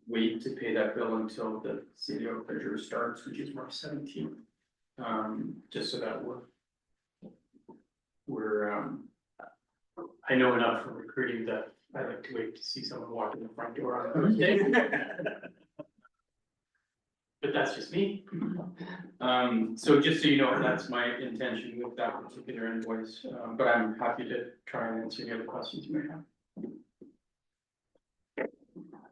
wait to pay that bill until the CEO treasurer starts, which is March 17th. Just so that we're I know enough from recruiting that I like to wait to see someone walk in the front door on Thursday. But that's just me. So just so you know, that's my intention with that particular invoice, but I'm happy to try and answer any other questions you may have.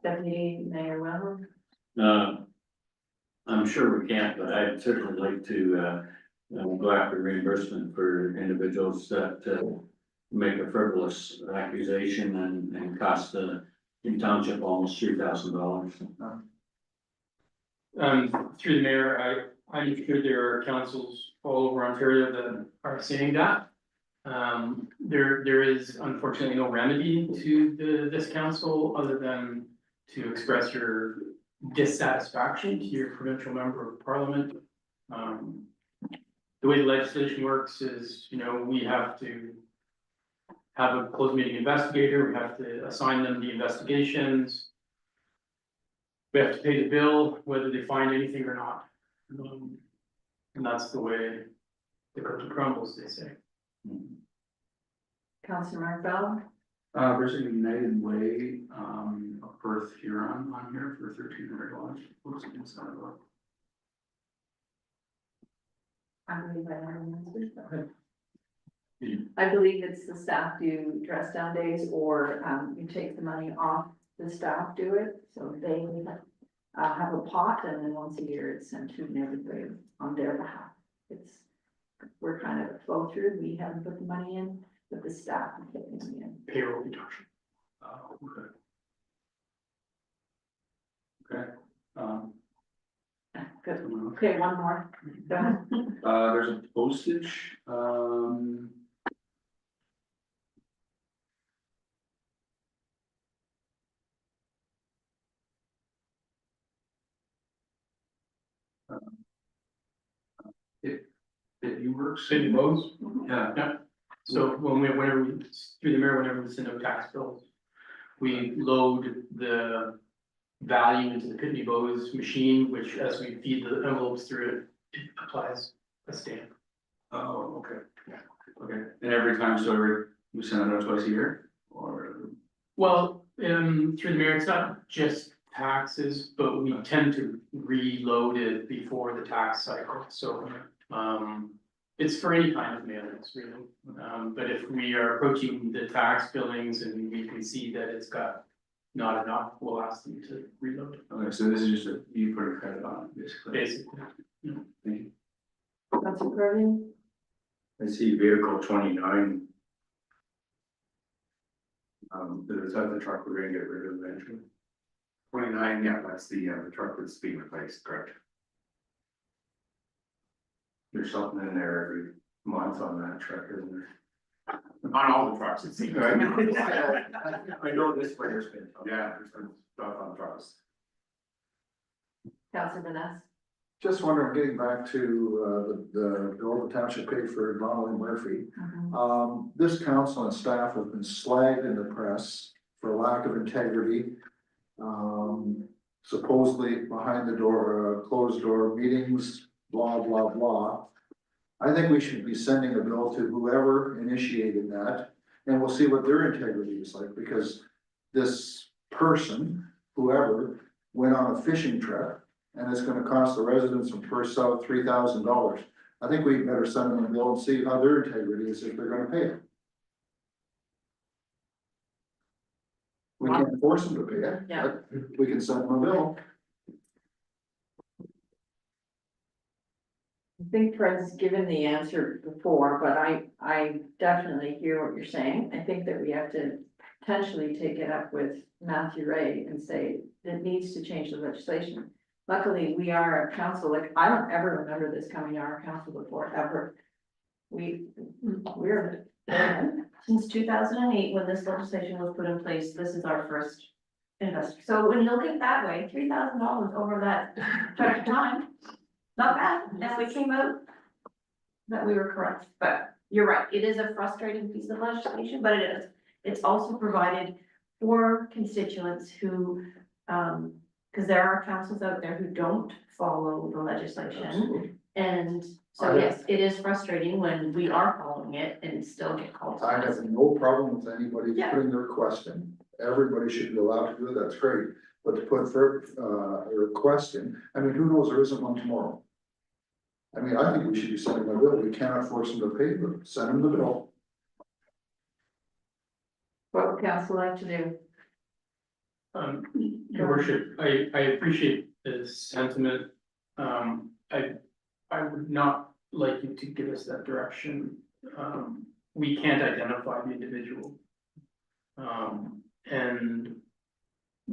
Deputy Mayor Wellham. I'm sure we can't, but I'd certainly like to, go after reimbursement for individuals that, make a frivolous accusation and cost the township almost $3,000. Through the mayor, I'm sure there are councils all over Ontario that are saying that. There is unfortunately no remedy to this council other than to express your dissatisfaction to your provincial member of parliament. The way the legislation works is, you know, we have to have a closed meeting investigator, we have to assign them the investigations. We have to pay the bill, whether they find anything or not. And that's the way the cookie crumbles, they say. Counselor Mark Bell. There's a United Way, of Perth Huron on here for $1,300. What's inside of it? I believe I have an answer. I believe it's the staff do dress down days, or you take the money off the staff do it, so they have a pot, and then once a year it's sent to everybody on their behalf. We're kind of a flow through, we haven't put the money in, but the staff is putting the money in. Payroll deduction. Oh, okay. Okay, Good, okay, one more. Go ahead. there's a postage, it works. City Bowes. Yeah. Yeah. So whenever we, through the mayor, whenever we send out tax bills, we load the value into the Pitney Bowes machine, which as we feed the envelopes through it applies a stamp. Oh, okay. Okay, and every time, so we send it out twice a year, or? Well, through the mayor, it's not just taxes, but we tend to reload it before the tax cycle, so. It's for any kind of mailings, really. But if we are approaching the tax billings and we can see that it's got not enough, we'll ask them to reload it. Okay, so this is just you put a credit on it, basically. Basically. Thank you. Councilor Curley. I see vehicle 29. Is that the truck we're gonna get rid of eventually? 29, yeah, that's the truck that's being replaced, correct? There's something in there every month on that truck, isn't there? On all the trucks, it seems. I know this player's been. Yeah, there's been stuff on trucks. Councilor Vanessa. Just wondering, getting back to, the bill the township paid for Donald Murphy. This council and staff have been slagged in the press for lack of integrity. Supposedly behind the door, closed door meetings, blah, blah, blah. I think we should be sending a bill to whoever initiated that, and we'll see what their integrity is like, because this person, whoever, went on a fishing trip, and it's gonna cost the residents of Perth South $3,000. I think we better send them a bill and see how their integrity is, if they're gonna pay it. We can't force them to pay it, Yeah. but we can send them a bill. I think Fred's given the answer before, but I definitely hear what you're saying. I think that we have to potentially take it up with Matthew Ray and say it needs to change the legislation. Luckily, we are a council, like, I don't ever remember this coming to our council before, ever. We're. Since 2008, when this legislation was put in place, this is our first investor. So when you look at it that way, $3,000 over that stretch of time, not bad. And we came out that we were correct. But you're right, it is a frustrating piece of legislation, but it is. It's also provided for constituents who, because there are councils out there who don't follow the legislation. Absolutely. And so, yes, it is frustrating when we are following it and still get called. I have no problem with anybody Yeah. putting their request in. Everybody should be allowed to do it, that's great. But to put for, a request in, I mean, who knows, there isn't one tomorrow. I mean, I think we should be sending them a bill. We cannot force them to pay, but send them the bill. What would council like to do? Your worship, I appreciate the sentiment. I would not like you to give us that direction. We can't identify the individual. And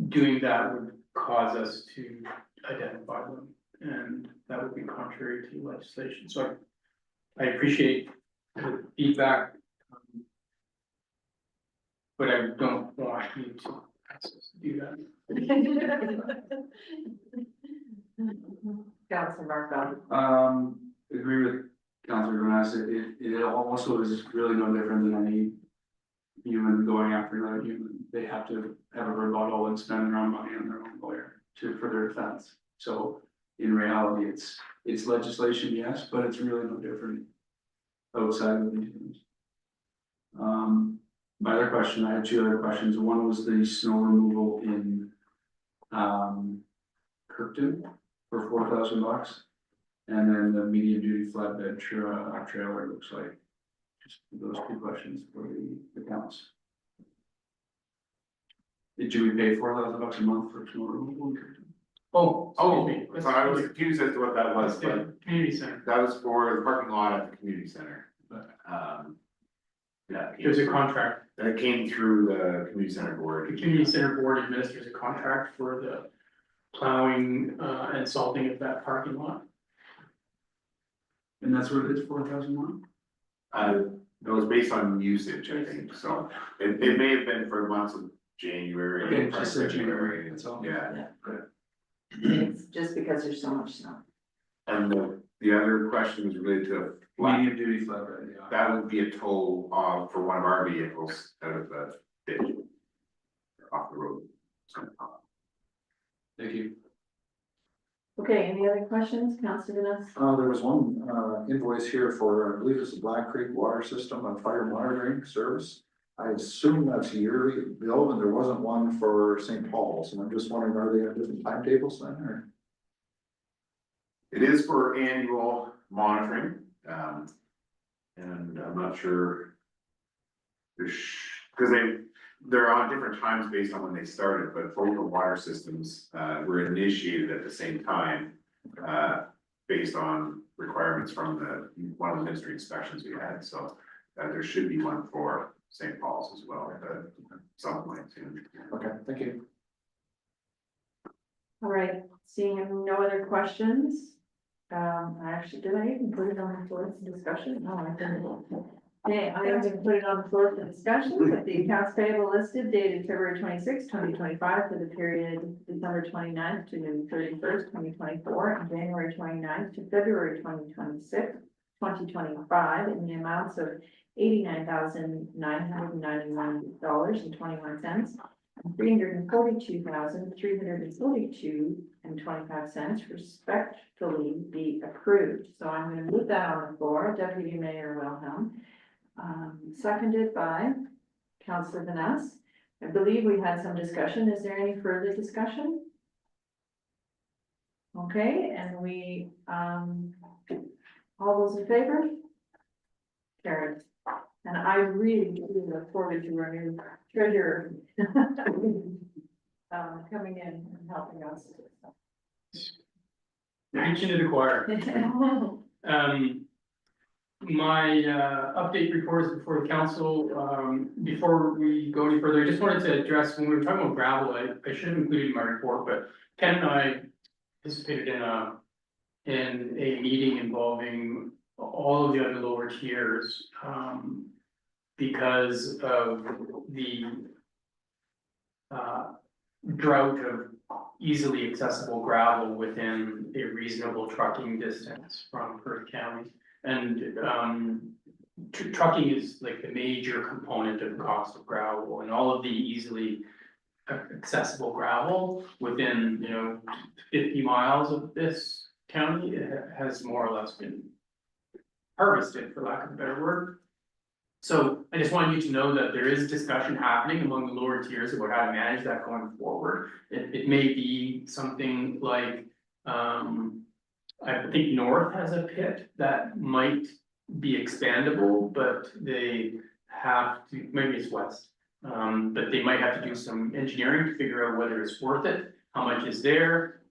doing that would cause us to identify them, and that would be contrary to legislation. So I appreciate the feedback. But I don't want you to ask us to do that. Councilor Markle. Agree with Councilor Vanessa, it also is really no different than any human going after another human. They have to have a rebuttal and spend their own money on their own lawyer for their defense. So in reality, it's legislation, yes, but it's really no different outside of these things. My other question, I had two other questions. One was the snow removal in Kirkton for $4,000. And then the medium duty flatbed trailer looks like. Just those two questions for the accounts. Did we pay $4,000 a month for snow removal in Kirkton? Oh, excuse me. So I was confused as to what that was, but Community center. that was for the parking lot at the community center. Yeah. There's a contract. That came through the community center board. The community center board administers a contract for the plowing and salting of that parking lot. And that's what it is, $4,000 a month? It was based on usage, I think, so it may have been for months of January. Okay, just said January, that's all. Yeah, It's just because there's so much snow. and the other question was related to a flat, Medium duty flatbed, yeah. that would be a tow for one of our vehicles out of the ditch. Off the road. Thank you. Okay, any other questions, Councilor Vanessa? There was one, invoice here for, I believe it's the Black Creek Water System and Fire Monitoring Service. I assume that's a yearly bill, and there wasn't one for St. Paul's, and I'm just wondering, are they on different timetables then, or? It is for annual monitoring, and I'm not sure. Because they're on different times based on when they started, but both the water systems, were initiated at the same time. Based on requirements from one of the ministry inspections we had, so, there should be one for St. Paul's as well, at some point soon. Okay, thank you. All right, seeing no other questions. I even put it on the floor for discussion? No, I didn't. Okay, I am going to put it on the floor for discussion, that the accounts payable listed dated February 26, 2025 for the period December 29th to June 31st, 2024, and January 29th to February 2025 in the amounts of $89,991.21 and $342,342.25 respectively be approved. So I'm going to move that on the floor. Deputy Mayor Wilhelm. Seconded by Councillor Vaness. I believe we had some discussion. Is there any further discussion? Okay, and we, all those in favor? Carried. And I really look forward to our new treasurer coming in and helping us. Preaching to the choir. My update reports before the council, before we go any further, I just wanted to address, when we were talking about gravel, I should have included in my report, but Ken and I participated in a meeting involving all of the other lower tiers, because of the drought of easily accessible gravel within a reasonable trucking distance from Perth County. And trucking is like the major component of the cost of gravel, and all of the easily accessible gravel within, 50 miles of this county has more or less been harvested, for lack of a better word. So I just wanted you to know that there is discussion happening among the lower tiers about how to manage that going forward. It may be something like, I think North has a pit that might be expandable, but they have to, maybe it's West. But they might have to do some engineering to figure out whether it's worth it, how much is there.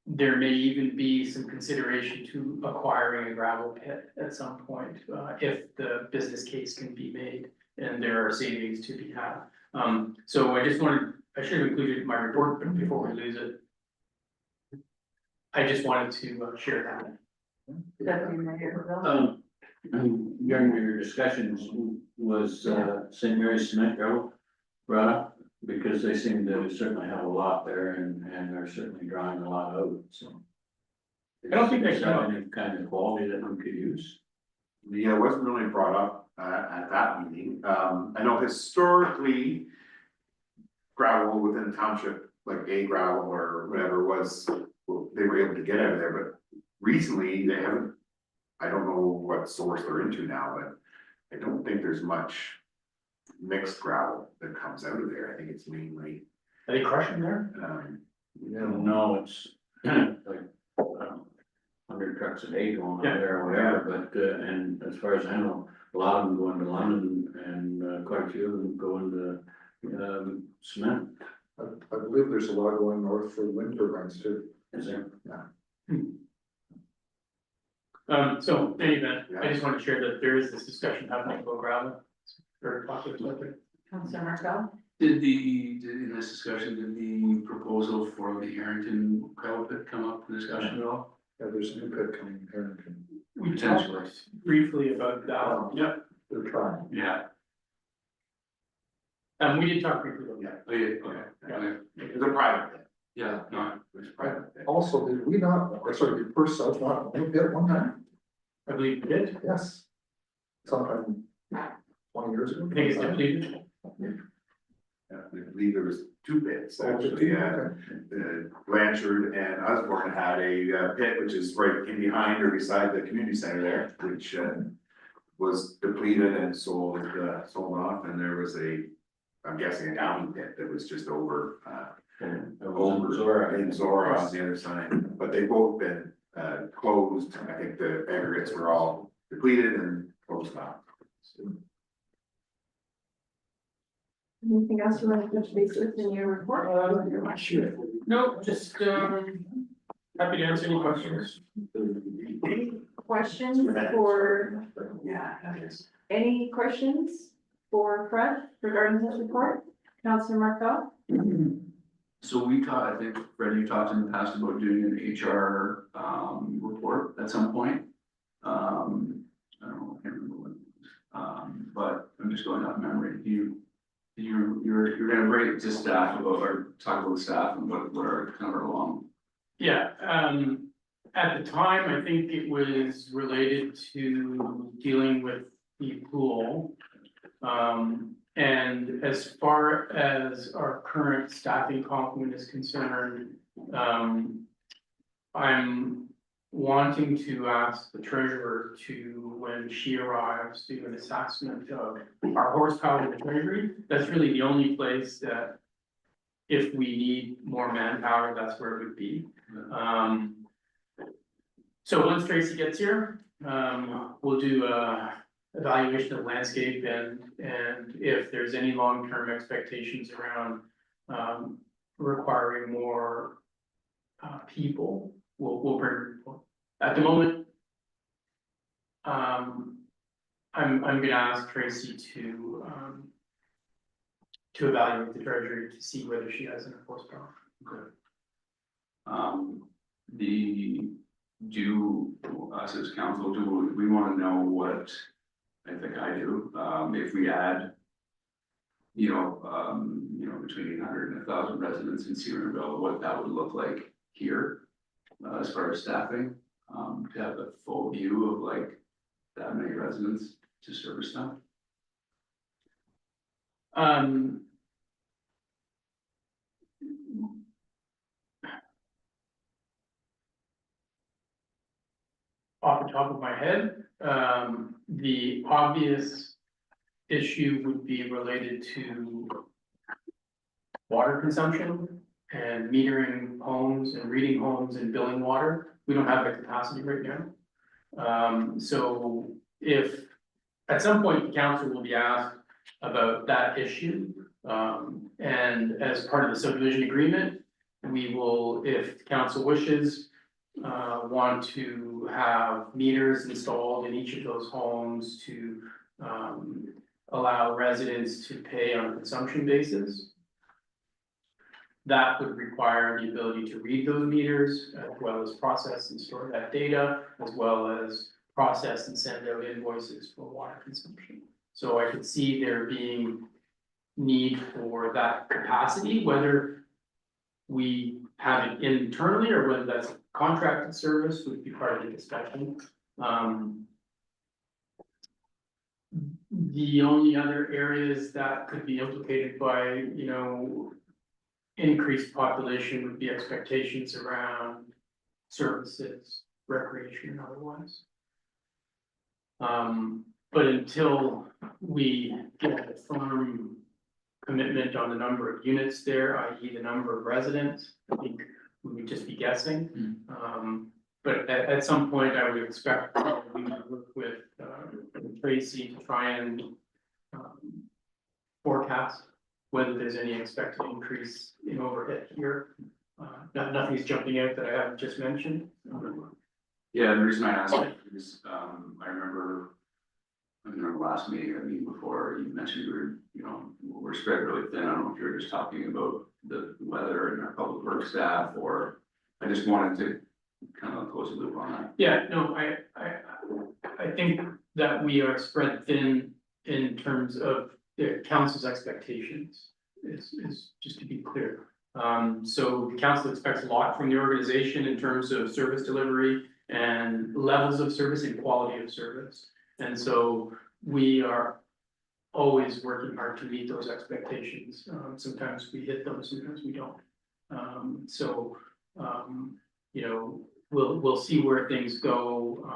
There may even be some consideration to acquiring a gravel pit at some point, if the business case can be made and there are savings to be had. So I just wanted, I should have included it in my report, but before we lose it, I just wanted to share that. Deputy Mayor Wilhelm. During your discussions, was St. Mary's cement gravel brought up? Because they seem to certainly have a lot there and are certainly drawing a lot out, so. I don't think they Is there any kind of quality that we could use? Yeah, it wasn't really brought up at that meeting. I know historically gravel within the township, like A gravel or whatever was, they were able to get out of there, but recently they haven't. I don't know what source they're into now, but I don't think there's much mixed gravel that comes out of there. I think it's mainly. Are they crushing there? No, it's like 100 trucks a day going out there or whatever, but and as far as I know, a lot of them go into London and quite a few of them go into cement. I believe there's a lot going north for wind turbines too. Is there? Yeah. So in any event, I just want to share that there is this discussion happening about gravel. It's very popular topic. Councillor Martel. In this discussion, did the proposal for the Harrington gravel pit come up in discussion at all? Yeah, there's a new pit coming in Harrington. We talked briefly about that. Yep. They're trying. Yeah. We did talk briefly about that. Oh, yeah, okay. It's a private thing. Yeah, no, It's a private thing. Also, did we not, sorry, did Perth South not own a pit one time? I believe we did. Yes. Sometime 20 years ago. I think it's depleted. I believe there was two pits, Oh, actually, okay. Blanchard and Osborne had a pit, which is right in behind or beside the community center there, which was depleted and sold off, and there was I'm guessing a downy pit that was just over in Zora on the other side, but they've both been closed. I think the aggregates were all depleted and closed off. Anything else you want to touch base with in your report? No, just happy to answer any questions. Questions for, any questions for Fred regarding this report? Councillor Martel? so we talked, I think, Fred, you talked in the past about doing an HR report at some point. I don't know, I can't remember what. But I'm just going off memory. You're gonna bring it to staff about, or talk about staff and what are kind of along. Yeah, at the time, I think it was related to dealing with the pool. And as far as our current staffing complement is concerned, I'm wanting to ask the treasurer to, when she arrives, do an assessment of our horsepower in the treasury. That's really the only place that if we need more manpower, that's where it would be. So once Tracy gets here, we'll do a evaluation of landscape and if there's any long-term expectations around requiring more people, we'll bring people. At the moment, I'm gonna ask Tracy to evaluate the treasury to see whether she has enough horsepower. Okay. Do us as council, do we want to know what, I think I do, if we add, between 800 and 1,000 residents in Searinville, what that would look like here, as far as staffing, to have a full view of like that many residents to service them? Off the top of my head, the obvious issue would be related to water consumption and metering homes and reading homes and billing water. We don't have the capacity right now. So if at some point the council will be asked about that issue, and as part of the subdivision agreement, we will, if the council wishes, want to have meters installed in each of those homes to allow residents to pay on a consumption basis. That would require the ability to read those meters, as well as process and store that data, as well as process and send out invoices for water consumption. So I could see there being need for that capacity, whether we have it internally or whether that's a contracted service would be part of the discussion. The only other areas that could be implicated by, increased population would be expectations around services, recreation and otherwise. But until we get a firm commitment on the number of units there, i.e. the number of residents, I think we would just be guessing. But at some point, I would expect we would work with Tracy to try and forecast whether there's any expected increase in overhead here. Nothing's jumping out that I haven't just mentioned. Yeah, the reason I asked is, I remember in our last meeting before, you mentioned we're spread really thin. I don't know if you're just talking about the weather and our public works staff, or I just wanted to kind of close the loop on that. Yeah, no, I think that we are spread thin in terms of the council's expectations, is just to be clear. So the council expects a lot from the organization in terms of service delivery and levels of service and quality of service. And so we are always working hard to meet those expectations. Sometimes we hit them, sometimes we don't. We'll see where things go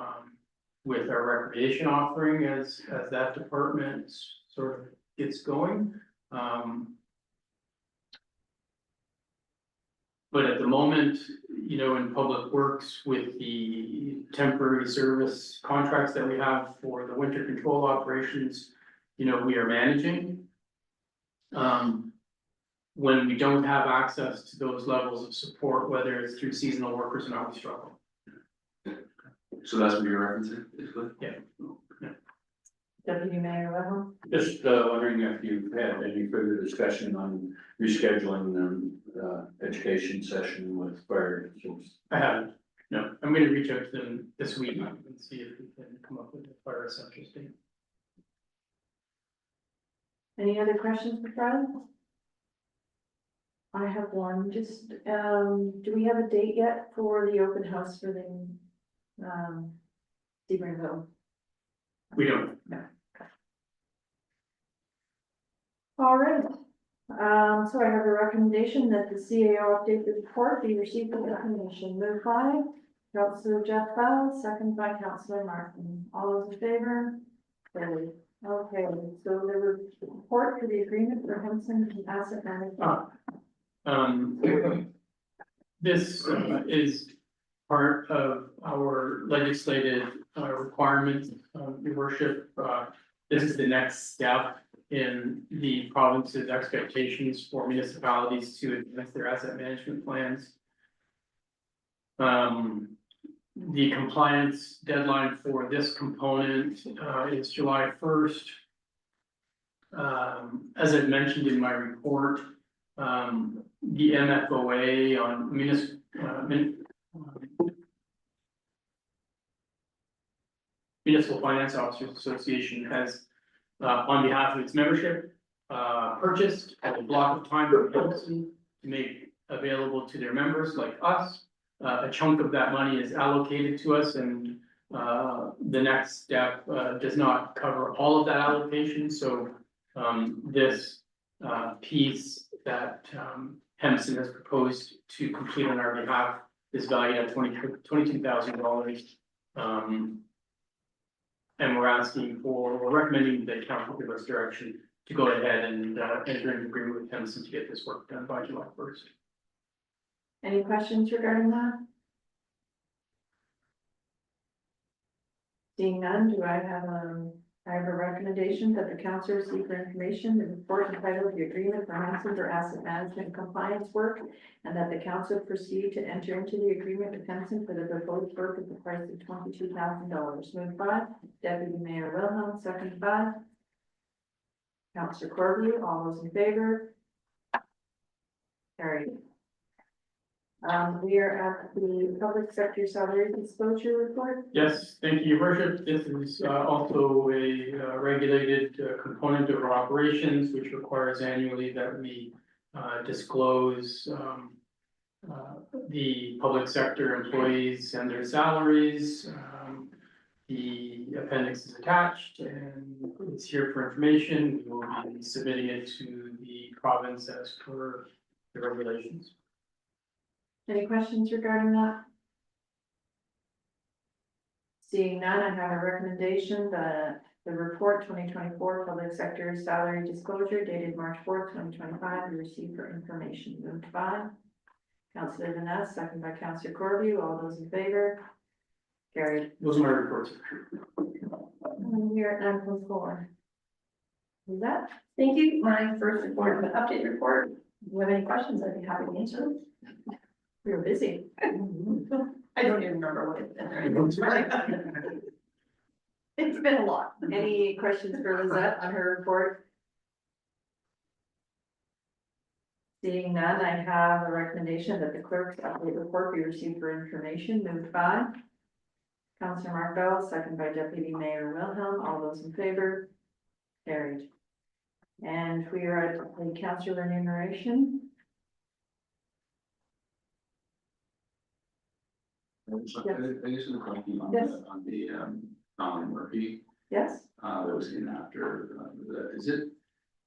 with our recreation offering as that department sort of gets going. But at the moment, in public works with the temporary service contracts that we have for the winter control operations, we are managing. When we don't have access to those levels of support, whether it's through seasonal workers or not, we struggle. So that's what you're referencing, basically? Yeah. Deputy Mayor Level? Just wondering if you've had any further discussion on rescheduling the education session with fire. I haven't. No, I'm gonna reach out to them this week and see if we can come up with a fire essentials date. Any other questions for Fred? I have one, just, do we have a date yet for the open house for the, Sebringville? We don't. All right, so I have a recommendation that the CAO update the report be received with information. Move by Councillor Jeff Bell, second by Councillor Martin. All those in favor? Carried. Okay, so the report for the agreement for Henson Asset Management. This is part of our legislative requirement, your worship. This is the next step in the province's expectations for municipalities to advance their asset management plans. The compliance deadline for this component is July 1st. As I've mentioned in my report, the MFOA on Municipal Finance Officers Association has, on behalf of its membership, purchased a block of time from Henson to make available to their members like us. A chunk of that money is allocated to us, and the next step does not cover all of that allocation. So this piece that Henson has proposed to complete on our behalf is valued at $22,000. And we're recommending that council give us direction to go ahead and enter an agreement with Henson to get this work done by July 1st. Any questions regarding that? Seeing none, do I have a recommendation that the council receive for information the report entitled the agreement for Henson for asset management compliance work, and that the council proceed to enter into the agreement with Henson for the proposed work at the price of $22,000. Moved by Deputy Mayor Wilhelm, second by Councillor Corby. All those in favor? Carried. We are at the public sector salary disclosure report. Yes, thank you, your worship. This is also a regulated component of our operations, which requires annually that we disclose the public sector employees and their salaries. The appendix is attached and it's here for information. We will be submitting it to the province as per the regulations. Any questions regarding that? Seeing none, I have a recommendation that the report 2024 public sector salary disclosure dated March 4th, 2025 be received for information. Moved by Councillor Vanessa, second by Councillor Corby. All those in favor? Carried. Those are my reports. And we are at 9.4. Is that? Thank you. My first report, an update report. If you have any questions, I'd be happy to answer them. We were busy. I don't even remember what it's been. It's been a lot. Any questions for Lizette on her report? Seeing none, I have a recommendation that the clerk's update report be received for information. Moved by Councillor Mark Bell, second by Deputy Mayor Wilhelm. All those in favor? Carried. And we are at the council remuneration. I just have a question on Yes. Donald Murphy, Yes? that was in after, is it?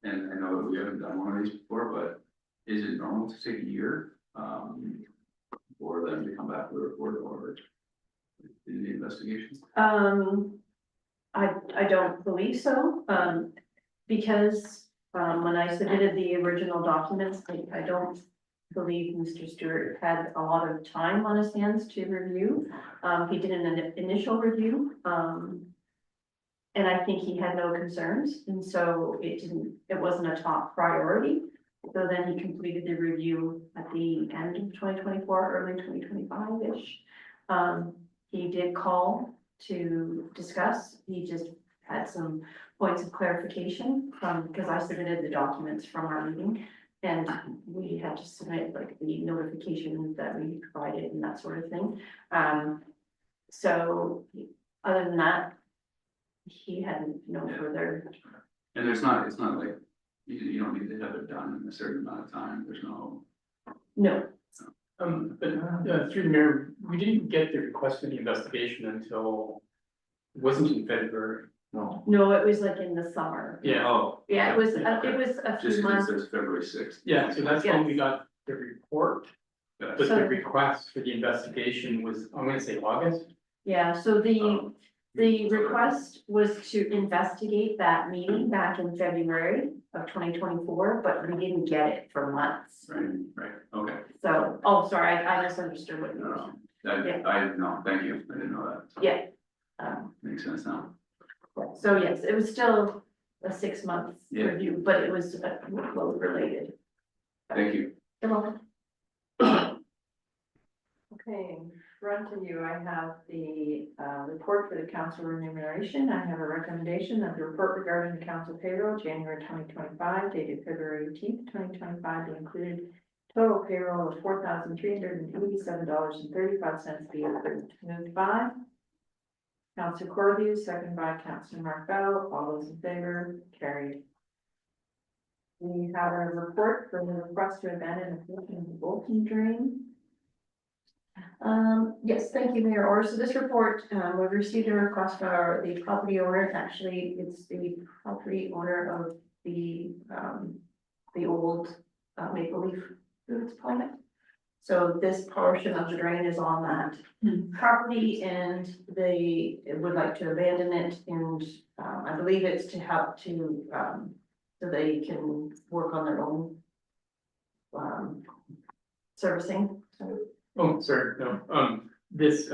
And I know that we haven't done one of these before, but is it normal to take a year, for them to come back with a report or in the investigation? I don't believe so, because, when I submitted the original documents, I don't believe Mr. Stewart had a lot of time on his hands to review. He did an initial review, and I think he had no concerns, and so it wasn't a top priority. So then he completed the review at the end of 2024, early 2025-ish. He did call to discuss. He just had some points of clarification because I submitted the documents from our meeting. And we had to submit like the notification that we provided and that sort of thing. So other than that, he had no further. And it's not like, you don't need to have it done in a certain amount of time, there's no. No, But through the mayor, we didn't get the request for the investigation until, it wasn't in February. no, it was like in the summer. Yeah. Oh. Yeah, it was a few Just because months. it says February 6th. Yeah, so that's when we got the report, but So- the request for the investigation was, I'm gonna say August. Yeah, so the request was to investigate that meeting back in February of 2024, but we didn't get it for months. Right, okay. So, oh, sorry, I misunderstood what you were saying. No, thank you, I didn't know that. Yeah. Makes sense now. So yes, it was still a 6 month Yeah. review, but it was workload related. Thank you. You're welcome. Okay, in front of you, I have the report for the council remuneration. I have a recommendation that the report regarding the council payroll, January 2025, dated February 18th, 2025, be included. Total payroll of $4,387.35 be approved. Moved by Council Corview, second by Council Markbell. All those in favor, carried. We have a report for the request to abandon a portion of the Bolton drain. Yes, thank you, Mayor Orr. So this report, we've received a request for the property owner. Actually, it's the property owner of the old Maple Leaf Foods plant. So this portion of the drain is on that property and they would like to abandon it. And I believe it's to help to, so they can work on their own servicing. So Oh, sorry, no, this,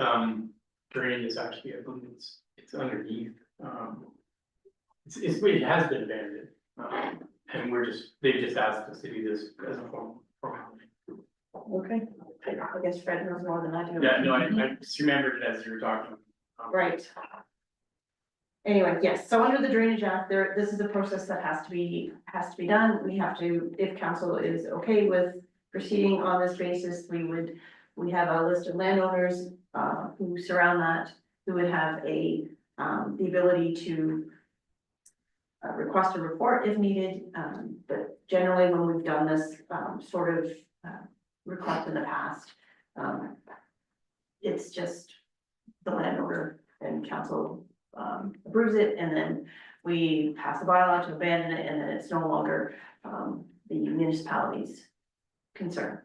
drain is actually, I believe it's underneath, it has been abandoned. And they've just asked us to do this as a formal. okay, I guess Fred knows more than I do. Yeah, no, I just remembered it as you were talking. Right. Anyway, yes, so under the Drainage Act, this is a process that has to be done. We have to, if council is okay with proceeding on this basis, we have a list of landowners, who surround that, who would have the ability to request a report if needed, but generally when we've done this, sort of, request in the past, it's just the landowner and council approves it, and then we pass a bylaw to abandon it, and then it's no longer the municipality's concern.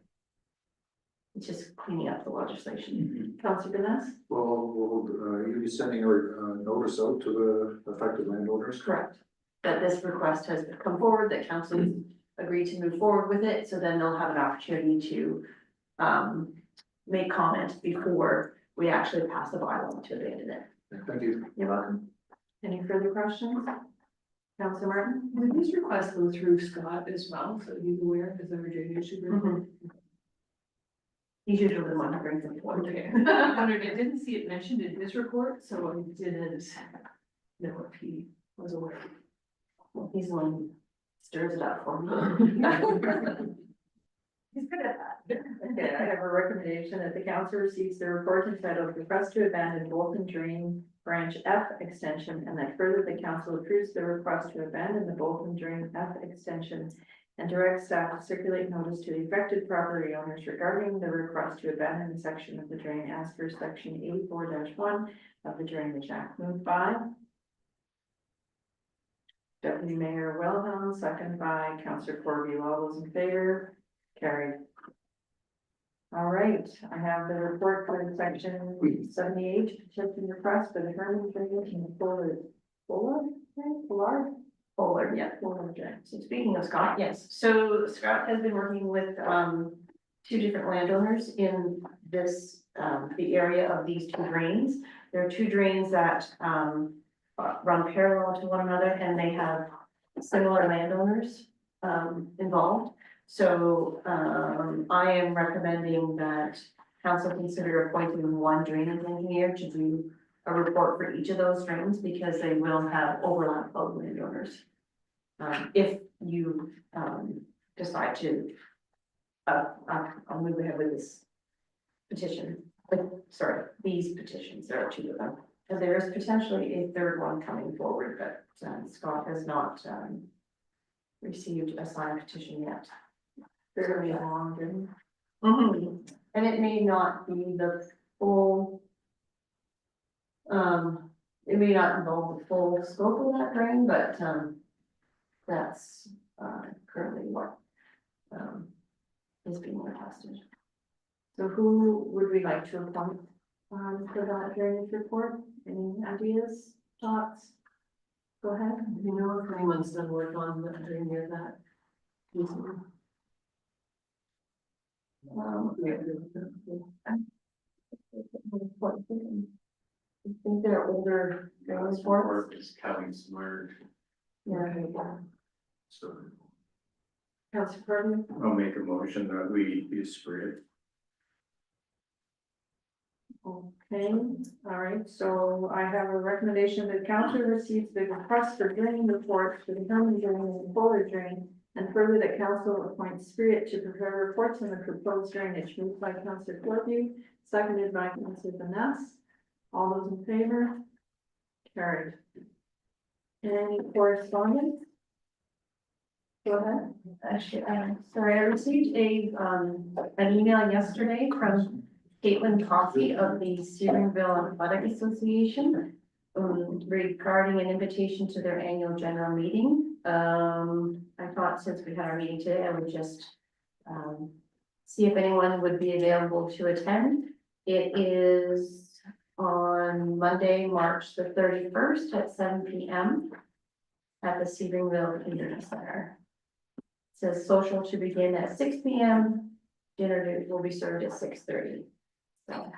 It's just cleaning up the legislation. Councilor Ganes? Well, will you be sending a notice out to the affected landowners? Correct. That this request has come forward, that council agreed to move forward with it, so then they'll have an opportunity to make comment before we actually pass the bylaw to abandon it. Thank you. You're welcome. Any further questions? Councilor Martin? Did these requests go through Scott as well, so he's aware, because I'm a drainage superintendent? He's usually the one who brings it forward. Okay, I wondered, I didn't see it mentioned in his report, so I didn't know if he was aware. Well, he's the one who stirs it up for me. He's good at that. Okay, I have a recommendation that the council receives the report entitled Request to Abandon Bolton Drain Branch F Extension, and that further the council approves the request to abandon the Bolton Drain F Extension and direct staff to circulate notice to the affected property owners regarding the request to abandon the section of the drain as per section 84-1 of the Drainage Act. Moved by Deputy Mayor Wilhelm, second by Councillor Corby. All those in favor? Carried. All right, I have the report for section 78, petition request for the Herman drainage in the Bowler, yeah. So speaking of Scott, yes, so Scott has been working with two different landowners in this the area of these two drains. There are two drains that run parallel to one another, and they have similar landowners involved. So I am recommending that council consider appointing one drainage engineer to do a report for each of those drains, because they will have overlap of landowners. If you decide to I'll move ahead with this petition, sorry, these petitions, there are two of them. And there is potentially a third one coming forward, but Scott has not received a signed petition yet. Fairly long, and And it may not be the full, it may not involve the full scope of that drain, but that's currently what is being requested. so who would we like to appoint for that drainage report? Any ideas, thoughts? Go ahead. You know, if anyone's done work on that drain near that. recently? I think they're older drainage boards. Is coming somewhere. Yeah. So Councillor Gordon, I'll make a motion that we spray it. okay, all right, so I have a recommendation that council receives the request for drain reports for the Herman drain and Fuller drain. And further that council appoints Spirit to prepare reports on the proposed drainage, moved by councillor Corby, seconded by councillor Vanessa. All those in favor? Carried. Any correspondence? Go ahead. Actually, sorry, I received an email yesterday from Caitlin Coffey of the Stephenville Athletic Association regarding an invitation to their annual general meeting. I thought since we had our meeting today, I would just see if anyone would be available to attend. It is on Monday, March the 31st at 7 p.m. at the Stephenville Community Center. It says social to begin at 6 p.m. Dinner will be served at 6:30. So.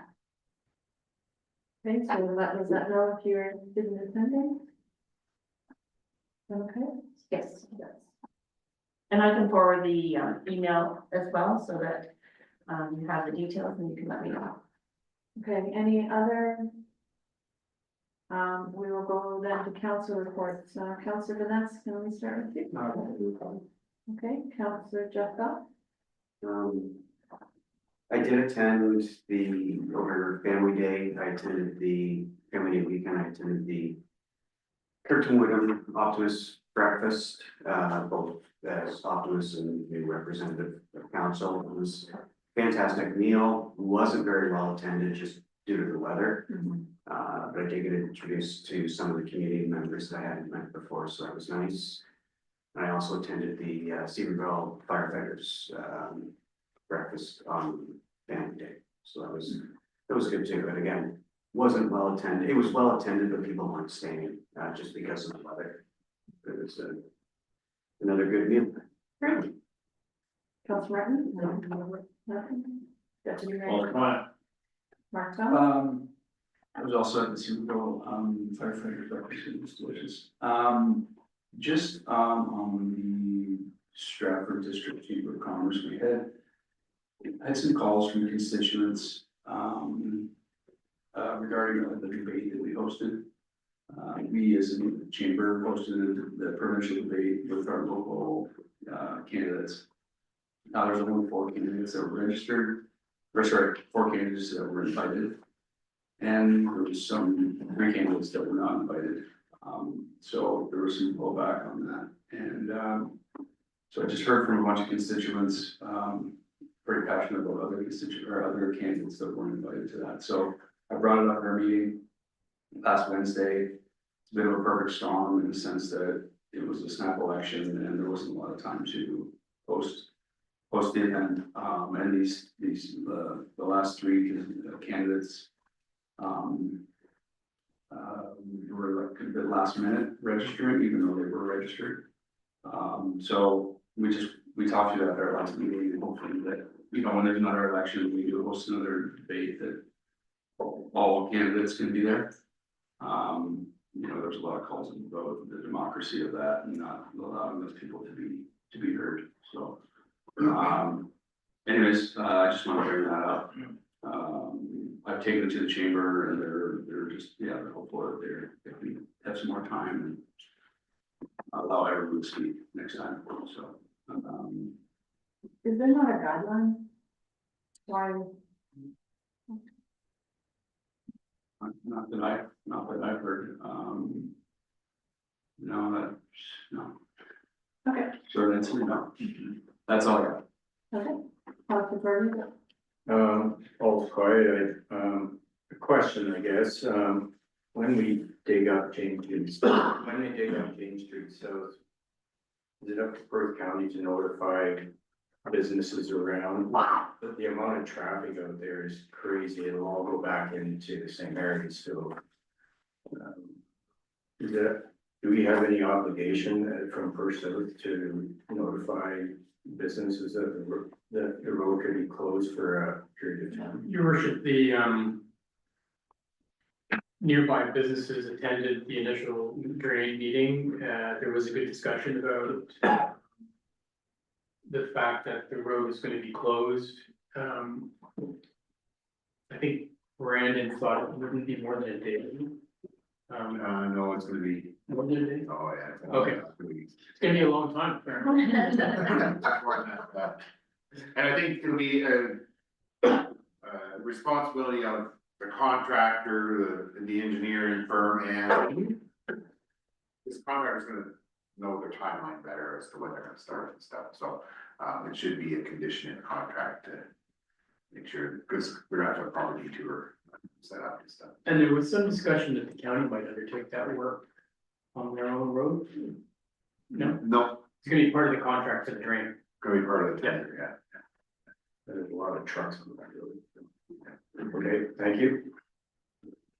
Okay, so does that know if you're interested in attending? Okay. Yes, yes. And I can forward the email as well so that you have the details and you can let me know. Okay, any other? We will go then to council reports. Councillor Vanessa, can we start with you? Okay, Councillor Jeff Bell. I did attend over Family Day, I attended the Family Day weekend, I attended the Kirkton Woodham Optimist Breakfast, both as Optimist and the representative of council. It was a fantastic meal, wasn't very well attended just due to the weather. But I did get introduced to some of the community members that I hadn't met before, so that was nice. And I also attended the Stephenville firefighters breakfast on Family Day, so that was good too. And again, wasn't well attended. It was well attended, but people weren't staying just because of the weather. It was another good meal. Great. Councillor Martin? Nothing? Got to be ready. All right. Mark Tom? I was also at the Stephenville firefighter breakfast, it was delicious. Just on the Stratford District Chamber of Commerce, we had some calls from constituents regarding the debate that we hosted. We as a chamber hosted the provincial debate with our local candidates. Now there's only 4 candidates that were registered, or sorry, 4 candidates that were invited. And there was 3 candidates that were not invited. So there was some blowback on that. And so I just heard from a bunch of constituents, very passionate about other candidates that weren't invited to that. So I brought it up at our meeting last Wednesday. It's a bit of a perfect storm in the sense that it was a snap election and there wasn't a lot of time to post the event. And the last 3 candidates were like a bit last minute registering, even though they were registered. So we talked to that at our last meeting, and hopefully that, when there's another election, we do host another debate that all candidates can be there. There's a lot of calls about the democracy of that and not allowing those people to be heard. So, anyways, I just want to bring that up. I've taken it to the chamber and they're just, they're hopeful that if we have some more time and allow everyone to speak next time. So, Is there not a guideline? Why? Not that I've heard, no, no, Okay, short answer, no. That's all I got. okay. Councilor Burton? All's quiet, a question, I guess, when we dig up James Street, when they dig up James Street South, is it up to Perth County to notify businesses around? But the amount of traffic out there is crazy, it'll all go back into the same area, so. Is that, do we have any obligation from Perth South to notify businesses that the road could be closed for a period of time? Your worship, the nearby businesses attended the initial drain meeting. There was a good discussion about the fact that the road is going to be closed. I think Brandon thought it wouldn't be more than a day. No, it's gonna be, More than a day? oh, yeah. Okay. It's gonna be a long time, apparently. And I think it'll be a responsibility of the contractor, the engineering firm, and this contractor's gonna know their timeline better as to when they're gonna start and stuff, so it should be a condition in the contract to make sure, because we're gonna have to probably detour set up and stuff. And there was some discussion that the county might undertake that work on their own road. No, No, it's gonna be part of the contract for the drain. gonna be part of the tender, yeah. There's a lot of trucks on that road. Okay, thank you.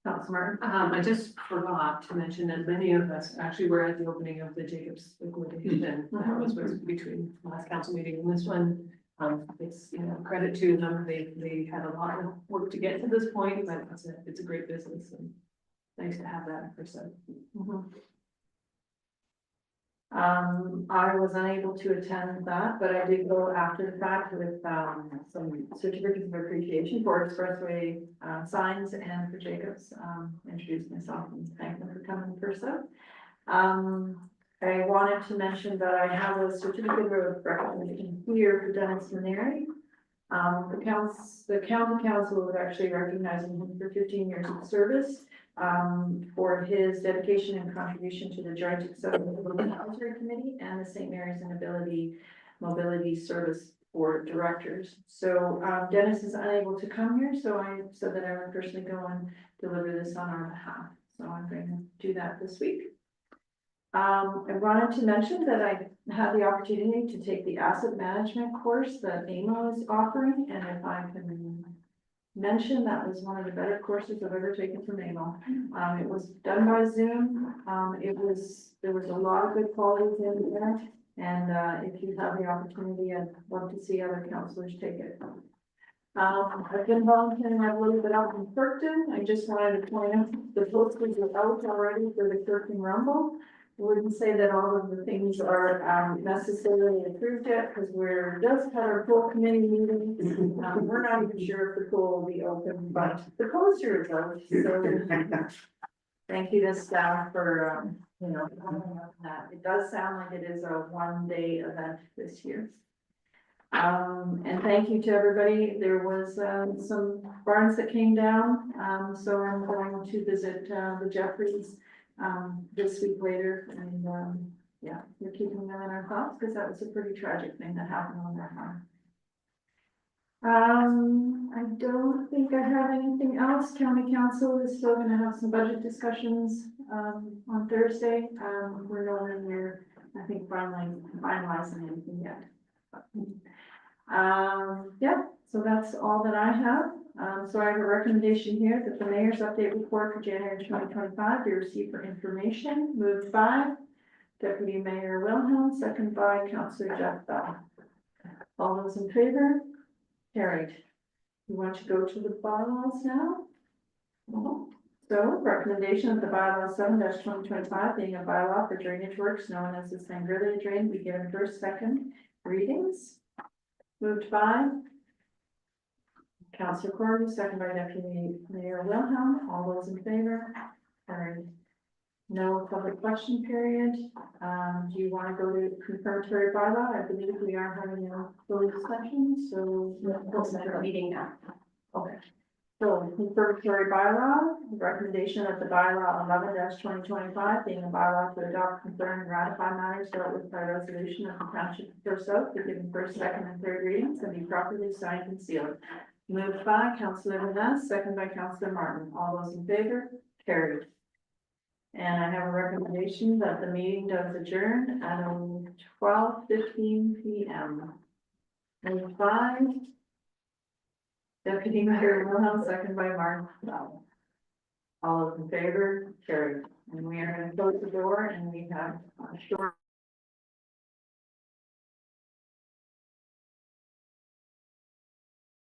Councilor Martin? I just forgot to mention that many of us actually were at the opening of the Jacobs liquidation. That was between the last council meeting and this one. It's, you know, credit to them. They had a lot of work to get to this point, but it's a great business and nice to have that in person. I was unable to attend that, but I did go after the fact with, some certificates of appreciation for Expressway, signs and for Jacobs, introduce myself and thank them for coming in person. I wanted to mention that I have a certificate of recognition here for Dennis Maneri. The county council was actually recognizing him for 15 years of service, for his dedication and contribution to the Joint Accessibility Military Committee and the St. Mary's and Mobility Service Board Directors. So Dennis is unable to come here, so I said that I would personally go and deliver this on our behalf. So I'm going to do that this week. I wanted to mention that I had the opportunity to take the asset management course that AMO is offering, and if I can mention, that was one of the better courses I've ever taken from AMO. It was done by Zoom. There was a lot of good qualities in there, and if you have the opportunity, I'd love to see other counselors take it. I've been volunteering a little bit out in Kirkton. I just wanted to point out the posters are out already for the Kirkton Rumble. I wouldn't say that all of the things are necessarily approved yet, because we're just had our full committee meeting. We're not even sure if the pool will be open, but the poster is out, so. Thank you to staff for, helping out that. It does sound like it is a one-day event this year. And thank you to everybody. There was some barns that came down, so I'm going to visit the Jeffries this week later, and yeah, we're keeping them in our thoughts because that was a pretty tragic thing that happened on that farm. I don't think I have anything else. County Council is still going to have some budget discussions on Thursday. We're nowhere near, I think, finalizing anything yet. Yeah, so that's all that I have. So I have a recommendation here that the mayor's update report for January 2025 be received for information. Moved by Deputy Mayor Wilhelm, second by Councillor Jeff Bell. All those in favor? Carried. You want to go to the bylaws now? So recommendation of the bylaw 7-2025 being a bylaw for drainage works known as the Sangria drain be given first, second readings. Moved by Councillor Corbin, second by Deputy Mayor Wilhelm. All those in favor? Carried. No public question period. Do you want to go to confirmatory bylaw? I believe we are having a full discussion, so. Meeting now. Okay. So confirmatory bylaw, recommendation of the bylaw 11-2025, being a bylaw to adopt, confirm, and ratify matters dealt with by resolution of the Township of Perth South, be given first, second, and third readings, and be properly signed and sealed. Moved by Councillor Vanessa, second by Councillor Martin. All those in favor? Carried. And I have a recommendation that the meeting does adjourn at 12:15 p.m. Moved by Deputy Mayor Wilhelm, second by Martin. All those in favor? Carried. And we are going to close the door and we have a short